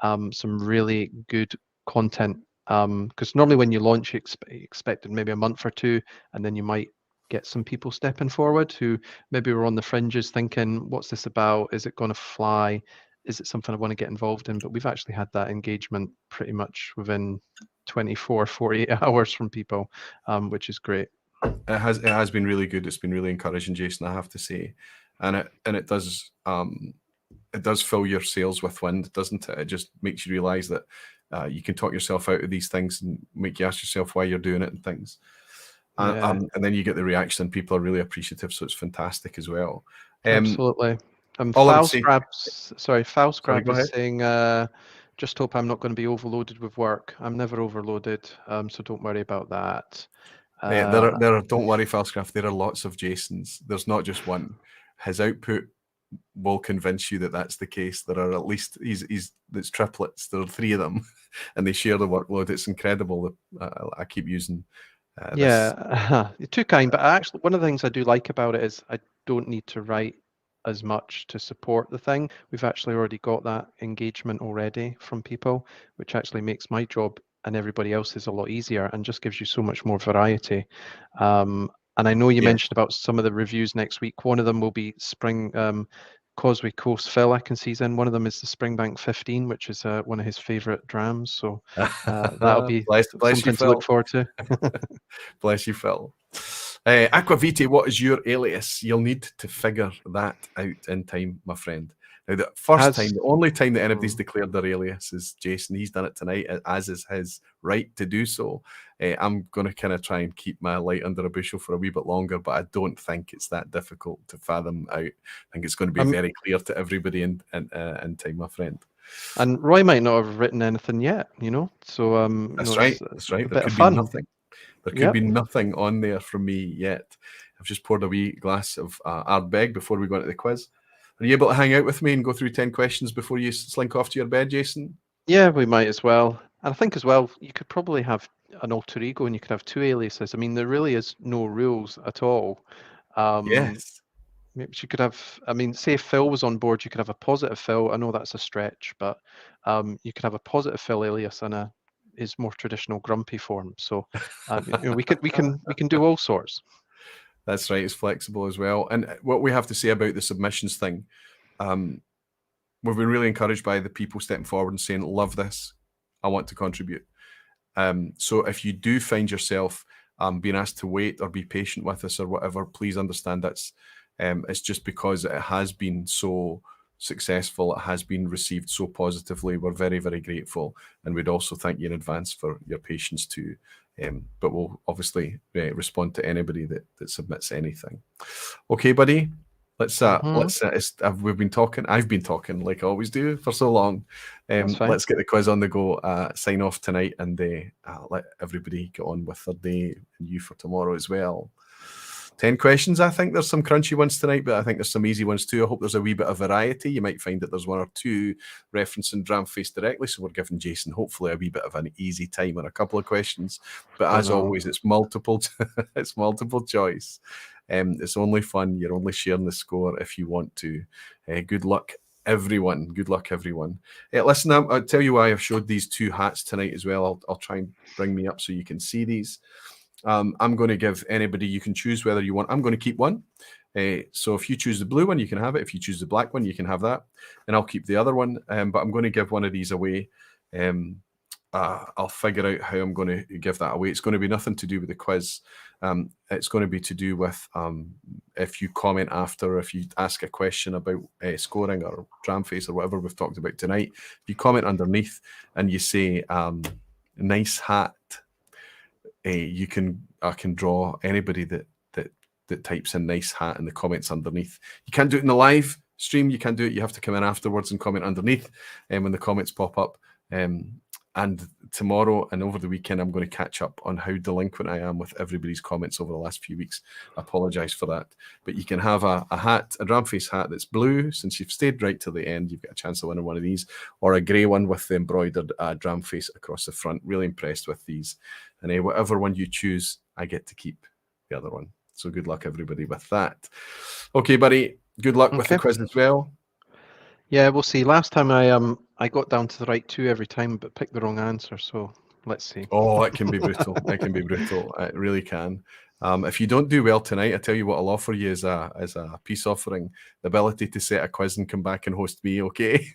some really good content, because normally when you launch, you expected maybe a month or two, and then you might get some people stepping forward who maybe were on the fringes thinking, what's this about? Is it going to fly? Is it something I want to get involved in? But we've actually had that engagement pretty much within 24, 48 hours from people, which is great. It has been really good. It's been really encouraging, Jason, I have to say, and it does fill your sails with wind, doesn't it? It just makes you realise that you can talk yourself out of these things and make you ask yourself why you're doing it and things. Yeah. And then you get the reaction, and people are really appreciative, so it's fantastic as well. Absolutely. All I would say- Foulscrab go is ahead. saying, just hope I'm not going to be overloaded with work. I'm never overloaded, so don't worry about that. Don't worry, Falscraft, there are lots of Jasons. There's not just one. His output will convince you that that's the case. There are at least, it's triplets. There are 3 of them, and they share the workload. It's incredible. I keep using this. Yeah, you're too kind. But actually, one of the things I do like about it is I don't need to write as much to support the thing. We've actually already got that engagement already from people, which actually makes my job and everybody else's a lot easier and just gives you so much more variety. And I know you mentioned about some of the reviews next week. One of them will be Spring Causeway Coast Phil, I can see he's in. One of them is the Springbank 15, which is one of his favourite drams. So that'll be something to look forward to. Bless you, Phil. Aquavite, what is your alias? You'll need to figure that out in time, my friend. Now, the only time that anybody's declared their alias is Jason. He's done it tonight, as is his right to do so. I'm going to kind of try and keep my light under a bushel for a wee bit longer, but I don't think it's that difficult to fathom out. I think it's going to be very clear to everybody in time, my friend. And Roy might not have written anything yet, So that's right. That's right. There could be nothing. There could be nothing on there from me yet. I've just poured a wee glass of Ardbeg before we go into the quiz. Are you able to hang out with me and go through 10 questions before you slink off to your bed, Jason? Yeah, we might as well. And I think as well, you could probably have an alter ego and you could have 2 aliases. I mean, there really is no rules at all. Yes. Maybe you could have, say if Phil was on board, you could have a positive Phil. I know that's a stretch, but you could have a positive Phil alias and his more traditional grumpy form. So we can do all sorts. That's right. It's flexible as well. And what we have to say about the submissions thing, we've been really encouraged by the people stepping forward and saying, love this, I want to contribute. So if you do find yourself being asked to wait or be patient with us or whatever, please understand that's it's just because it has been so successful. It has been received so positively. We're very, very grateful. And we'd also thank you in advance for your patience too. But we'll obviously respond to anybody that submits anything. Okay, buddy. We've been talking. I've been talking like I always do for so long. Let's get the quiz on the go. Sign off tonight and let everybody get on with their day and you for tomorrow as well. 10 questions. I think there's some crunchy ones tonight, but I think there's some easy ones too. I hope there's a wee bit of variety. You might find that there's 1 or 2 referencing Dramface directly, so we're giving Jason hopefully a wee bit of an easy time on a couple of questions. But as always, it's multiple choice. It's only fun. You're only sharing the score if you want to. Good luck, everyone. Good luck, everyone. Listen, I'll tell you why I've showed these 2 hats tonight as well. I'll try and bring me up so you can see these. I'm going to give anybody, you can choose whether you want. I'm going to keep one. So if you choose the blue one, you can have it. If you choose the black one, you can have that. And I'll keep the other one. But I'm going to give one of these away. I'll figure out how I'm going to give that away. It's going to be nothing to do with the quiz. It's going to be to do with if you comment after, if you ask a question about scoring or Dramface or whatever we've talked about tonight. If you comment underneath and you say, nice hat, I can draw anybody that types in nice hat in the comments underneath. You can't do it in the live stream. You can't do it. You have to come in afterwards and comment underneath when the comments pop up. And tomorrow and over the weekend, I'm going to catch up on how delinquent I am with everybody's comments over the last few weeks. I apologise for that. But you can have a hat, a Dramface hat that's blue. Since you've stayed right till the end, you've got a chance of winning one of these, or a grey one with the embroidered Dramface across the front. Really impressed with these. And whatever one you choose, I get to keep the other one. So good luck, everybody, with that. Okay, buddy. Good luck with the quiz as well. Yeah, we'll see. Last time I got down to the right 2 every time, but picked the wrong answer. So let's see. Oh, it can be brutal. It can be brutal. It really can. If you don't do well tonight, I tell you what, I'll offer you as a peace offering the ability to set a quiz and come back and host me. Okay.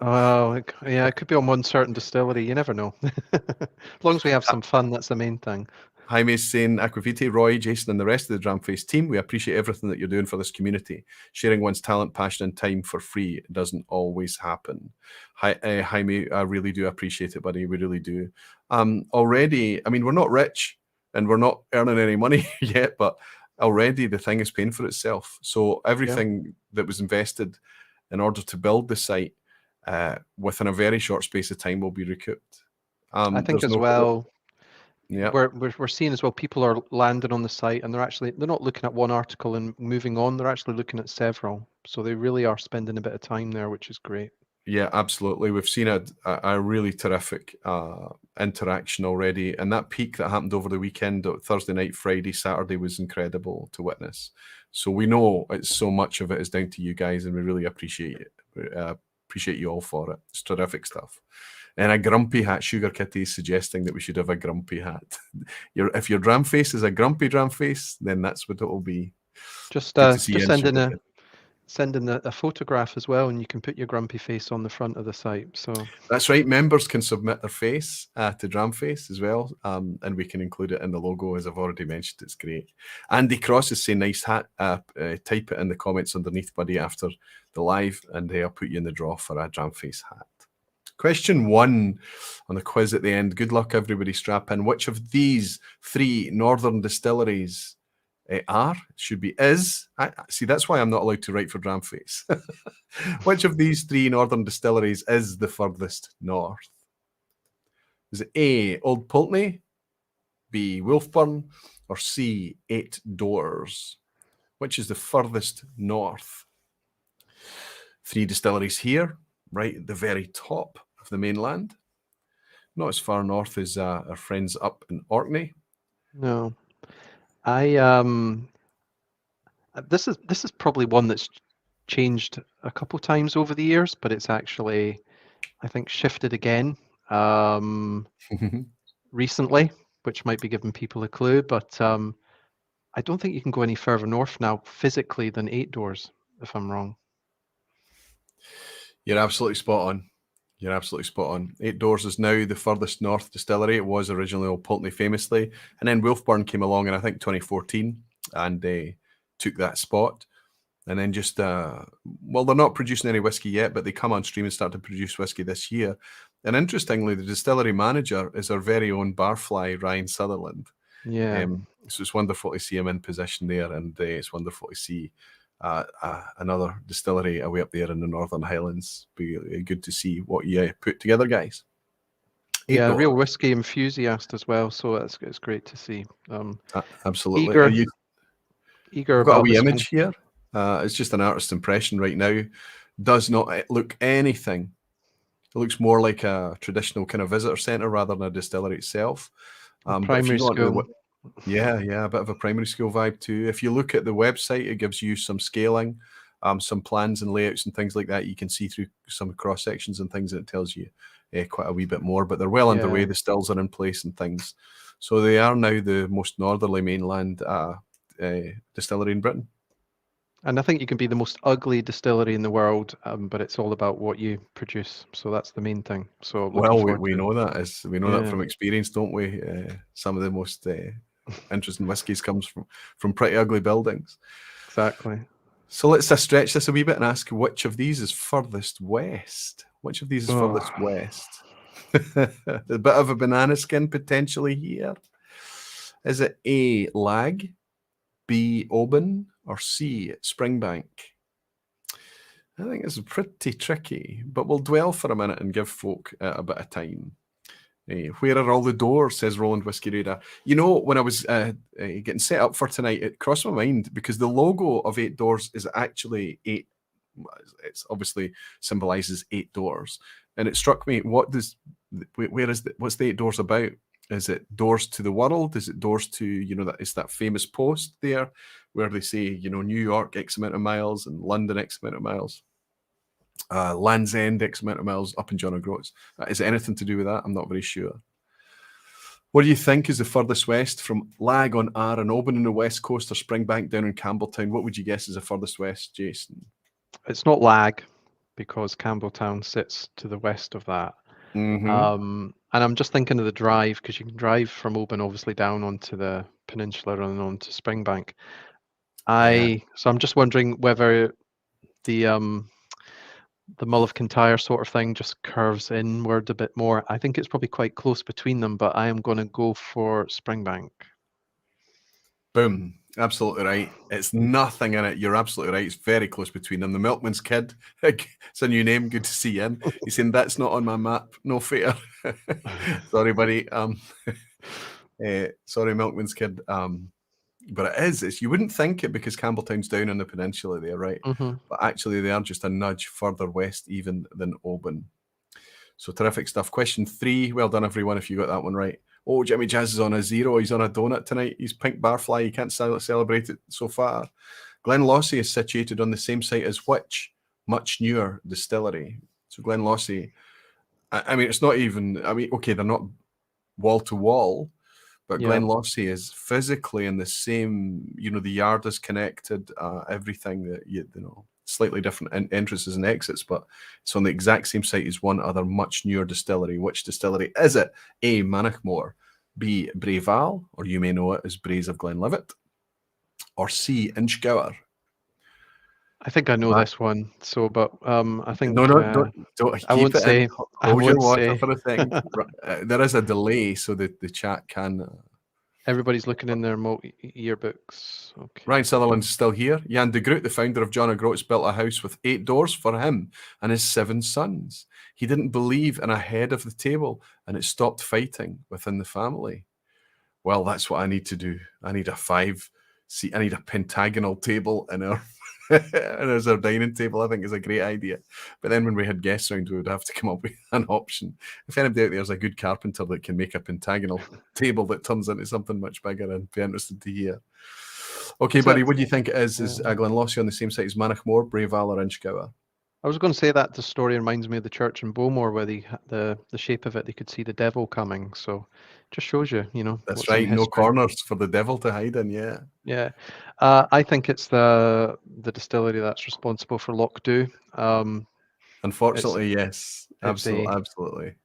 Oh, yeah, it could be on one certain distillery. You never know. As long as we have some fun, that's the main thing. Jaime's saying, Aquavite, Roy, Jason, and the rest of the Dramface team, we appreciate everything that you're doing for this community. Sharing one's talent, passion, and time for free doesn't always happen. Jaime, I really do appreciate it, buddy. We really do. Already, I mean, we're not rich and we're not earning any money yet, but already the thing is paying for itself. So everything that was invested in order to build the site within a very short space of time will be recouped. I think as well. Yeah, we're seeing as well people are landing on the site and they're not looking at one article and moving on. They're actually looking at several. So they really are spending a bit of time there, which is great. Yeah, absolutely. We've seen a really terrific interaction already, and that peak that happened over the weekend, Thursday night, Friday, Saturday, was incredible to witness. So we know it's so much of it is down to you guys, and we really appreciate it. Appreciate you all for it. It's terrific stuff. And a grumpy hat. Sugar Kitty is suggesting that we should have a grumpy hat. If your Dramface is a grumpy Dramface, then that's what it will be. Just send in a photograph as well, and you can put your grumpy face on the front of the site. So that's right. Members can submit their face to Dramface as well, and we can include it in the logo, as I've already mentioned. It's great. Andy Cross is saying, nice hat. Type it in the comments underneath, buddy, after the live, and I'll put you in the draw for a Dramface hat. Question 1 on the quiz at the end. Good luck, everybody. Strap in. Which of these 3 northern distilleries is? See, that's why I'm not allowed to write for Dramface. Which of these 3 northern distilleries is the furthest north? Is it A, Old Pulteney, B, Wolfburn, or C, 8 Doors? Which is the furthest north? 3 distilleries here, right at the very top of the mainland. Not as far north as our friends up in Orkney. No. This is probably one that's changed a couple times over the years, but it's actually, I think, shifted again recently, which might be giving people a clue. But I don't think you can go any further north now physically than 8 Doors, if I'm wrong. You're absolutely spot on. You're absolutely spot on. 8 Doors is now the furthest north distillery. It was originally Old Pulteney, famously, and then Wolfburn came along in, I think, 2014, and they took that spot. And then just, well, they're not producing any whiskey yet, but they come on stream and start to produce whiskey this year. And interestingly, the distillery manager is our very own Barfly, Ryan Sutherland. Yeah. So it's wonderful to see him in position there, and it's wonderful to see another distillery away up there in the Northern Highlands. Be good to see what you put together, guys. Yeah, real whiskey enthusiast as well, so it's great to see. Absolutely. Eager. I've got a wee image here. It's just an artist impression right now. Does not look anything. It looks more like a traditional kind of visitor centre rather than a distillery itself. Primary school. Yeah, a bit of a primary school vibe too. If you look at the website, it gives you some scaling, some plans and layouts and things like that. You can see through some cross sections and things, and it tells you quite a wee bit more. But they're well underway. The stills are in place and things. So they are now the most northerly mainland distillery in Britain. And I think you can be the most ugly distillery in the world, but it's all about what you produce. So that's the main thing. So well, we know that that from experience, don't we? Some of the most interesting whiskies comes from pretty ugly buildings. Exactly. So let's stretch this a wee bit and ask which of these is furthest west? Which of these is furthest west? A bit of a banana skin potentially here. Is it A, Lag, B, Oban, or C, Springbank? I think it's pretty tricky, but we'll dwell for a minute and give folk a bit of time. Where are all the doors, says Roland Whiskey Radar. You know, when I was getting set up for tonight, it crossed my mind because the logo of 8 Doors is actually 8. It's obviously symbolizes 8 doors. And it struck me, what's the 8 Doors about? Is it doors to the world? Is it doors to, it's that famous post there where they say, New York, X amount of miles, and London, X amount of miles. Land's End, X amount of miles up in John O'Groats. Is it anything to do with that? I'm not very sure. What do you think is the furthest west from Lag on R and Oban on the west coast or Springbank down in Campbelltown? What would you guess is the furthest west, Jason? It's not Lag because Campbelltown sits to the west of that. And I'm just thinking of the drive because you can drive from Oban obviously down onto the peninsula and onto Springbank. So I'm just wondering whether the Mull of Kintyre sort of thing just curves inward a bit more. I think it's probably quite close between them, but I am going to go for Springbank. Boom. Absolutely right. It's nothing in it. You're absolutely right. It's very close between them. The Milkman's Kid. It's a new name. Good to see you in. He's saying that's not on my map. No fair. Sorry, buddy. Sorry, Milkman's Kid. But it is. You wouldn't think it because Campbelltown's down on the peninsula there, right? But actually, they are just a nudge further west even than Oban. So terrific stuff. Question 3. Well done, everyone, if you got that one right. Oh, Jimmy Jazz is on a 0. He's on a donut tonight. He's pink barfly. He can't celebrate it so far. Glenlossie is situated on the same site as which much newer distillery? So Glenlossie, I mean, it's not even, okay, they're not wall to wall, but Glenlossie is physically in the same, the yard is connected, everything that, slightly different entrances and exits, but it's on the exact same site as one other much newer distillery. Which distillery is it? A, Manachmore, B, Breval, or you may know it as Braes of Glenlivet, or C, Inchgower. I think I know this one, but I think don't I won't say. Hold your water for a thing. There is a delay, so the chat can. Everybody's looking in their yearbooks. Okay. Ryan Sutherland's still here. Jan de Groot, the founder of John O'Groats, built a house with 8 doors for him and his 7 sons. He didn't believe in a head of the table, and it stopped fighting within the family. Well, that's what I need to do. I need a 5-seat. I need a pentagonal table in our and as our dining table. I think is a great idea. But then when we had guests around, we would have to come up with an option. If anybody out there's a good carpenter that can make a pentagonal table that turns into something much bigger, I'd be interested to hear. Okay, buddy, what do you think it is? Is Glenlossie on the same site as Manachmore, Breval, or Inchgower? I was going to say that the story reminds me of the church in Bowmore, where the shape of it, they could see the devil coming. So just shows you, That's right. No corners for the devil to hide in. Yeah. Yeah. I think it's the distillery that's responsible for Loch-Dhu. Unfortunately, yes. Absolutely.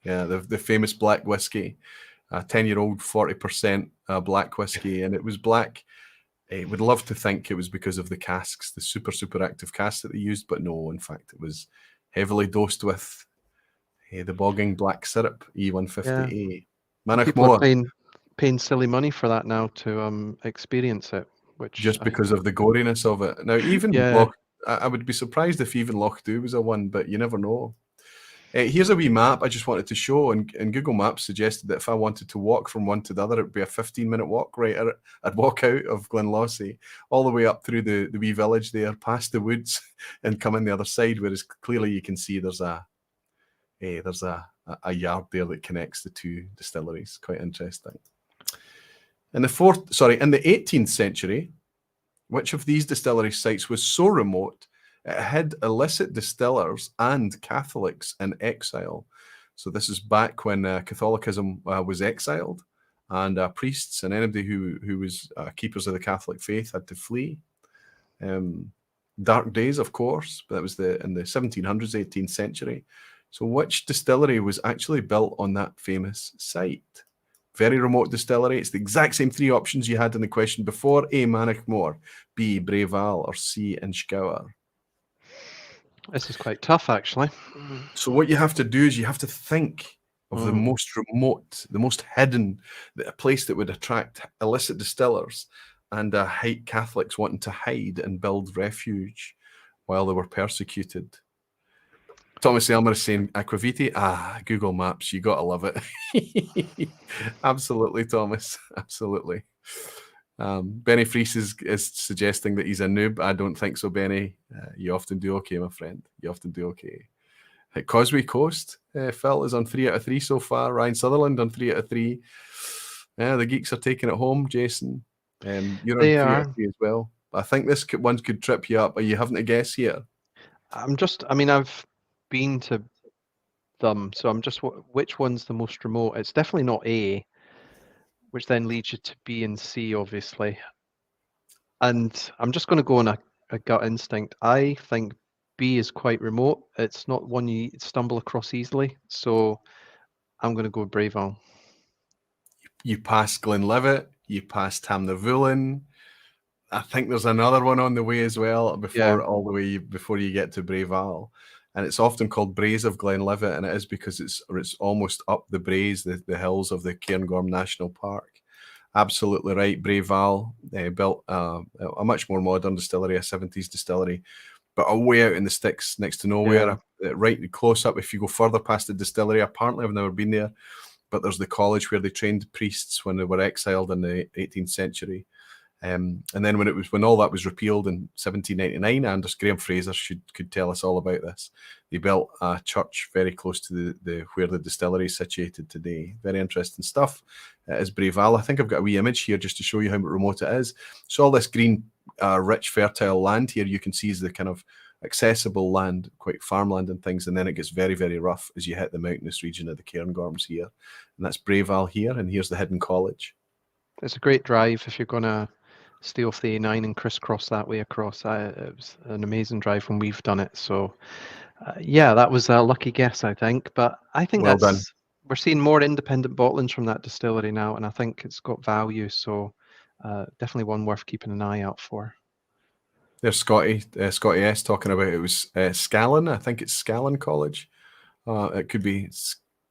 Yeah, the famous black whiskey, 10-year-old 40% black whiskey, and it was black. I would love to think it was because of the casks, the super active casks that they used, but no, in fact, it was heavily dosed with the bogging black syrup, E150A. Yeah. People are paying silly money for that now to experience it, which just because of the goriness of it. Now, even I would be surprised if even Loch-Dhu was a 1, but you never know. Here's a wee map I just wanted to show, and Google Maps suggested that if I wanted to walk from one to the other, it would be a 15-minute walk, right? I'd walk out of Glenlossie all the way up through the wee village there, past the woods, and come in the other side, whereas clearly you can see there's a yard there that connects the 2 distilleries. Quite interesting. In the 18th century, which of these distillery sites was so remote it had illicit distillers and Catholics in exile? So this is back when Catholicism was exiled, and priests and anybody who was keepers of the Catholic faith had to flee. Dark days, of course, but that was in the 1700s, 18th century. So which distillery was actually built on that famous site? Very remote distillery. It's the exact same 3 options you had in the question before. A, Manachmore, B, Breval, or C, Inchgower. This is quite tough, actually. So what you have to do is you have to think of the most remote, the most hidden, a place that would attract illicit distillers and Catholics wanting to hide and build refuge while they were persecuted. Thomas Elmer is saying Aquaviti. Google Maps. You got to love it. Absolutely, Thomas. Absolutely. Benny Fries is suggesting that he's a noob. I don't think so, Benny. You often do okay, my friend. You often do okay. Causeway Coast, Phil is on 3 out of 3 so far. Ryan Sutherland on 3 out of 3. Yeah, the geeks are taking it home, Jason. You're on 3 out of 3 as well. I think this one could trip you up. Are you having to guess here? I've been to them, so I'm just, which one's the most remote? It's definitely not A, which then leads you to B and C, obviously. And I'm just going to go on a gut instinct. I think B is quite remote. It's not one you stumble across easily. So I'm going to go Brave Isle. You passed Glenlivet. You passed Tamnavulin. I think there's another one on the way as well before you get to Brave Isle. And it's often called Braes of Glenlivet, and it is because it's almost up the Braes, the hills of the Cairngorm National Park. Absolutely right. Brave Isle built a much more modern distillery, a 70s distillery, but away out in the sticks next to nowhere, right close up. If you go further past the distillery, apparently I've never been there, but there's the college where they trained priests when they were exiled in the 18th century. And then when all that was repealed in 1799, Anders Graham Fraser could tell us all about this. They built a church very close to the where the distillery is situated today. Very interesting stuff. It is Brave Isle. I think I've got a wee image here just to show you how remote it is. So all this green, rich, fertile land here you can see is the kind of accessible land, quite farmland and things, and then it gets very, very rough as you hit the mountainous region of the Cairngorms here. And that's Brave Isle here, and here's the hidden college. It's a great drive if you're going to stay off the A9 and crisscross that way across. It was an amazing drive when we've done it. So, that was a lucky guess, I think. But I think well done. We're seeing more independent bottlings from that distillery now, and I think it's got value. So, definitely one worth keeping an eye out for. There's Scotty S talking about it was Scallon. I think it's Scallon College. It could be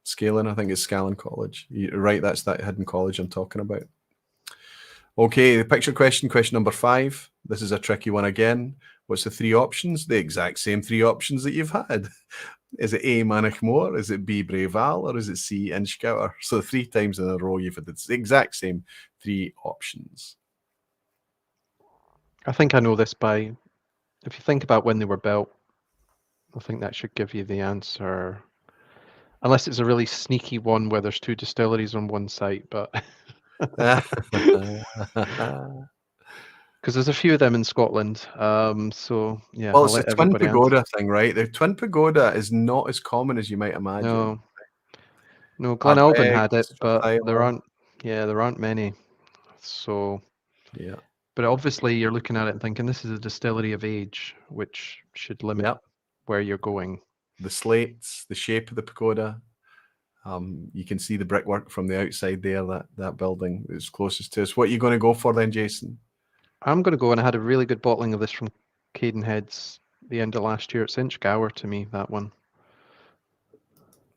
Scalin. I think it's Scallon College. You're right, that's that hidden college I'm talking about. Okay, the picture question number 5. This is a tricky one again. What's the 3 options? The exact same 3 options that you've had. Is it A, Manachmore? Is it B, Brave Isle? Or is it C, Inchgower? So 3 times in a row you've had the exact same 3 options. I think I know this if you think about when they were built, I think that should give you the answer. Unless it's a really sneaky one where there's 2 distilleries on one site, but because there's a few of them in Scotland. So yeah. Well, it's a twin pagoda thing, right? The twin pagoda is not as common as you might imagine. No, Glenalbyn had it, but there aren't many. So yeah. But obviously you're looking at it and thinking this is a distillery of age, which should limit where you're going. The slates, the shape of the pagoda. You can see the brickwork from the outside there, that building is closest to us. What are you going to go for then, Jason? I'm going to go, and I had a really good bottling of this from Cadenheads the end of last year. It's Inchgower to me, that one.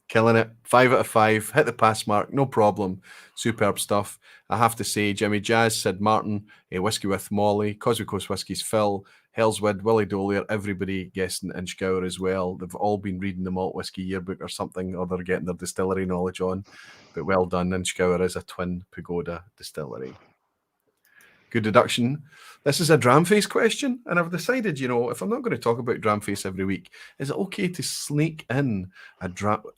Killing it. 5 out of 5. Hit the pass mark. No problem. Superb stuff. I have to say, Jimmy Jazz, Sid Martin, Whisky with Molly, Causeway Coast Whiskies Phil, Hellswood, Willie Dolier, everybody guessing Inchgower as well. They've all been reading the Malt Whisky Yearbook or something, or they're getting their distillery knowledge on. But well done. Inchgower is a twin pagoda distillery. Good deduction. This is a Dramface question, and I've decided, if I'm not going to talk about Dramface every week, is it okay to sneak in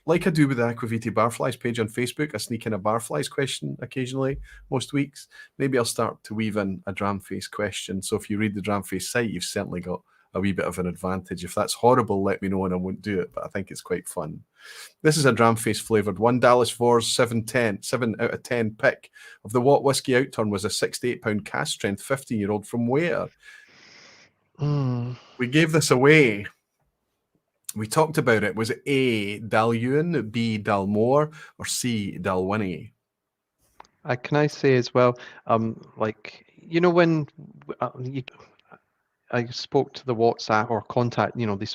like I do with the Aquaviti Barflies page on Facebook? I sneak in a Barflies question occasionally, most weeks. Maybe I'll start to weave in a Dramface question. So if you read the Dramface site, you've certainly got a wee bit of an advantage. If that's horrible, let me know and I won't do it, but I think it's quite fun. This is a Dramface flavoured one. Dallas Vors 7 out of 10 pick of the What Whiskey Outturn was a 68-pound cast strength 15-year-old from where? We gave this away. We talked about it. Was it A, Dalhuin, B, Dalmore, or C, Dalwhinnie? Can I say as well, when I spoke to the WhatsApp or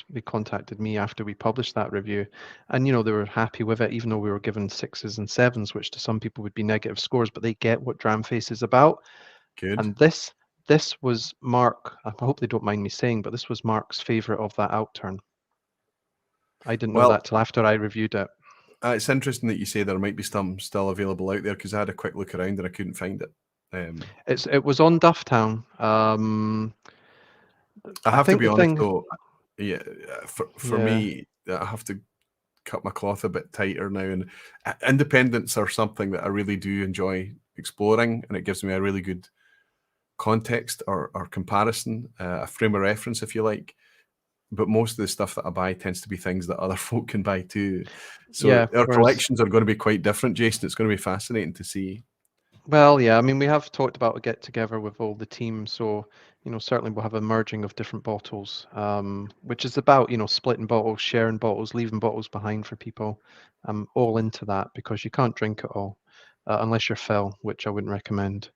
they contacted me after we published that review, and they were happy with it, even though we were given 6s and 7s, which to some people would be negative scores, but they get what Dramface is about. Good. And this was Mark. I hope they don't mind me saying, but this was Mark's favourite of that outturn. I didn't know Well, that till after I reviewed it. it's interesting that you say there might be some still available out there, because I had a quick look around and I couldn't find it. It was on Dufftown. I I have to think be the honest thing, though, yeah, for yeah, me, I have to cut my cloth a bit tighter now, and independents are something that I really do enjoy exploring, and it gives me a really good context or comparison, a frame of reference, if you like. But most of the stuff that I buy tends to be things that other folk can buy too. So yeah. our Whereas, collections are going to be quite different, Jason. It's going to be fascinating to see. well, yeah. I mean, we have talked about a get together with all the team, so certainly we'll have a merging of different bottles, which is about splitting bottles, sharing bottles, leaving bottles behind for people. I'm all into that because you can't drink it all unless you're Phil, which I wouldn't recommend.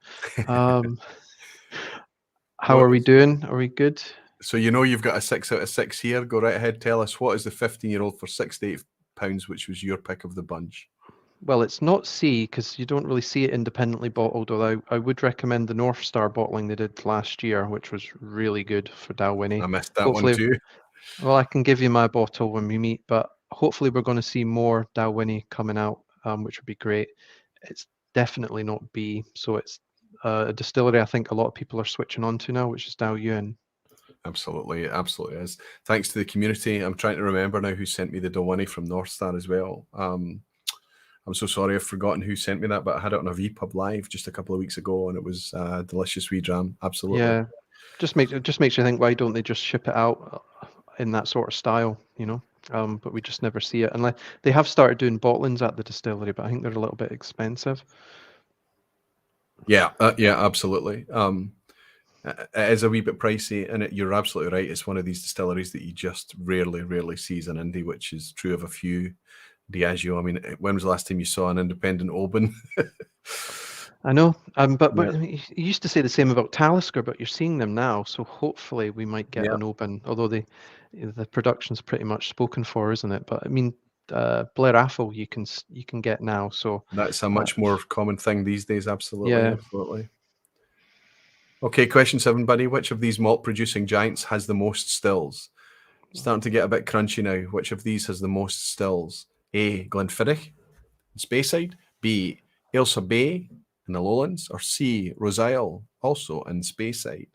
Um, how Well, are we doing? Are we good? so you've got a 6 out of 6 here. Go right ahead. Tell us, what is the 15-year-old for £68, which was your pick of the bunch? Well, it's not C because you don't really see it independently bottled, although I would recommend the North Star bottling they did last year, which was really good for Dalwhinnie. I missed that one Hopefully, too. well, I can give you my bottle when we meet, but hopefully we're going to see more Dalwhinnie coming out, which would be great. It's definitely not B, so it's a distillery I think a lot of people are switching on to now, which is Daoyuan. Absolutely, it absolutely is. Thanks to the community. I'm trying to remember now who sent me the Dalwhinnie from North Star as well. I'm so sorry, I've forgotten who sent me that, but I had it on a vPub live just a couple of weeks ago, and it was delicious wee dram. Absolutely. Yeah, just makes you think, why don't they just ship it out in that sort of style, but we just never see it. Unless they have started doing bottlings at the distillery, but I think they're a little bit expensive. Yeah, absolutely. It is a wee bit pricey, and you're absolutely right. It's one of these distilleries that you just rarely see as an indie, which is true of a few. Diageo. I mean, when was the last time you saw an independent Oban? I know, but Yeah. you used to say the same about Talisker, but you're seeing them now, so hopefully we might get Yeah. an Oban. Although the production's pretty much spoken for, isn't it? But I mean, Blair Athol you can get now, so That's a much more common thing these days. Absolutely, yeah. absolutely. Okay, question 7, buddy. Which of these malt-producing giants has the most stills? Starting to get a bit crunchy now. Which of these has the most stills? A, Glenfiddich, Speyside. B, Ailsa Bay in the Lowlands. Or C, Roseisle, also in Speyside.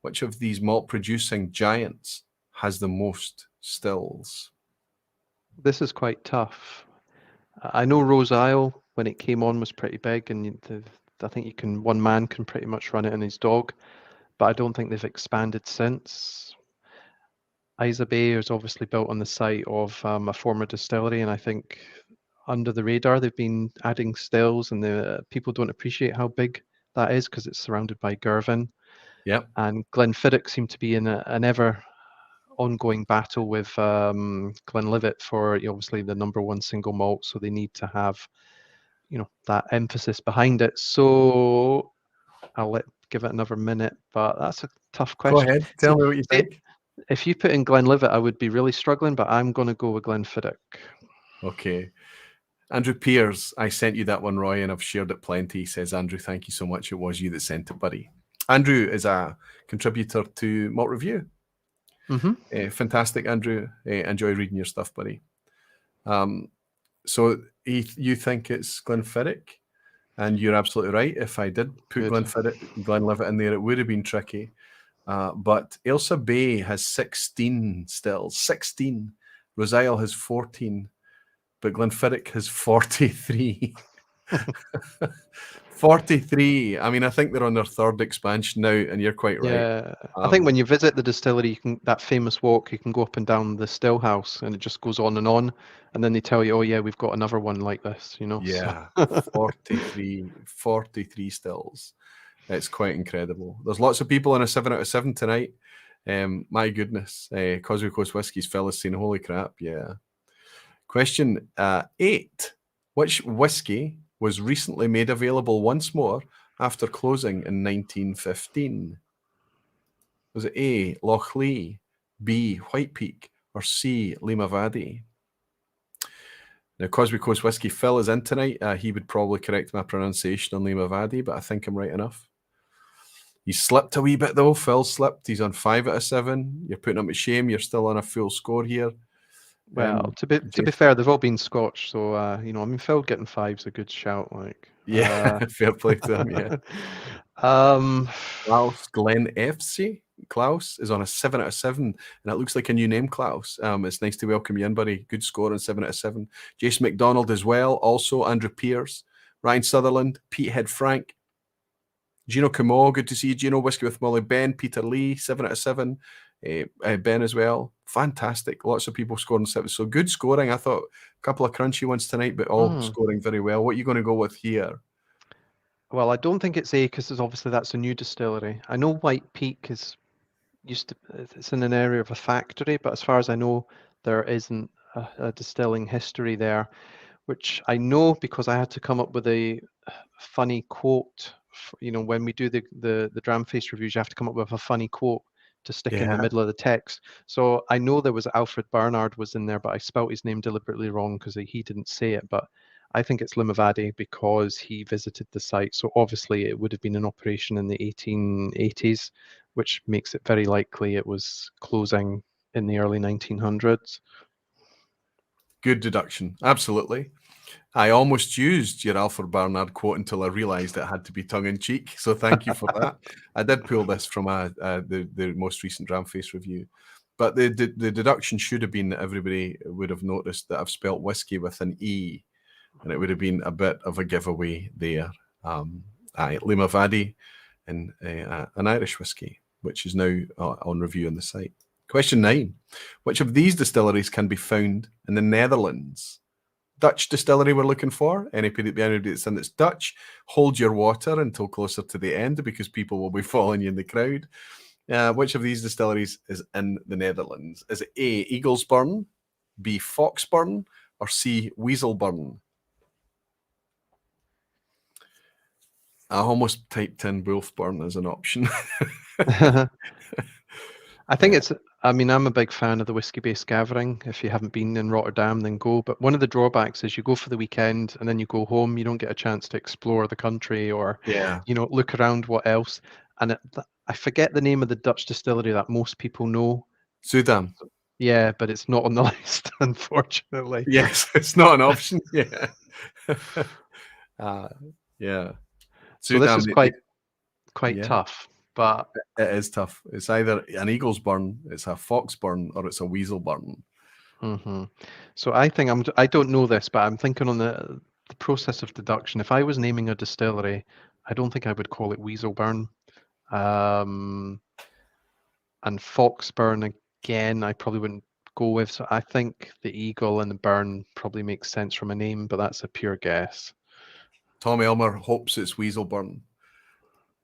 Which of these malt-producing giants has the most stills? This is quite tough. I know Roseisle when it came on was pretty big, and I think one man can pretty much run it in his dog, but I don't think they've expanded since. Isa Bay is obviously built on the site of a former distillery, and I think under the radar they've been adding stills, and the people don't appreciate how big that is because it's surrounded by Girvan. Yep. And Glenfiddich seemed to be in an ever ongoing battle with Glenlivet for obviously the #1 single malt, so they need to have that emphasis behind it. So I'll give it another minute, but that's a tough Go question. ahead. See, Tell me what you think. if you put in Glenlivet, I would be really struggling, but I'm going to go with Glenfiddich. Okay. Andrew Pears, I sent you that one, Roy, and I've shared it plenty. Says Andrew, thank you so much. It was you that sent it, buddy. Andrew is a contributor to Malt Review. Fantastic, Andrew. Enjoy reading your stuff, buddy. So you think it's Glenfiddich, and you're absolutely right. If I did put Glenlivet in there, it would have been tricky. But Ailsa Bay has 16 stills. 16. Roseisle has 14. But Glenfiddich has 43. 43. I mean, I think they're on their 3rd expansion now, and you're quite right. Yeah, I think when you visit the distillery, that famous walk, you can go up and down the still house, and it just goes on, and then they tell you, oh yeah, we've got another one like this, Yeah, So. 43 stills. It's quite incredible. There's lots of people in a 7 out of 7 tonight. My goodness. Causeway Coast Whiskey's fellas saying, holy crap, yeah. Question 8. Which whiskey was recently made available once more after closing in 1915? Was it A, Loch Lee, B, White Peak, or C, Limavady? Now, Causeway Coast Whiskey Phil is in tonight. He would probably correct my pronunciation on Limavady, but I think I'm right enough. He slipped a wee bit, though. Phil slipped. He's on 5 out of 7. You're putting him to shame. You're still on a full score here. Well, to be Jason? fair, they've all been Scotch, so you know, I mean, Phil getting 5's a good shout. Like, Yeah, fair play to him. Yeah. um, Klaus Glenn FC. Klaus is on a 7 out of 7, and that looks like a new name, Klaus. It's nice to welcome you in, buddy. Good score on 7 out of 7. Jason McDonald as well. Also, Andrew Pierce, Ryan Sutherland, Pete Head Frank, Gino Camo. Good to see you, Gino. Whiskey with Molly. Ben, Peter Lee, 7 out of 7. Ben as well. Fantastic. Lots of people scoring 7. So good scoring. I thought a couple of crunchy ones tonight, but all scoring very well. What are you going to go with here? well, I don't think it's A because obviously that's a new distillery. I know White Peak is it's in an area of a factory, but as far as I know, there isn't a distilling history there, which I know because I had to come up with a funny quote. You know, when we do the Dramface reviews, you have to come up with a funny quote to stick in the middle of the text. So I know there was Alfred Barnard was in there, but I spelt his name deliberately wrong because he didn't say it. But I think it's Limavady because he visited the site. So obviously it would have been in operation in the 1880s, which makes it very likely it was closing in the early 1900s. Good deduction. Absolutely. I almost used your Alfred Barnard quote until I realised it had to be tongue-in-cheek, so thank you for that. I did pull this from the most recent Dramface review. But the deduction should have been that everybody would have noticed that I've spelt whiskey with an E, and it would have been a bit of a giveaway there. Limavady, and an Irish whiskey, which is now on review on the site. Question 9. Which of these distilleries can be found in the Netherlands? Dutch distillery we're looking for. Anybody that's in that's Dutch, hold your water until closer to the end because people will be following you in the crowd. Which of these distilleries is in the Netherlands? Is it A, Eaglesburn, B, Foxburn, or C, Weaselburn? I almost typed in Wolfburn as an option. I think it's, I mean, I'm a big fan of the whiskey-based gathering. If you haven't been in Rotterdam, then go. But one of the drawbacks is you go for the weekend and then you go home. You don't get a chance to explore the country or, you know, look around what else. And I forget the name of the Dutch distillery that most people know. Sudam. Yeah, but it's not on the list, unfortunately. Yes, it's not an option. Yeah. Yeah. So this is quite yeah, tough, but it is tough. It's either an Eaglesburn, it's a Foxburn, or it's a Weaselburn. So I think I don't know this, but I'm thinking on the process of deduction. If I was naming a distillery, I don't think I would call it Weaselburn. And Foxburn again, I probably wouldn't go with. So I think the Eagle and the Burn probably makes sense from a name, but that's a pure guess. Tom Elmer hopes it's Weaselburn,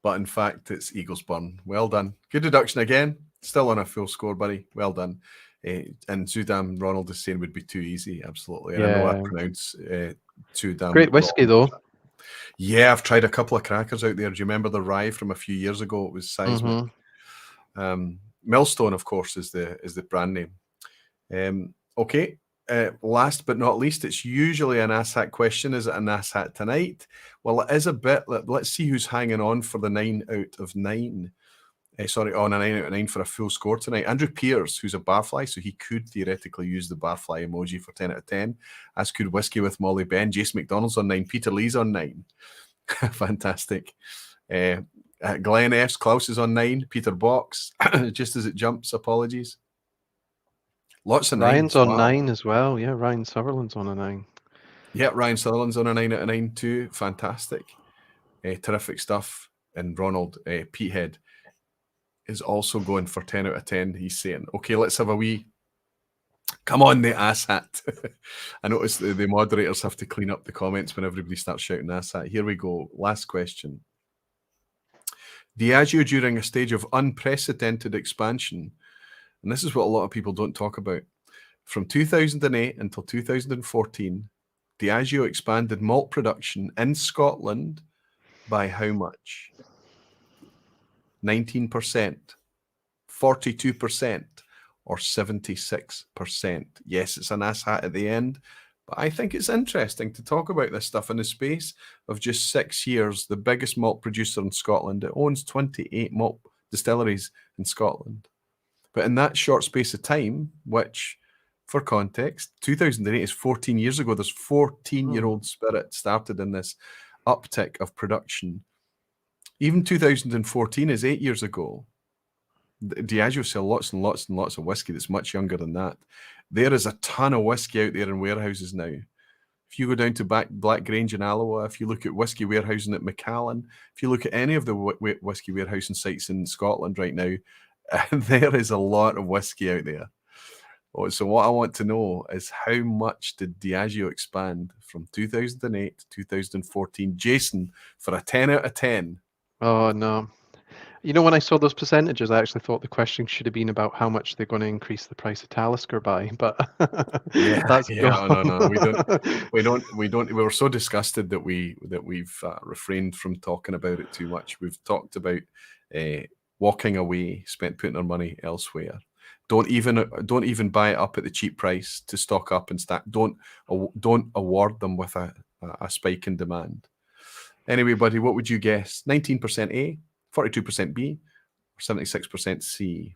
but in fact it's Eaglesburn. Well done. Good deduction again. Still on a full score, buddy. Well done. And Sudam, Ronald is saying would be too easy. Absolutely. And I know I pronounce Sudam. Great whiskey though. Yeah, I've tried a couple of crackers out there. Do you remember the rye from a few years ago? It was seismic. Millstone, of course, is the brand name. Okay. Last but not least, it's usually an asshat question. Is it an asshat tonight? Well, it is a bit. Let's see who's hanging on for the 9 out of 9. On a 9 out of 9 for a full score tonight. Andrew Pierce, who's a Barfly, so he could theoretically use the Barfly emoji for 10 out of 10, as could Whiskey with Molly Ben. Jason McDonald's on 9. Peter Lee's on 9. Fantastic. Glenn F's, Klaus is on 9. Peter Box, just as it jumps, apologies. Lots of 9s. Ryan's on 9 as well. Yeah, Ryan Sutherland's on a 9. Yeah, Ryan Sutherland's on a 9 out of 9 too. Fantastic. Terrific stuff. And Ronald, Pete Head, is also going for 10 out of 10. He's saying, okay, let's have a wee. Come on, the asshat. I notice the moderators have to clean up the comments when everybody starts shouting asshat. Here we go. Last question. Diageo, during a stage of unprecedented expansion, and this is what a lot of people don't talk about, from 2008 until 2014, Diageo expanded malt production in Scotland by how much? 19%, 42%, or 76%. Yes, it's an asshat at the end, but I think it's interesting to talk about this stuff in the space of just 6 years. The biggest malt producer in Scotland, it owns 28 malt distilleries in Scotland. But in that short space of time, which for context, 2008 is 14 years ago. This 14-year-old spirit started in this uptick of production. Even 2014 is 8 years ago. Diageo sell lots and lots and lots of whiskey that's much younger than that. There is a ton of whiskey out there in warehouses now. If you go down to Blackgrange in Alloa, if you look at whiskey warehousing at Macallan, if you look at any of the whiskey warehousing sites in Scotland right now, there is a lot of whiskey out there. So what I want to know is how much did Diageo expand from 2008 to 2014? Jason, for a 10 out of 10. Oh, no. You know, when I saw those percentages, I actually thought the question should have been about how much they're going to increase the price of Talisker by, but that's gone. No, we don't. We were so disgusted that we've refrained from talking about it too much. We've talked about walking away, spent putting our money elsewhere. Don't even buy it up at the cheap price to stock up and stack. Don't award them with a spike in demand. Anyway, buddy, what would you guess? 19% A, 42% B, or 76% C?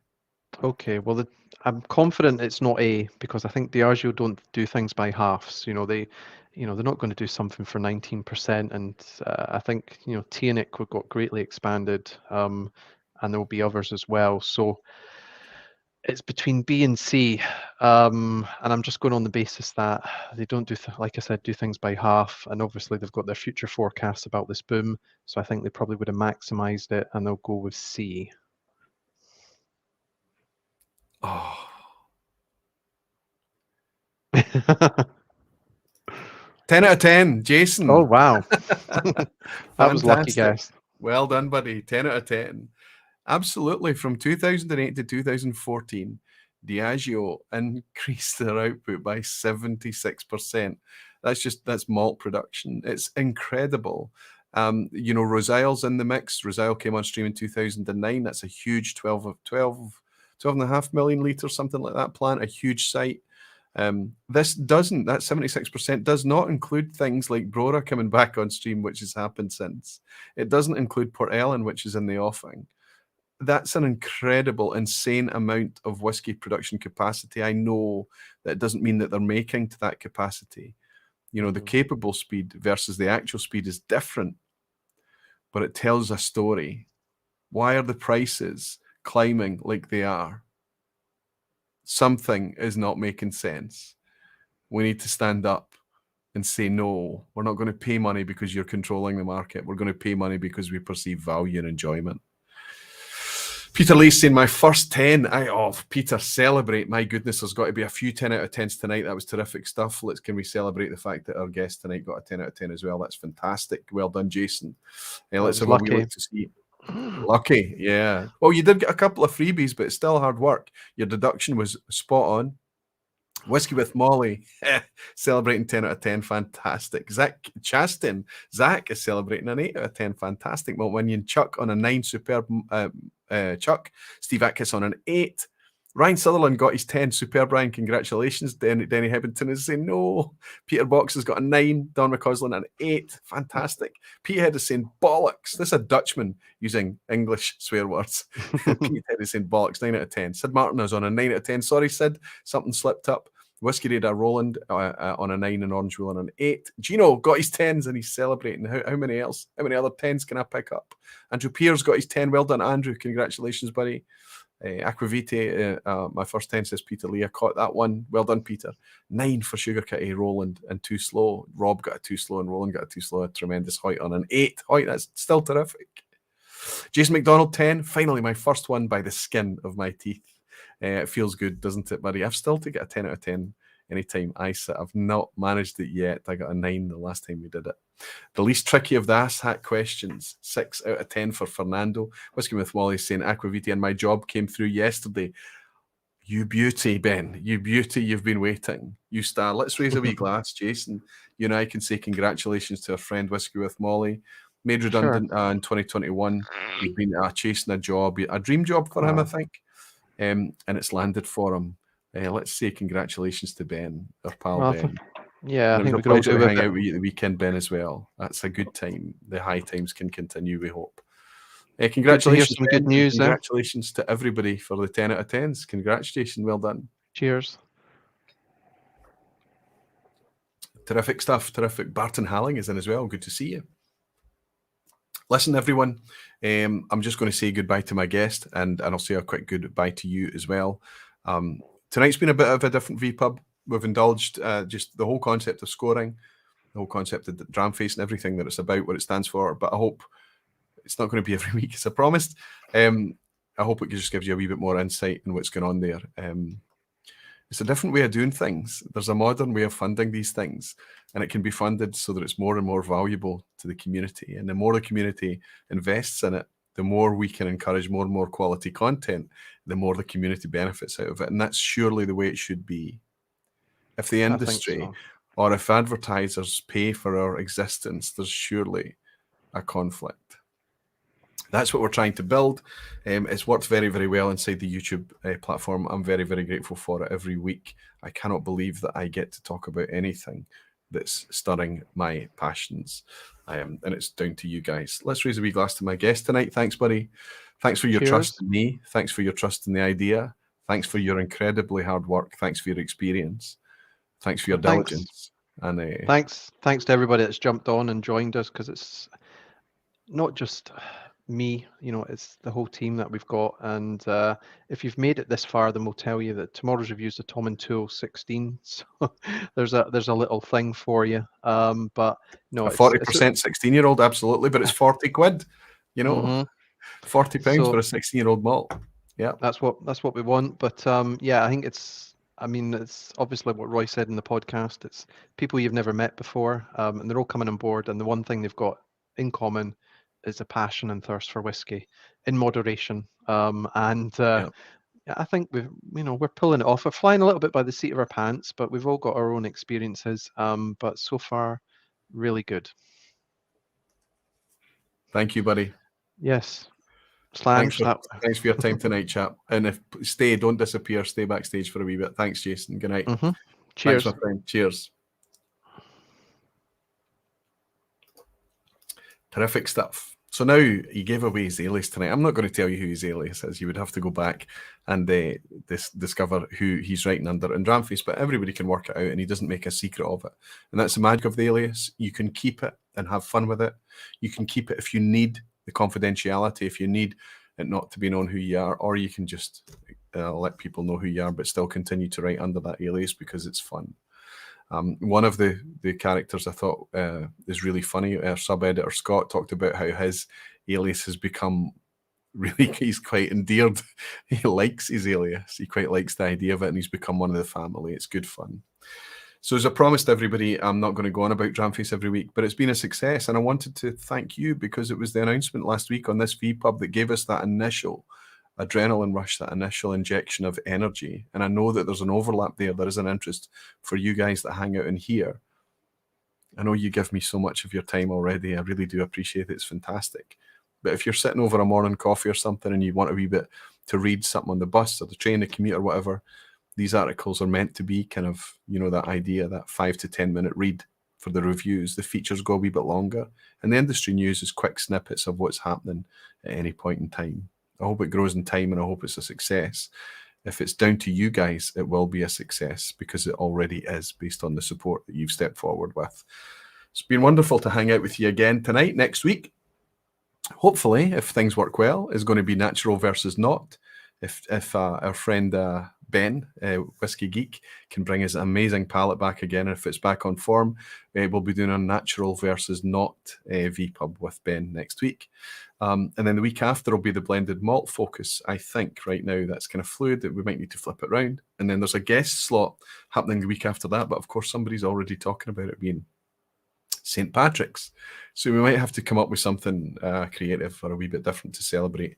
Okay, well, I'm confident it's not A, because I think Diageo don't do things by halves. They're not going to do something for 19%, and I think Tianic got greatly expanded, and there will be others as well. So it's between B and C, and I'm just going on the basis that they don't like I said, do things by half, and obviously they've got their future forecasts about this boom, so I think they probably would have maximized it, and they'll go with C. Oh. 10 out of 10, Jason. Oh, wow. That was lucky, guys. Well done, buddy. 10 out of 10. Absolutely. From 2008 to 2014, Diageo increased their output by 76%. That's malt production. It's incredible. Roseille's in the mix. Roseille came on stream in 2009. That's a huge 12.5 million litres, something like that plant, a huge site. That 76% does not include things like Brora coming back on stream, which has happened since. It doesn't include Port Ellen, which is in the offing. That's an incredible, insane amount of whiskey production capacity. I know that doesn't mean that they're making to that capacity. The capable speed versus the actual speed is different, but it tells a story. Why are the prices climbing like they are? Something is not making sense. We need to stand up and say, no, we're not going to pay money because you're controlling the market. We're going to pay money because we perceive value and enjoyment. Peter Lee's saying, my first 10. Peter, celebrate. My goodness, there's got to be a few 10 out of 10s tonight. That was terrific stuff. Can we celebrate the fact that our guest tonight got a 10 out of 10 as well? That's fantastic. Well done, Jason. Let's have a wee look to see. Lucky, yeah. Well, you did get a couple of freebies, but it's still hard work. Your deduction was spot on. Whiskey with Molly, celebrating 10 out of 10, fantastic. Zach Chastin, Zach is celebrating an 8 out of 10, fantastic. Maltwinian Chuck on a 9, superb. Chuck. Steve Atkins on an 8. Ryan Sutherland got his 10, superb, Ryan, congratulations. Denny Hebbington is saying no. Peter Box has got a 9. Don McCausland an 8, fantastic. Petehead is saying bollocks. This is a Dutchman using English swear words. Petehead is saying bollocks, 9 out of 10. Sid Martin is on a 9 out of 10. Sorry, Sid, something slipped up. Whiskey Radar Roland on a 9 and Orange Wheel on an 8. Gino got his 10s and he's celebrating. How many other 10s can I pick up? Andrew Pierce got his 10. Well done, Andrew. Congratulations, buddy. Aquavite, my first 10, says Peter Lee. I caught that one. Well done, Peter. 9 for Sugar Kitty, Roland, and 2 slow. Rob got a 2 slow and Roland got a 2 slow. A tremendous Hoyt on an 8. Hoyt, that's still terrific. Jason McDonald, 10. Finally, my first one by the skin of my teeth. It feels good, doesn't it, buddy? I've still to get a 10 out of 10 anytime I sit. I've not managed it yet. I got a 9 the last time we did it. The least tricky of the ass hat questions, 6 out of 10 for Fernando. Whiskey with Wally saying Aquavite and my job came through yesterday. You beauty, Ben. You beauty, you've been waiting. You star. Let's raise a wee glass, Jason. You and I can say congratulations to our friend Whiskey with Molly. Made redundant in 2021. He's been chasing a job, a dream job for him, I think. And it's landed for him. Let's say congratulations to Ben, our pal Ben. Yeah, I think we we could all do hang out with you the weekend, Ben, as well. That's a good time. The high times can continue, we hope. Congratulations, some good news. Congratulations to everybody for the 10 out of 10s. Congratulations, well done. Cheers. Terrific stuff. Terrific. Barton Halling is in as well. Good to see you. Listen, everyone, I'm just going to say goodbye to my guest, and I'll say a quick goodbye to you as well. Tonight's been a bit of a different vPub. We've indulged just the whole concept of scoring, the whole concept of Dramface and everything that it's about, what it stands for. But I hope it's not going to be every week, as I promised. I hope it just gives you a wee bit more insight in what's going on there. It's a different way of doing things. There's a modern way of funding these things, and it can be funded so that it's more and more valuable to the community. And the more the community invests in it, the more we can encourage more and more quality content, the more the community benefits out of it. And that's surely the way it should be. If the industry or if advertisers pay for our existence, there's surely a conflict. That's what we're trying to build. It's worked very, very well inside the YouTube platform. I'm very, very grateful for it every week. I cannot believe that I get to talk about anything that's stirring my passions. And it's down to you guys. Let's raise a wee glass to my guest tonight. Thanks, buddy. Thanks for your trust in me. Thanks for your trust in the idea. Thanks for your incredibly hard work. Thanks for your experience. Thanks for your diligence. And thanks to everybody that's jumped on and joined us, because it's not just me, it's the whole team that we've got. And if you've made it this far, then we'll tell you that tomorrow's review is the Tom and Tool 16. So there's a little thing for you. But no, a 40% 16-year-old, absolutely, but it's 40 quid, 40 pounds for a 16-year-old malt. Yeah, that's what we want. But yeah, I think it's obviously what Roy said in the podcast. It's people you've never met before, and they're all coming on board. And the one thing they've got in common is a passion and thirst for whiskey in moderation. I think we're pulling it off. We're flying a little bit by the seat of our pants, but we've all got our own experiences. But so far, really good. Thank you, buddy. Yes. Thanks for your time tonight, chap. And don't disappear. Stay backstage for a wee bit. Thanks, Jason. Good night. Cheers. Thanks, my friend. Cheers. Terrific stuff. So now he gave away his alias tonight. I'm not going to tell you who his alias is. You would have to go back and discover who he's writing under in Dramface, but everybody can work it out, and he doesn't make a secret of it. And that's the magic of the alias. You can keep it and have fun with it. You can keep it if you need the confidentiality, if you need it not to be known who you are, or you can just let people know who you are, but still continue to write under that alias because it's fun. One of the characters I thought is really funny, our sub-editor Scott talked about how his alias has become really, he's quite endeared. He likes his alias. He quite likes the idea of it, and he's become one of the family. It's good fun. So as I promised everybody, I'm not going to go on about Dramface every week, but it's been a success, and I wanted to thank you because it was the announcement last week on this vPub that gave us that initial adrenaline rush, that initial injection of energy. And I know that there's an overlap there. There is an interest for you guys that hang out in here. I know you give me so much of your time already. I really do appreciate it. It's fantastic. But if you're sitting over a morning coffee or something and you want a wee bit to read something on the bus or the train, the commute or whatever, these articles are meant to be kind of, that idea, that 5 to 10 minute read for the reviews. The features go a wee bit longer. And the industry news is quick snippets of what's happening at any point in time. I hope it grows in time, and I hope it's a success. If it's down to you guys, it will be a success because it already is based on the support that you've stepped forward with. It's been wonderful to hang out with you again tonight. Next week, hopefully, if things work well, is going to be natural versus not. If our friend Ben, Whisky Geek, can bring his amazing palette back again, and if it's back on form, we'll be doing a natural versus not vPub with Ben next week. And then the week after will be the blended malt focus. I think right now that's kind of fluid, that we might need to flip it around. And then there's a guest slot happening the week after that, but of course somebody's already talking about it being St. Patrick's. So we might have to come up with something creative or a wee bit different to celebrate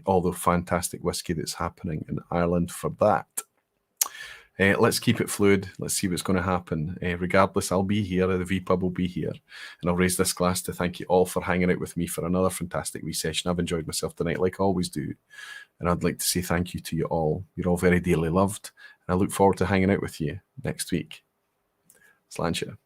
all the fantastic whiskey that's happening in Ireland for that. Let's keep it fluid. Let's see what's going to happen. Regardless, I'll be here. The vPub will be here. And I'll raise this glass to thank you all for hanging out with me for another fantastic wee session. I've enjoyed myself tonight, like I always do. And I'd like to say thank you to you all. You're all very dearly loved. And I look forward to hanging out with you next week. Sláinte.